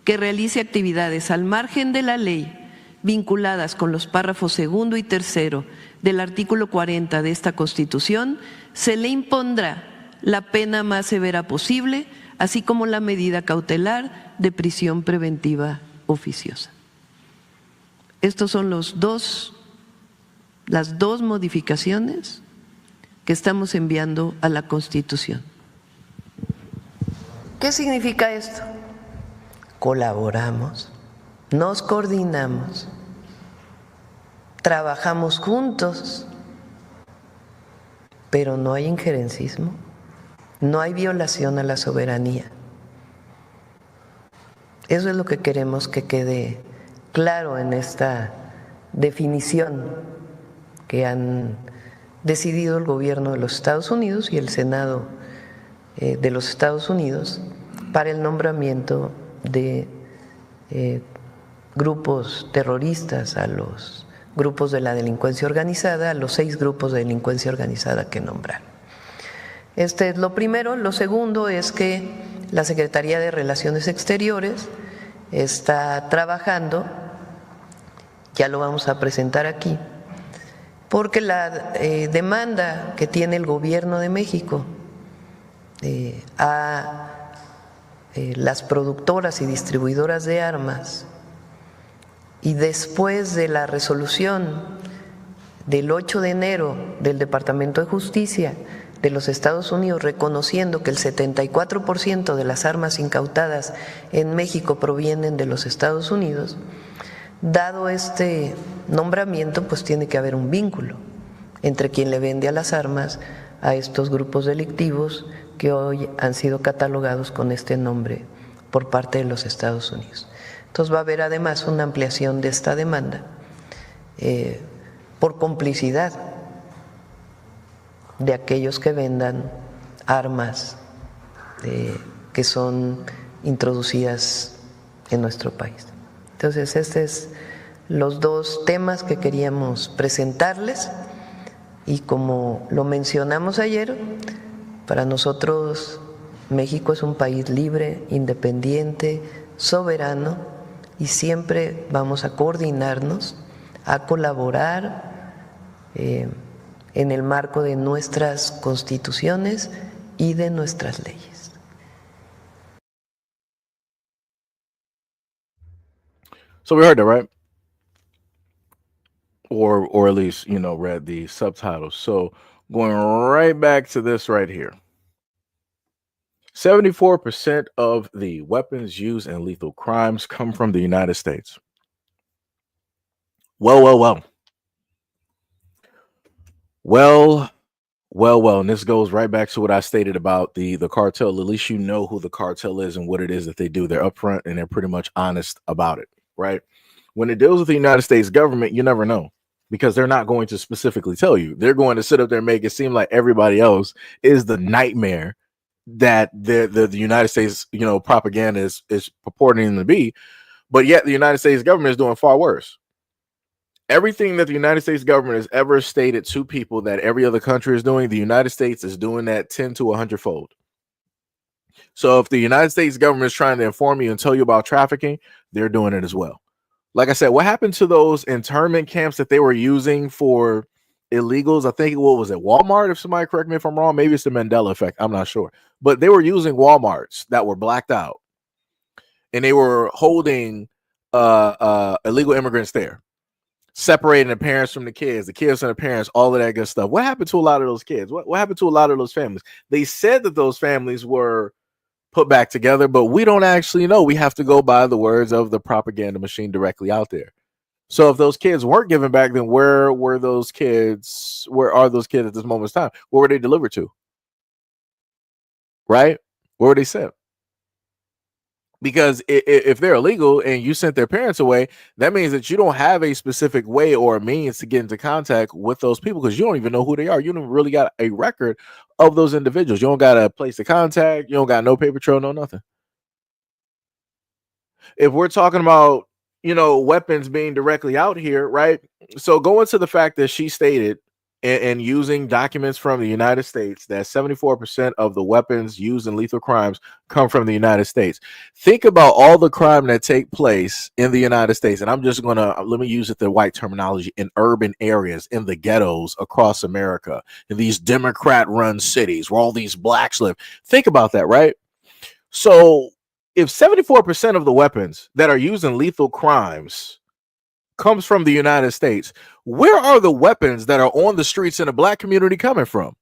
que realice actividades al margen de la ley vinculadas con los párrafos segundo y tercero del artículo 40 de esta Constitución, se le impondrá la pena más severa posible, así como la medida cautelar de prisión preventiva oficiosa. Estos son las dos modificaciones que estamos enviando a la Constitución. ¿Qué significa esto? Colaboramos, nos coordinamos, trabajamos juntos, pero no hay injerencismo, no hay violación a la soberanía. Eso es lo que queremos que quede claro en esta definición que han decidido el gobierno de los Estados Unidos y el Senado de los Estados Unidos para el nombramiento de grupos terroristas, a los grupos de la delincuencia organizada, a los 6 grupos de delincuencia organizada que nombraron. Este es lo primero. Lo segundo es que la Secretaría de Relaciones Exteriores está trabajando, ya lo vamos a presentar aquí, porque la demanda que tiene el gobierno de México a las productoras y distribuidoras de armas, y después de la resolución del 8 de enero del Departamento de Justicia de los Estados Unidos reconociendo que el 74% de las armas incautadas en México provienen de los Estados Unidos, dado este nombramiento, pues tiene que haber un vínculo entre quien le vende a las armas a estos grupos delictivos que hoy han sido catalogados con este nombre por parte de los Estados Unidos. Entonces va a haber además una ampliación de esta demanda por complicidad de aquellos que vendan armas que son introducidas en nuestro país. Entonces, estos es los dos temas que queríamos presentarles, y como lo mencionamos ayer, para nosotros México es un país libre, independiente, soberano, y siempre vamos a coordinarnos, a colaborar en el marco de nuestras constituciones y de nuestras leyes. So we heard that, right? Or at least, read the subtitles. So going right back to this right here. 74% of the weapons used in lethal crimes come from the United States. Well. And this goes right back to what I stated about the cartel. At least you know who the cartel is and what it is that they do. They're upfront and they're pretty much honest about it, right? When it deals with the United States government, you never know, because they're not going to specifically tell you. They're going to sit up there and make it seem like everybody else is the nightmare that the United States, propaganda is purporting to be. But yet the United States government is doing far worse. Everything that the United States government has ever stated to people that every other country is doing, the United States is doing that 10 to 100-fold. So if the United States government is trying to inform you and tell you about trafficking, they're doing it as well. Like I said, what happened to those internment camps that they were using for illegals? I think, what was it, Walmart? If somebody correct me if I'm wrong, maybe it's the Mandela effect. I'm not sure. But they were using Walmarts that were blacked out, and they were holding illegal immigrants there, separating the parents from the kids from the parents, all of that good stuff. What happened to a lot of those kids? What happened to a lot of those families? They said that those families were put back together, but we don't actually know. We have to go by the words of the propaganda machine directly out there. So if those kids weren't given back, then where were those kids? Where are those kids at this moment's time? Where were they delivered to? Right? Where were they sent? Because if they're illegal and you sent their parents away, that means that you don't have a specific way or a means to get into contact with those people, because you don't even know who they are. You don't really got a record of those individuals. You don't got a place to contact. You don't got no paper trail, no nothing. If we're talking about, weapons being directly out here, right? So go into the fact that she stated, and using documents from the United States, that 74% of the weapons used in lethal crimes come from the United States. Think about all the crime that take place in the United States. And I'm just going to, let me use it, the white terminology, in urban areas, in the ghettos across America, in these Democrat-run cities where all these blacks live. Think about that, right? So if 74% of the weapons that are used in lethal crimes comes from the United States, where are the weapons that are on the streets in the black community coming from?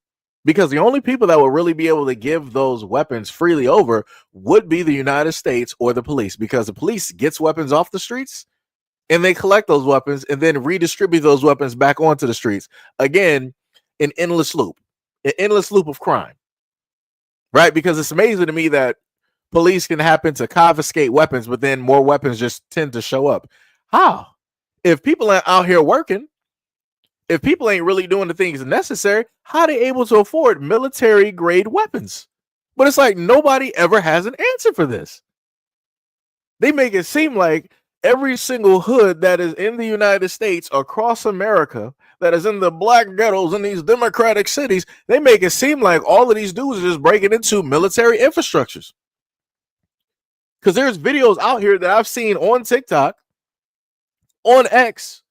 Because the only people that will really be able to give those weapons freely over would be the United States or the police, because the police gets weapons off the streets and they collect those weapons and then redistribute those weapons back onto the streets. Again, an endless loop of crime, right? Because it's amazing to me that police can happen to confiscate weapons, but then more weapons just tend to show up. How? If people are out here working, if people ain't really doing the things necessary, how are they able to afford military grade weapons? But it's like nobody ever has an answer for this. They make it seem like every single hood that is in the United States, across America, that is in the black ghettos in these democratic cities, they make it seem like all of these dudes are just breaking into military infrastructures. Because there's videos out here that I've seen on TikTok, on X,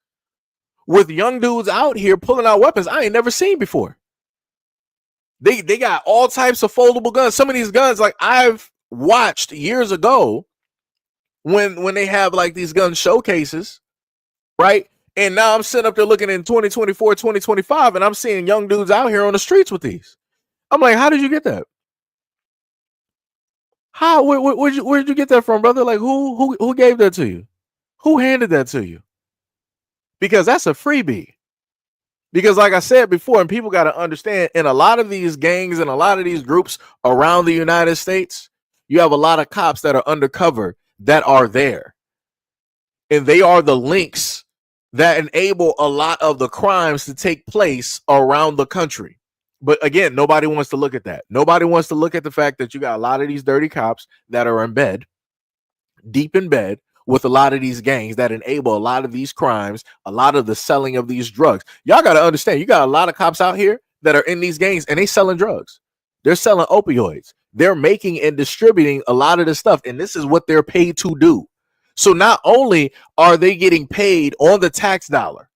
with young dudes out here pulling out weapons I ain't never seen before. They got all types of foldable guns. Some of these guns, like I've watched years ago when they have like these gun showcases, right? And now I'm sitting up there looking in 2024, 2025, and I'm seeing young dudes out here on the streets with these. I'm like, how did you get that? How? Where'd you get that from, brother? Like, who gave that to you? Who handed that to you? Because that's a freebie. Because like I said before, and people got to understand, in a lot of these gangs and a lot of these groups around the United States, you have a lot of cops that are undercover that are there. And they are the links that enable a lot of the crimes to take place around the country. But again, nobody wants to look at that. Nobody wants to look at the fact that you got a lot of these dirty cops that are in bed, deep in bed, with a lot of these gangs that enable a lot of these crimes, a lot of the selling of these drugs. Y'all got to understand, you got a lot of cops out here that are in these gangs and they selling drugs. They're selling opioids. They're making and distributing a lot of this stuff. And this is what they're paid to do. So not only are they getting paid on the tax dollar,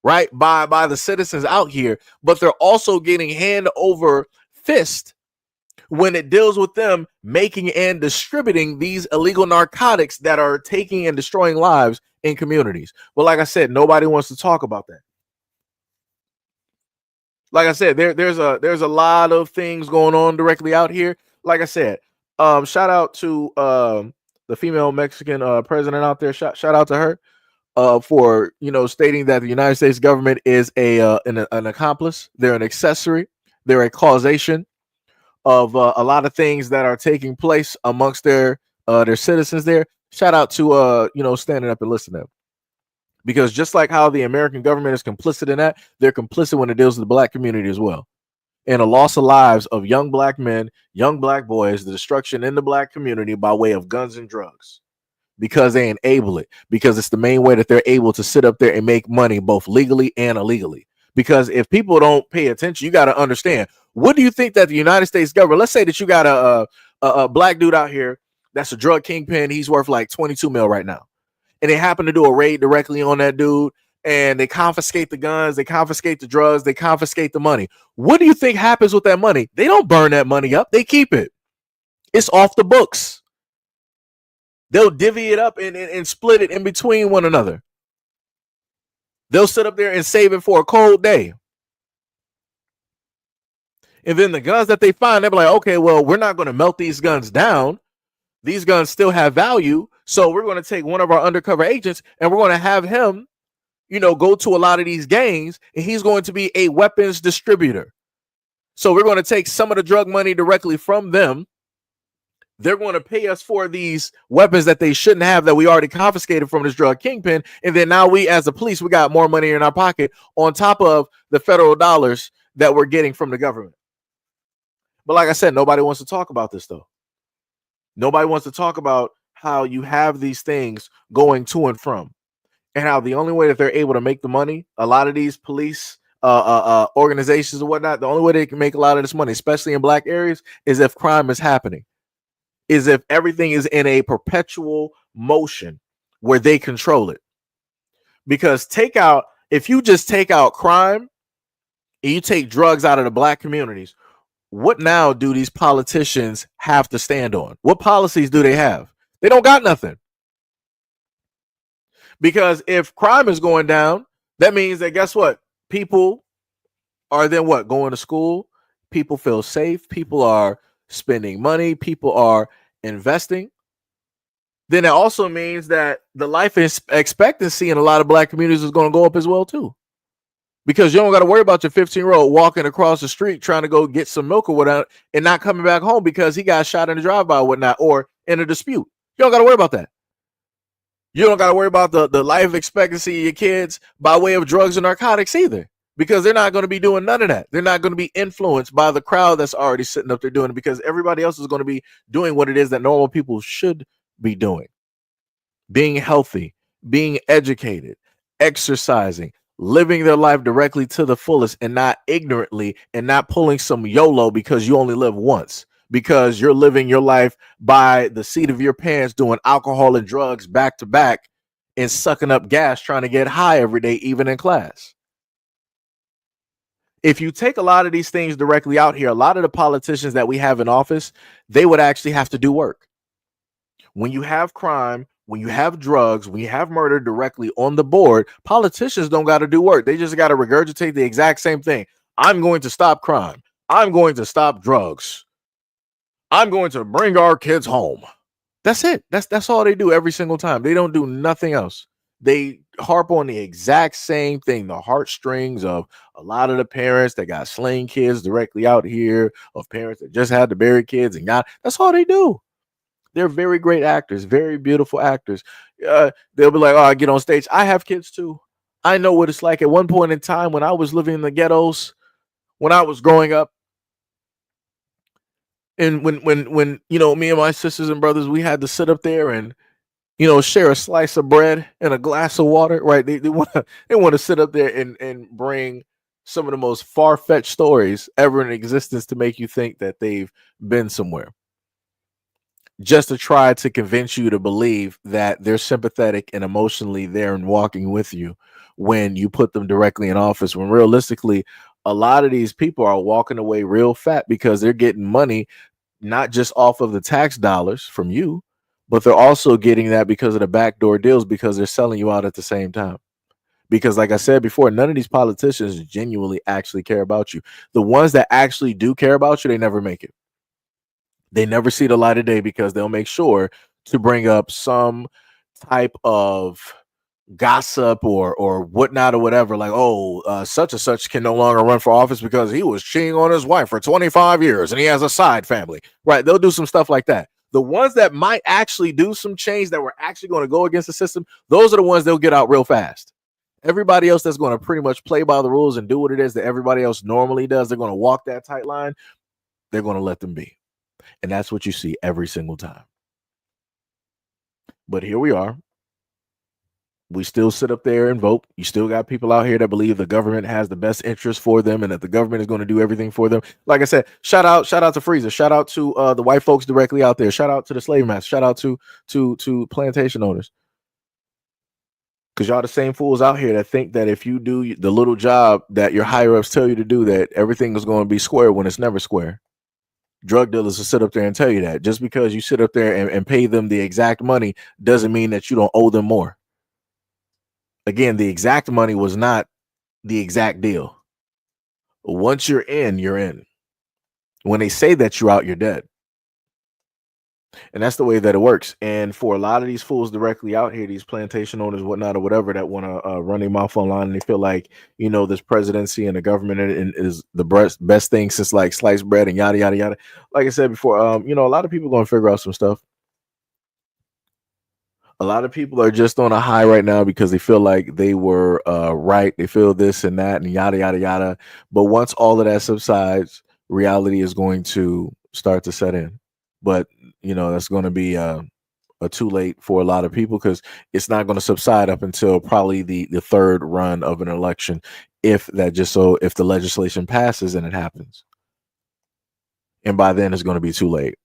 right, by the citizens out here, but they're also getting hand over fist when it deals with them making and distributing these illegal narcotics that are taking and destroying lives in communities. But like I said, nobody wants to talk about that. Like I said, there's a lot of things going on directly out here. Like I said, shout out to the female Mexican president out there. Shout out to her for stating that the United States government is an accomplice. They're an accessory. They're a causation of a lot of things that are taking place amongst their citizens there. Shout out to standing up and listening. Because just like how the American government is complicit in that, they're complicit when it deals with the black community as well. And a loss of lives of young black men, young black boys, the destruction in the black community by way of guns and drugs. Because they enable it. Because it's the main way that they're able to sit up there and make money both legally and illegally. Because if people don't pay attention, you got to understand, what do you think that the United States government, let's say that you got a black dude out here that's a drug kingpin, he's worth like 22 mil right now. And they happen to do a raid directly on that dude, and they confiscate the guns, they confiscate the drugs, they confiscate the money. What do you think happens with that money? They don't burn that money up, they keep it. It's off the books. They'll divvy it up and split it in between one another. They'll sit up there and save it for a cold day. And then the guns that they find, they'll be like, okay, well, we're not going to melt these guns down. These guns still have value. So we're going to take one of our undercover agents and we're going to have him, go to a lot of these gangs, and he's going to be a weapons distributor. So we're going to take some of the drug money directly from them. They're going to pay us for these weapons that they shouldn't have, that we already confiscated from this drug kingpin. And then now we, as the police, we got more money in our pocket on top of the federal dollars that we're getting from the government. But like I said, nobody wants to talk about this, though. Nobody wants to talk about how you have these things going to and from, and how the only way that they're able to make the money, a lot of these police organizations and whatnot, the only way they can make a lot of this money, especially in black areas, is if crime is happening, is if everything is in a perpetual motion where they control it. Because if you just take out crime and you take drugs out of the black communities, what now do these politicians have to stand on? What policies do they have? They don't got nothing. Because if crime is going down, that means that, guess what? People are then going to school. People feel safe. People are spending money. People are investing. Then it also means that the life expectancy in a lot of black communities is going to go up as well, too. Because you don't got to worry about your 15-year-old walking across the street trying to go get some milk or whatnot and not coming back home because he got shot in a drive-by or whatnot, or in a dispute. You don't got to worry about that. You don't got to worry about the life expectancy of your kids by way of drugs and narcotics either, because they're not going to be doing none of that. They're not going to be influenced by the crowd that's already sitting up there doing it, because everybody else is going to be doing what it is that normal people should be doing. Being healthy, being educated, exercising, living their life directly to the fullest, and not ignorantly, and not pulling some YOLO because you only live once. because you're living your life by the seat of your pants, doing alcohol and drugs back to back and sucking up gas, trying to get high every day, even in class. If you take a lot of these things directly out here, a lot of the politicians that we have in office, they would actually have to do work. When you have crime, when you have drugs, when you have murder directly on the board, politicians don't got to do work. They just got to regurgitate the exact same thing. I'm going to stop crime. I'm going to stop drugs. I'm going to bring our kids home. That's it. That's all they do every single time. They don't do nothing else. They harp on the exact same thing, the heartstrings of a lot of the parents that got slain kids directly out here, of parents that just had to bury kids, and that's all they do. They're very great actors, very beautiful actors. They'll be like, oh, I get on stage. I have kids too. I know what it's like. At one point in time when I was living in the ghettos, when I was growing up, and when you know, me and my sisters and brothers, we had to sit up there and, you know, share a slice of bread and a glass of water, right? They want to sit up there and bring some of the most far-fetched stories ever in existence to make you think that they've been somewhere, just to try to convince you to believe that they're sympathetic and emotionally there and walking with you when you put them directly in office, when realistically a lot of these people are walking away real fat because they're getting money not just off of the tax dollars from you, but they're also getting that because of the backdoor deals, because they're selling you out at the same time. Because like I said before, none of these politicians genuinely actually care about you. The ones that actually do care about you, they never make it. They never see the light of day because they'll make sure to bring up some type of gossip or whatnot or whatever, like, oh, such and such can no longer run for office because he was cheating on his wife for 25 years and he has a side family, right? They'll do some stuff like that. The ones that might actually do some change that were actually going to go against the system, those are the ones they'll get out real fast. Everybody else that's going to pretty much play by the rules and do what it is that everybody else normally does, they're going to walk that tight line, they're going to let them be. And that's what you see every single time. But here we are. We still sit up there and vote. You still got people out here that believe the government has the best interest for them and that the government is going to do everything for them. Like I said, shout out to Freezer. Shout out to the white folks directly out there. Shout out to the slave masters. Shout out to plantation owners. Because y'all the same fools out here that think that if you do the little job that your higher ups tell you to do, that everything is going to be square when it's never square. Drug dealers will sit up there and tell you that. Just because you sit up there and pay them the exact money doesn't mean that you don't owe them more. Again, the exact money was not the exact deal. Once you're in, you're in. When they say that you're out, you're dead. And that's the way that it works. And for a lot of these fools directly out here, these plantation owners, whatnot, or whatever, that want to run their mouth online, and they feel like, you know, this presidency and the government is the best thing since like sliced bread and yada, yada, yada. Like I said before, you know, a lot of people are going to figure out some stuff. A lot of people are just on a high right now because they feel like they were right. They feel this and that and yada, yada, yada. But once all of that subsides, reality is going to start to set in. But, you know, that's going to be too late for a lot of people because it's not going to subside up until probably the third run of an election, if the legislation passes and it happens. And by then it's going to be too late.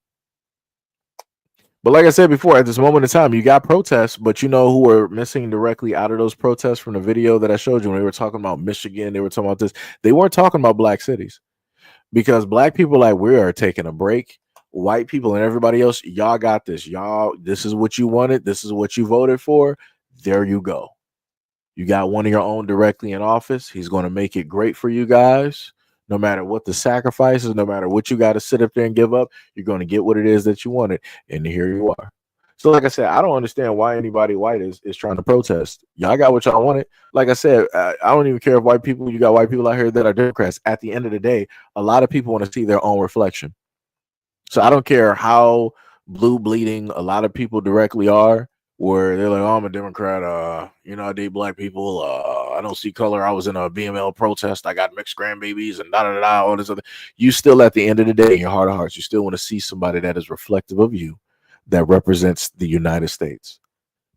But like I said before, at this moment in time, you got protests, but you know who are missing directly out of those protests from the video that I showed you when they were talking about Michigan, they were talking about this. They weren't talking about black cities because black people, like, we are taking a break. White people and everybody else, y'all got this. Y'all, this is what you wanted. This is what you voted for. There you go. You got one of your own directly in office. He's going to make it great for you guys. No matter what the sacrifices, no matter what you got to sit up there and give up, you're going to get what it is that you wanted. And here you are. So like I said, I don't understand why anybody white is trying to protest. Y'all got what y'all wanted. Like I said, I don't even care if white people, you got white people out here that are Democrats. At the end of the day, a lot of people want to see their own reflection. So I don't care how blue bleeding a lot of people directly are, where they're like, oh, I'm a Democrat. You know, I date black people. I don't see color. I was in a BML protest. I got mixed grandbabies and da-da-da-da, all this other. You still, at the end of the day, in your heart of hearts, you still want to see somebody that is reflective of you, that represents the United States,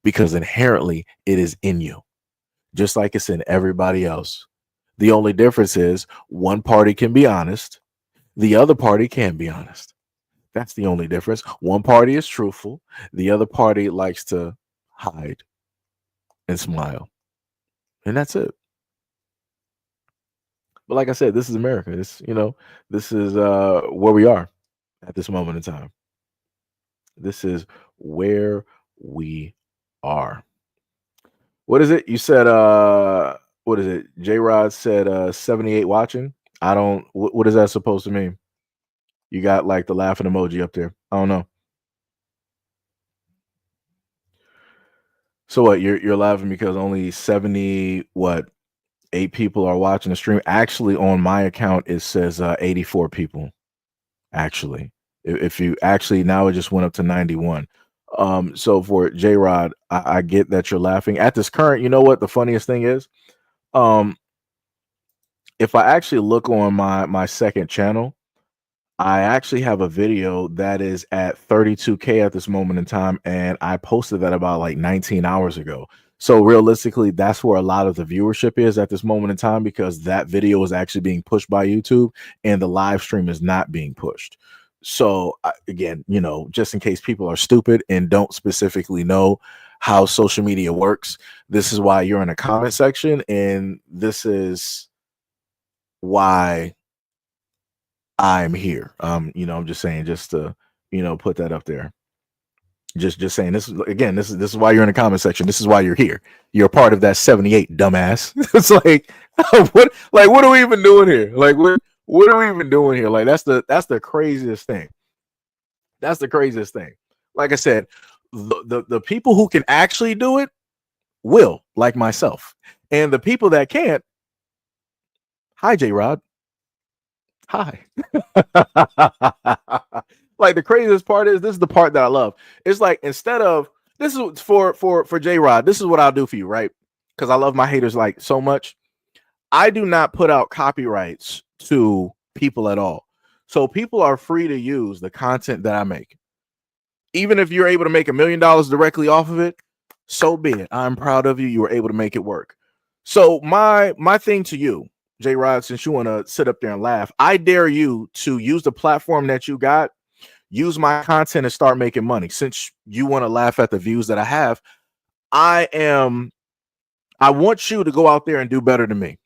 because inherently it is in you, just like it's in everybody else. The only difference is one party can be honest. The other party can be honest. That's the only difference. One party is truthful. The other party likes to hide and smile. And that's it. But like I said, this is America. This is where we are at this moment in time. This is where we are. What is it? You said what is it? J Rod said 78 watching. I don't what is that supposed to mean? You got like the laughing emoji up there. I don't know. So what? You're laughing because only 8 people are watching the stream. Actually, on my account, it says 84 people. Actually, if you actually now it just went up to 91. So for J Rod, I get that you're laughing at this current. You know what the funniest thing is? If I actually look on my second channel, I actually have a video that is at 32K at this moment in time, and I posted that about like 19 hours ago. So realistically, that's where a lot of the viewership is at this moment in time, because that video is actually being pushed by YouTube and the live stream is not being pushed. So again, just in case people are stupid and don't specifically know how social media works, this is why you're in a comment section, and this is why I'm here. I'm just saying, just to, put that up there. Just saying, this is why you're in the comment section. This is why you're here. You're a part of that 78, dumbass. It's like, what are we even doing here? Like, what are we even doing here? Like, that's the craziest thing. That's the craziest thing. Like I said, the people who can actually do it will, like myself. And the people that can't, hi, J Rod. Hi. Like, the craziest part is, this is the part that I love. It's like, instead of, this is for J Rod, this is what I'll do for you, right? Because I love my haters like so much. I do not put out copyrights to people at all. So people are free to use the content that I make. Even if you're able to make $1 million directly off of it, so be it. I'm proud of you. You were able to make it work. So my thing to you, J Rod, since you want to sit up there and laugh, I dare you to use the platform that you got, use my content, and start making money. Since you want to laugh at the views that I have, I want you to go out there and do better than me.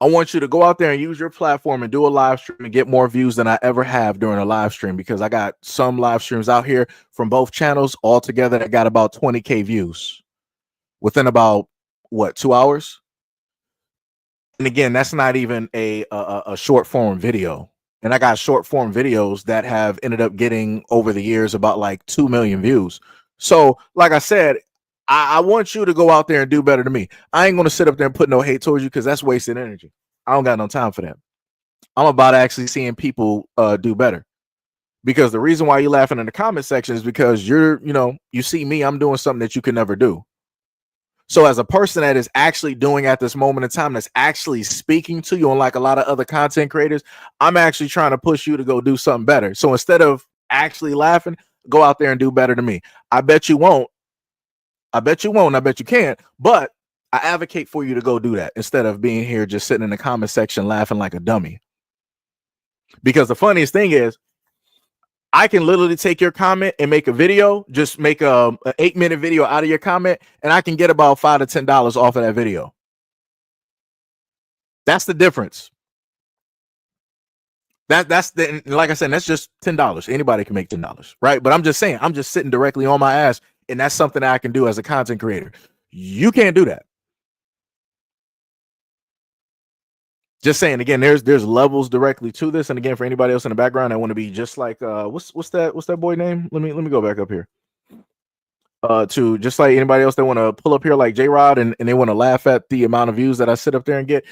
I want you to go out there and use your platform and do a live stream and get more views than I ever have during a live stream, because I got some live streams out here from both channels all together that got about 20K views within about 2 hours. And again, that's not even a short form video. And I got short form videos that have ended up getting over the years about like 2 million views. So like I said, I want you to go out there and do better than me. I ain't going to sit up there and put no hate towards you, because that's wasted energy. I don't got no time for that. I'm about actually seeing people do better. Because the reason why you're laughing in the comment section is because you see me, I'm doing something that you can never do. So as a person that is actually doing at this moment in time, that's actually speaking to you, unlike a lot of other content creators, I'm actually trying to push you to go do something better. So instead of actually laughing, go out there and do better than me. I bet you won't. I bet you won't. I bet you can't. But I advocate for you to go do that instead of being here just sitting in the comment section laughing like a dummy. Because the funniest thing is, I can literally take your comment and make a video, just make an 8-minute video out of your comment, and I can get about $5 to $10 off of that video. That's the difference. That's the, like I said, that's just $10. Anybody can make $10, right? But I'm just saying, I'm just sitting directly on my ass, and that's something that I can do as a content creator. You can't do that. Just saying, again, there's levels directly to this. And again, for anybody else in the background, I want to be just like what's that boy name? Let me go back up here. To just like anybody else that want to pull up here like J Rod and they want to laugh at the amount of views that I sit up there and get.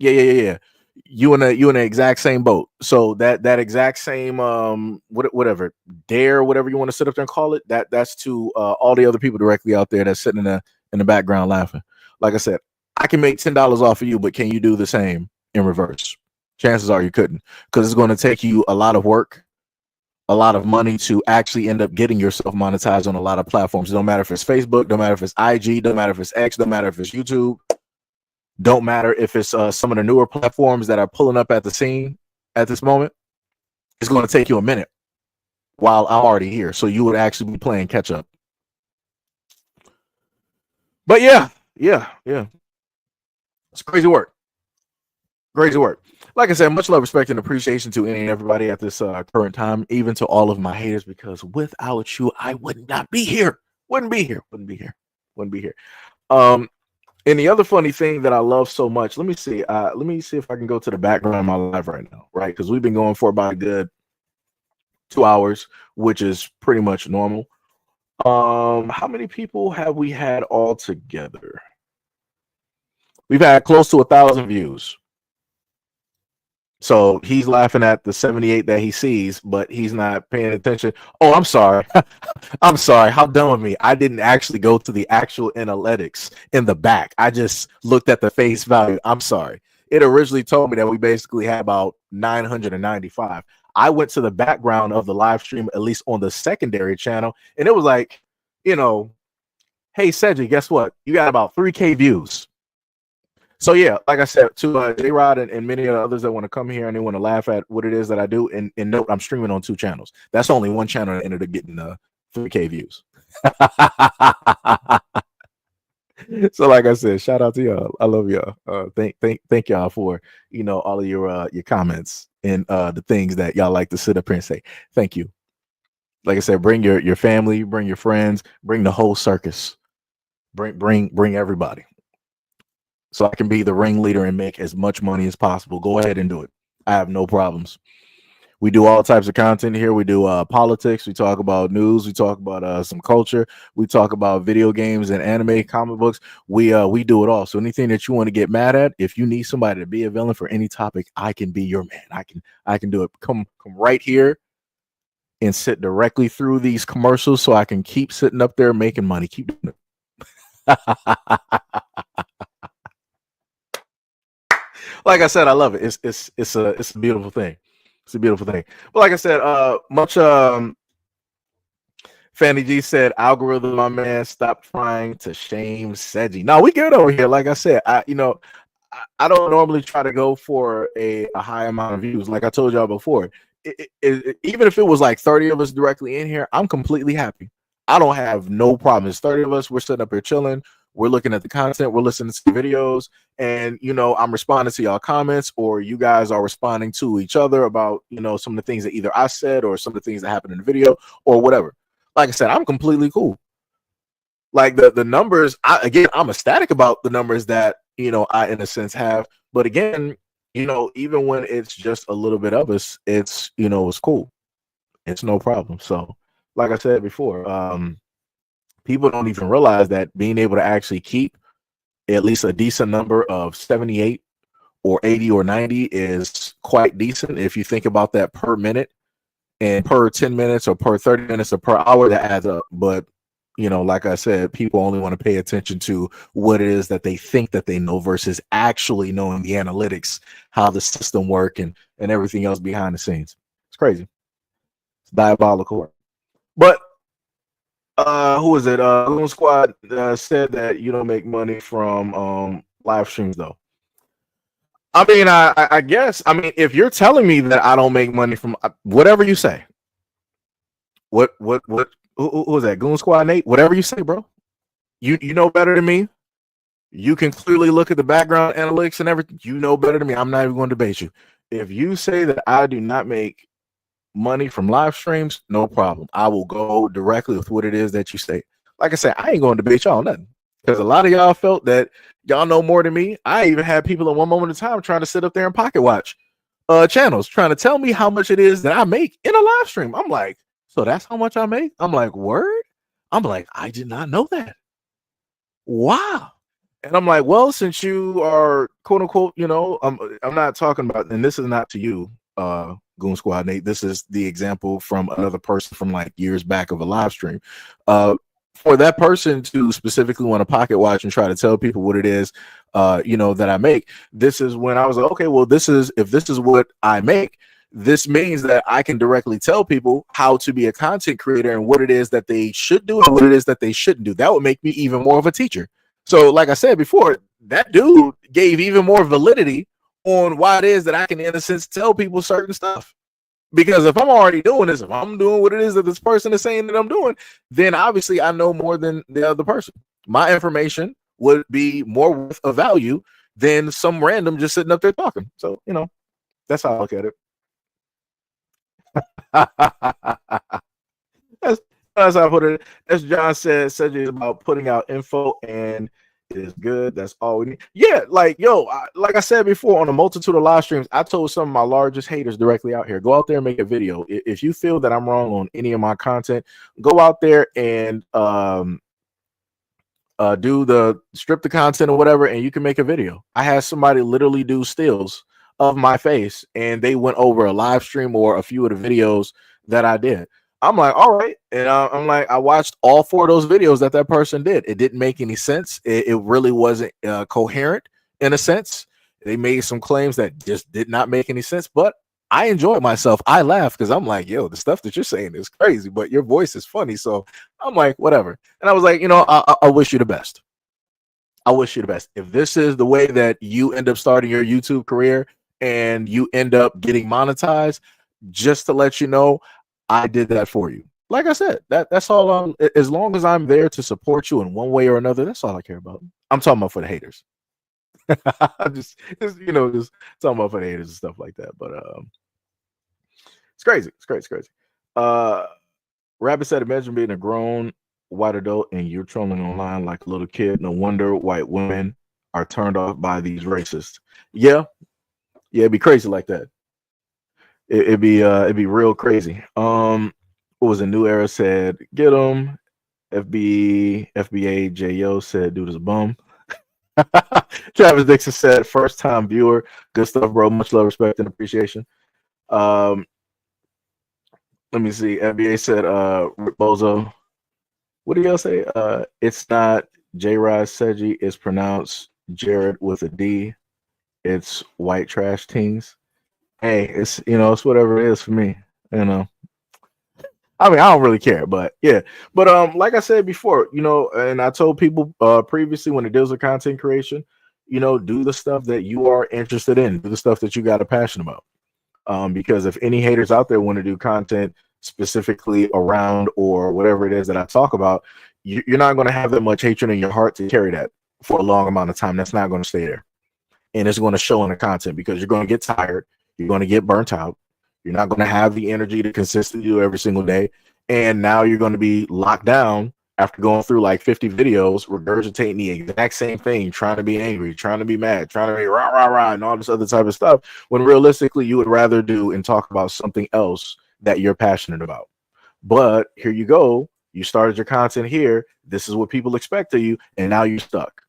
Yeah. You in the exact same boat. So that exact same whatever dare, whatever you want to sit up there and call it, that's to all the other people directly out there that's sitting in the background laughing. Like I said, I can make $10 off of you, but can you do the same in reverse? Chances are you couldn't, because it's going to take you a lot of work, a lot of money to actually end up getting yourself monetized on a lot of platforms. It don't matter if it's Facebook, don't matter if it's IG, don't matter if it's X, don't matter if it's YouTube, don't matter if it's some of the newer platforms that are pulling up at the scene at this moment. It's going to take you a minute. while I'm already here. So you would actually be playing catch up. But yeah. It's crazy work. Crazy work. Like I said, much love, respect, and appreciation to any and everybody at this current time, even to all of my haters, because without you, I would not be here. Wouldn't be here. And the other funny thing that I love so much, let me see if I can go to the background of my live right now, right? Because we've been going for about a good 2 hours, which is pretty much normal. How many people have we had all together? We've had close to 1,000 views. So he's laughing at the 78 that he sees, but he's not paying attention. Oh, I'm sorry. I'm sorry. How dumb of me. I didn't actually go to the actual analytics in the back. I just looked at the face value. I'm sorry. It originally told me that we basically had about 995. I went to the background of the live stream, at least on the secondary channel, and it was like, hey, Seji, guess what? You got about 3K views. So yeah, like I said, to J-Rod and many of the others that want to come here and they want to laugh at what it is that I do, and note I'm streaming on 2 channels. That's only one channel that ended up getting 3K views. So like I said, shout out to y'all. I love y'all. Thank y'all for all of your comments and the things that y'all like to sit up here and say. Thank you. Like I said, bring your family, bring your friends, bring the whole circus. Bring everybody. So I can be the ringleader and make as much money as possible. Go ahead and do it. I have no problems. We do all types of content here. We do politics. We talk about news. We talk about some culture. We talk about video games and anime, comic books. We do it all. So anything that you want to get mad at, if you need somebody to be a villain for any topic, I can be your man. I can do it. Come right here and sit directly through these commercials so I can keep sitting up there making money. Keep doing it. Like I said, I love it. It's a beautiful thing. It's a beautiful thing. But like I said, Fanny G said, algorithm, my man, stop trying to shame Seji. No, we good over here. Like I said, I don't normally try to go for a high amount of views. Like I told y'all before, even if it was like 30 of us directly in here, I'm completely happy. I don't have no problem. It's 30 of us. We're sitting up here chilling. We're looking at the content. We're listening to the videos. And, I'm responding to y'all comments, or you guys are responding to each other about, some of the things that either I said or some of the things that happened in the video or whatever. Like I said, I'm completely cool. Like the numbers, I'm ecstatic about the numbers that, I, in a sense, have. But again, even when it's just a little bit of us, it's, it's cool. It's no problem. So, like I said before, people don't even realize that being able to actually keep at least a decent number of 78 or 80 or 90 is quite decent. If you think about that per minute and per 10 minutes or per 30 minutes or per hour, that adds up. But, like I said, people only want to pay attention to what it is that they think that they know versus actually knowing the analytics, how the system work and everything else behind the scenes. It's crazy. It's diabolical. But who is it? Loon Squad said that you don't make money from live streams, though. I mean, I guess. I mean, if you're telling me that I don't make money from whatever you say, who was that? Goon Squad Nate? Whatever you say, bro. You know better than me. You can clearly look at the background analytics and everything. You know better than me. I'm not even going to debate you. If you say that I do not make money from live streams, no problem. I will go directly with what it is that you say. Like I said, I ain't going to debate y'all nothing, because a lot of y'all felt that y'all know more than me. I even had people at one moment in time trying to sit up there and pocket watch channels, trying to tell me how much it is that I make in a live stream. I'm like, so that's how much I make? I'm like, word? I'm like, I did not know that. Wow. And I'm like, well, since you are quote unquote, I'm not talking about, and this is not to you, Goon Squad Nate. This is the example from another person from like years back of a live stream. For that person to specifically want to pocket watch and try to tell people what it is, that I make, this is when I was like, okay, well, if this is what I make, this means that I can directly tell people how to be a content creator and what it is that they should do and what it is that they shouldn't do. That would make me even more of a teacher. So, like I said before, that dude gave even more validity on why it is that I can, in a sense, tell people certain stuff. Because if I'm already doing this, if I'm doing what it is that this person is saying that I'm doing, then obviously I know more than the other person. My information would be more worth of value than some random just sitting up there talking. So, that's how I look at it. that's how I put it. As John said, SEIJIHITO is about putting out info, and it is good. That's all we need. Yeah, like like I said before, on a multitude of live streams, I told some of my largest haters directly out here, go out there and make a video. If you feel that I'm wrong on any of my content, go out there and strip the content or whatever, and you can make a video. I had somebody literally do stills of my face, and they went over a live stream or a few of the videos that I did. I'm like, all right. And I'm like, I watched all 4 of those videos that person did. It didn't make any sense. It really wasn't coherent in a sense. They made some claims that just did not make any sense, but I enjoyed myself. I laughed because I'm like, yo, the stuff that you're saying is crazy, but your voice is funny. So I'm like, whatever. And I was like, I wish you the best. I wish you the best. If this is the way that you end up starting your YouTube career and you end up getting monetized, just to let you know, I did that for you. Like I said, that's all. As long as I'm there to support you in one way or another, that's all I care about. I'm talking about for the haters. just talking about for the haters and stuff like that. But it's crazy. It's crazy. Rabbit said, imagine being a grown white adult and you're trolling online like a little kid. No wonder white women are turned off by these racists. Yeah, it'd be crazy like that. It'd be real crazy. What was a New Era said, get them. FBA JO said, dude is a bum. Travis Dixon said, first time viewer, good stuff, bro. Much love, respect, and appreciation. Let me see. FBA said, Rick Bozo. What do y'all say? It's not J-Rod SEIJI, it's pronounced Jared with a D. It's white trash teens. Hey, it's it's whatever it is for me. I mean, I don't really care, but yeah. But like I said before, and I told people previously, when it deals with content creation, do the stuff that you are interested in, do the stuff that you got a passion about. Because if any haters out there want to do content specifically around or whatever it is that I talk about, you're not going to have that much hatred in your heart to carry that for a long amount of time. That's not going to stay there, and it's going to show in the content because you're going to get tired. You're going to get burnt out. You're not going to have the energy to consistently do every single day. And now you're going to be locked down after going through like 50 videos, regurgitating the exact same thing, trying to be angry, trying to be mad, trying to be rah, rah, rah, and all this other type of stuff, when realistically you would rather do and talk about something else that you're passionate about. But here you go. You started your content here. This is what people expect of you. And now you're stuck.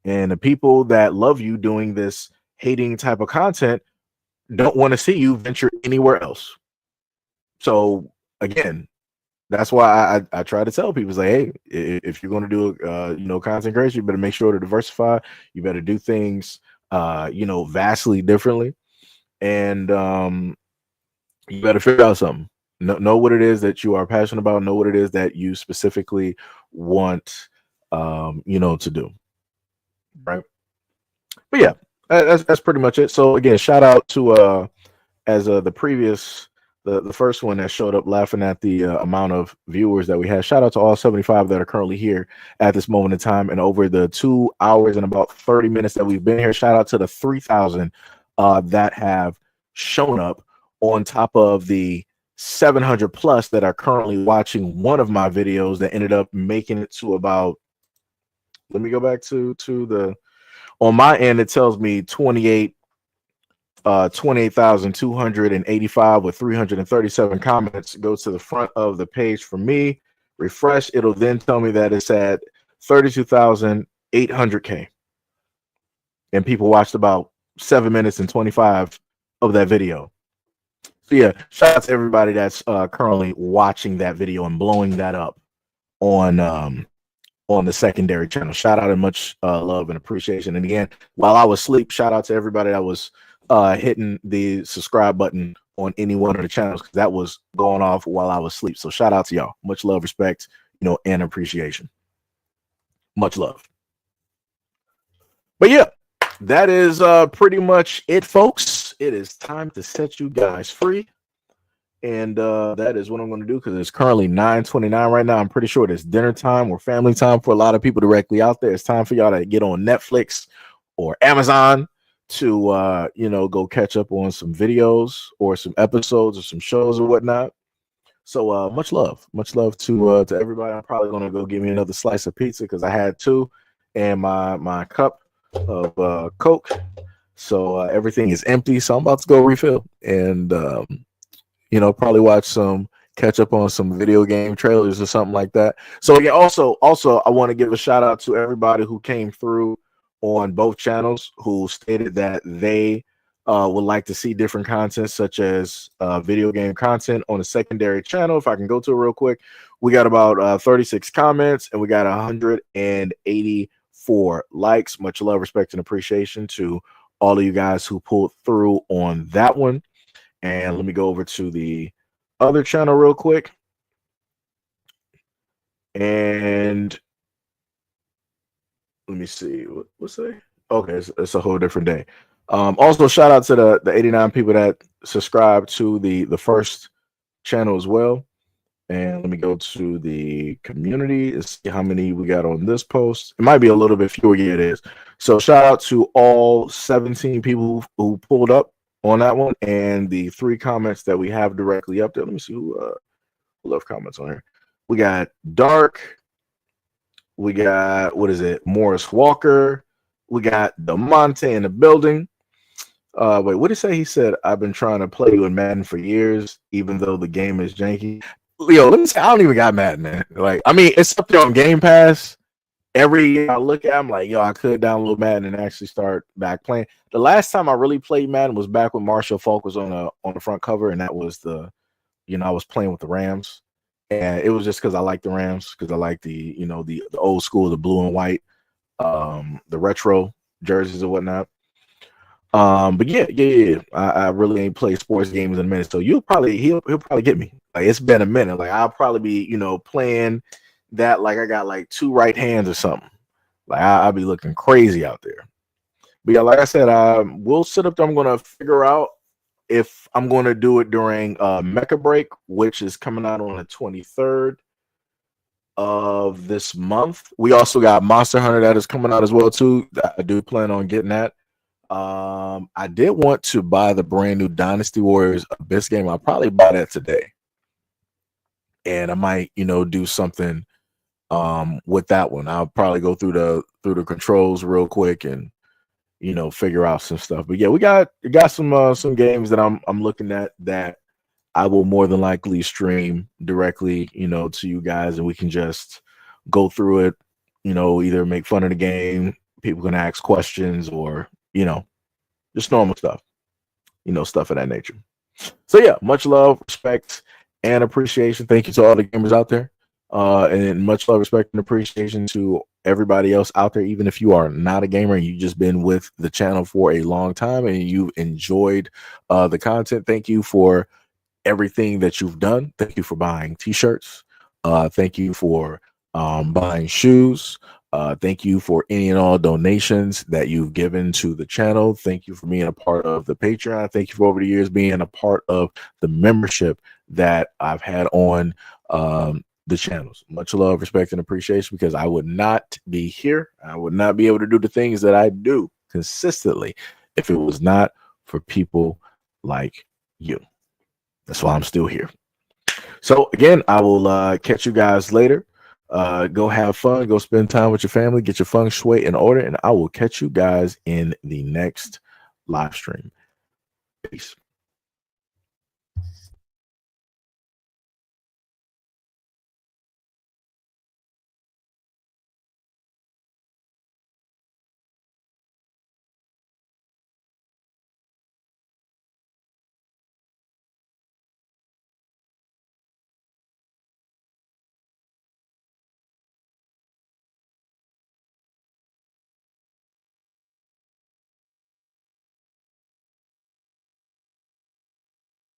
And the people that love you doing this hating type of content don't want to see you venture anywhere else. So again, that's why I try to tell people, like, hey, if you're going to do content creation, you better make sure to diversify. You better do things vastly differently, and you better figure out something. Know what it is that you are passionate about. Know what it is that you specifically want to do, right? But yeah, that's pretty much it. So again, shout out to the first one that showed up laughing at the amount of viewers that we had. Shout out to all 75 that are currently here at this moment in time, and over the 2 hours and about 30 minutes that we've been here. Shout out to the 3,000 that have shown up on top of the 700 plus that are currently watching one of my videos that ended up making it to about, let me go back to the, on my end, it tells me 28,285 with 337 comments. Go to the front of the page for me, refresh, it'll then tell me that it's at 32,800K, and people watched about 7 minutes and 25 of that video. So yeah, shout out to everybody that's currently watching that video and blowing that up on the secondary channel. Shout out and much love and appreciation. And again, while I was asleep, shout out to everybody that was hitting the subscribe button on any one of the channels, because that was going off while I was asleep. So shout out to y'all. Much love, respect, and appreciation. Much love. But yeah, that is pretty much it, folks. else, it is time to set you guys free. And that is what I'm going to do because it's currently 9:29 right now. I'm pretty sure it's dinner time or family time for a lot of people directly out there. It's time for y'all to get on Netflix or Amazon to go catch up on some videos or some episodes or some shows or whatnot. So much love to everybody. I'm probably gonna go give me another slice of pizza because I had two, and my cup of Coke. So everything is empty. So I'm about to go refill and probably catch up on some video game trailers or something like that. So yeah, also I want to give a shout out to everybody who came through on both channels who stated that they would like to see different content such as video game content on a secondary channel. If I can go to it real quick, we got about 36 comments and we got 184 likes. Much love, respect, and appreciation to all of you guys who pulled through on that one. And let me go over to the other channel real quick. And let me see. What's that? Okay, it's a whole different day. Also, shout out to the 89 people that subscribed to the first channel as well. And let me go to the community and see how many we got on this post. It might be a little bit fewer. Yeah, it is. So shout out to all 17 people who pulled up on that one and the 3 comments that we have directly up there. Let me see who left comments on here. We got Dark. We got, Morris Walker. We got DeMonte in the building. Wait, what did he say? He said, I've been trying to play with Madden for years, even though the game is janky. Yo, let me say, I don't even got Madden, man. Like, I mean, it's up there on Game Pass. Every year I look at it, I'm like, yo, I could download Madden and actually start back playing. The last time I really played Madden was back when Marshall Faulk was on the front cover, and that was I was playing with the Rams. And it was just because I like the Rams, because I like the old school, the blue and white, the retro jerseys and whatnot. But yeah. I really ain't played sports games in a minute. So he'll probably get me. Like, it's been a minute. Like, I'll probably be, playing that like I got like 2 right hands or something. Like, I'll be looking crazy out there. But yeah, like I said, we'll sit up there. I'm gonna figure out if I'm gonna do it during Mecha Break, which is coming out on the 23rd of this month. We also got Monster Hunter that is coming out as well too. I do plan on getting that. I did want to buy the brand new Dynasty Warriors Abyss game. I'll probably buy that today, and I might do something with that one. I'll probably go through the controls real quick and figure out some stuff. But yeah, we got some games that I'm looking at that I will more than likely stream directly to you guys, and we can just go through it, either make fun of the game, people can ask questions, or just normal stuff, stuff of that nature. So yeah, much love, respect, and appreciation. Thank you to all the gamers out there. And much love, respect, and appreciation to everybody else out there, even if you are not a gamer and you've just been with the channel for a long time and you've enjoyed the content. Thank you for everything that you've done. Thank you for buying t-shirts. Thank you for buying shoes. Thank you for any and all donations that you've given to the channel. Thank you for being a part of the Patreon. Thank you for over the years being a part of the membership that I've had on the channels. Much love, respect, and appreciation, because I would not be here. I would not be able to do the things that I do consistently if it was not for people like you. That's why I'm still here. So again, I will catch you guys later. Go have fun, go spend time with your family, get your feng shui in order, and I will catch you guys in the next live stream. Peace.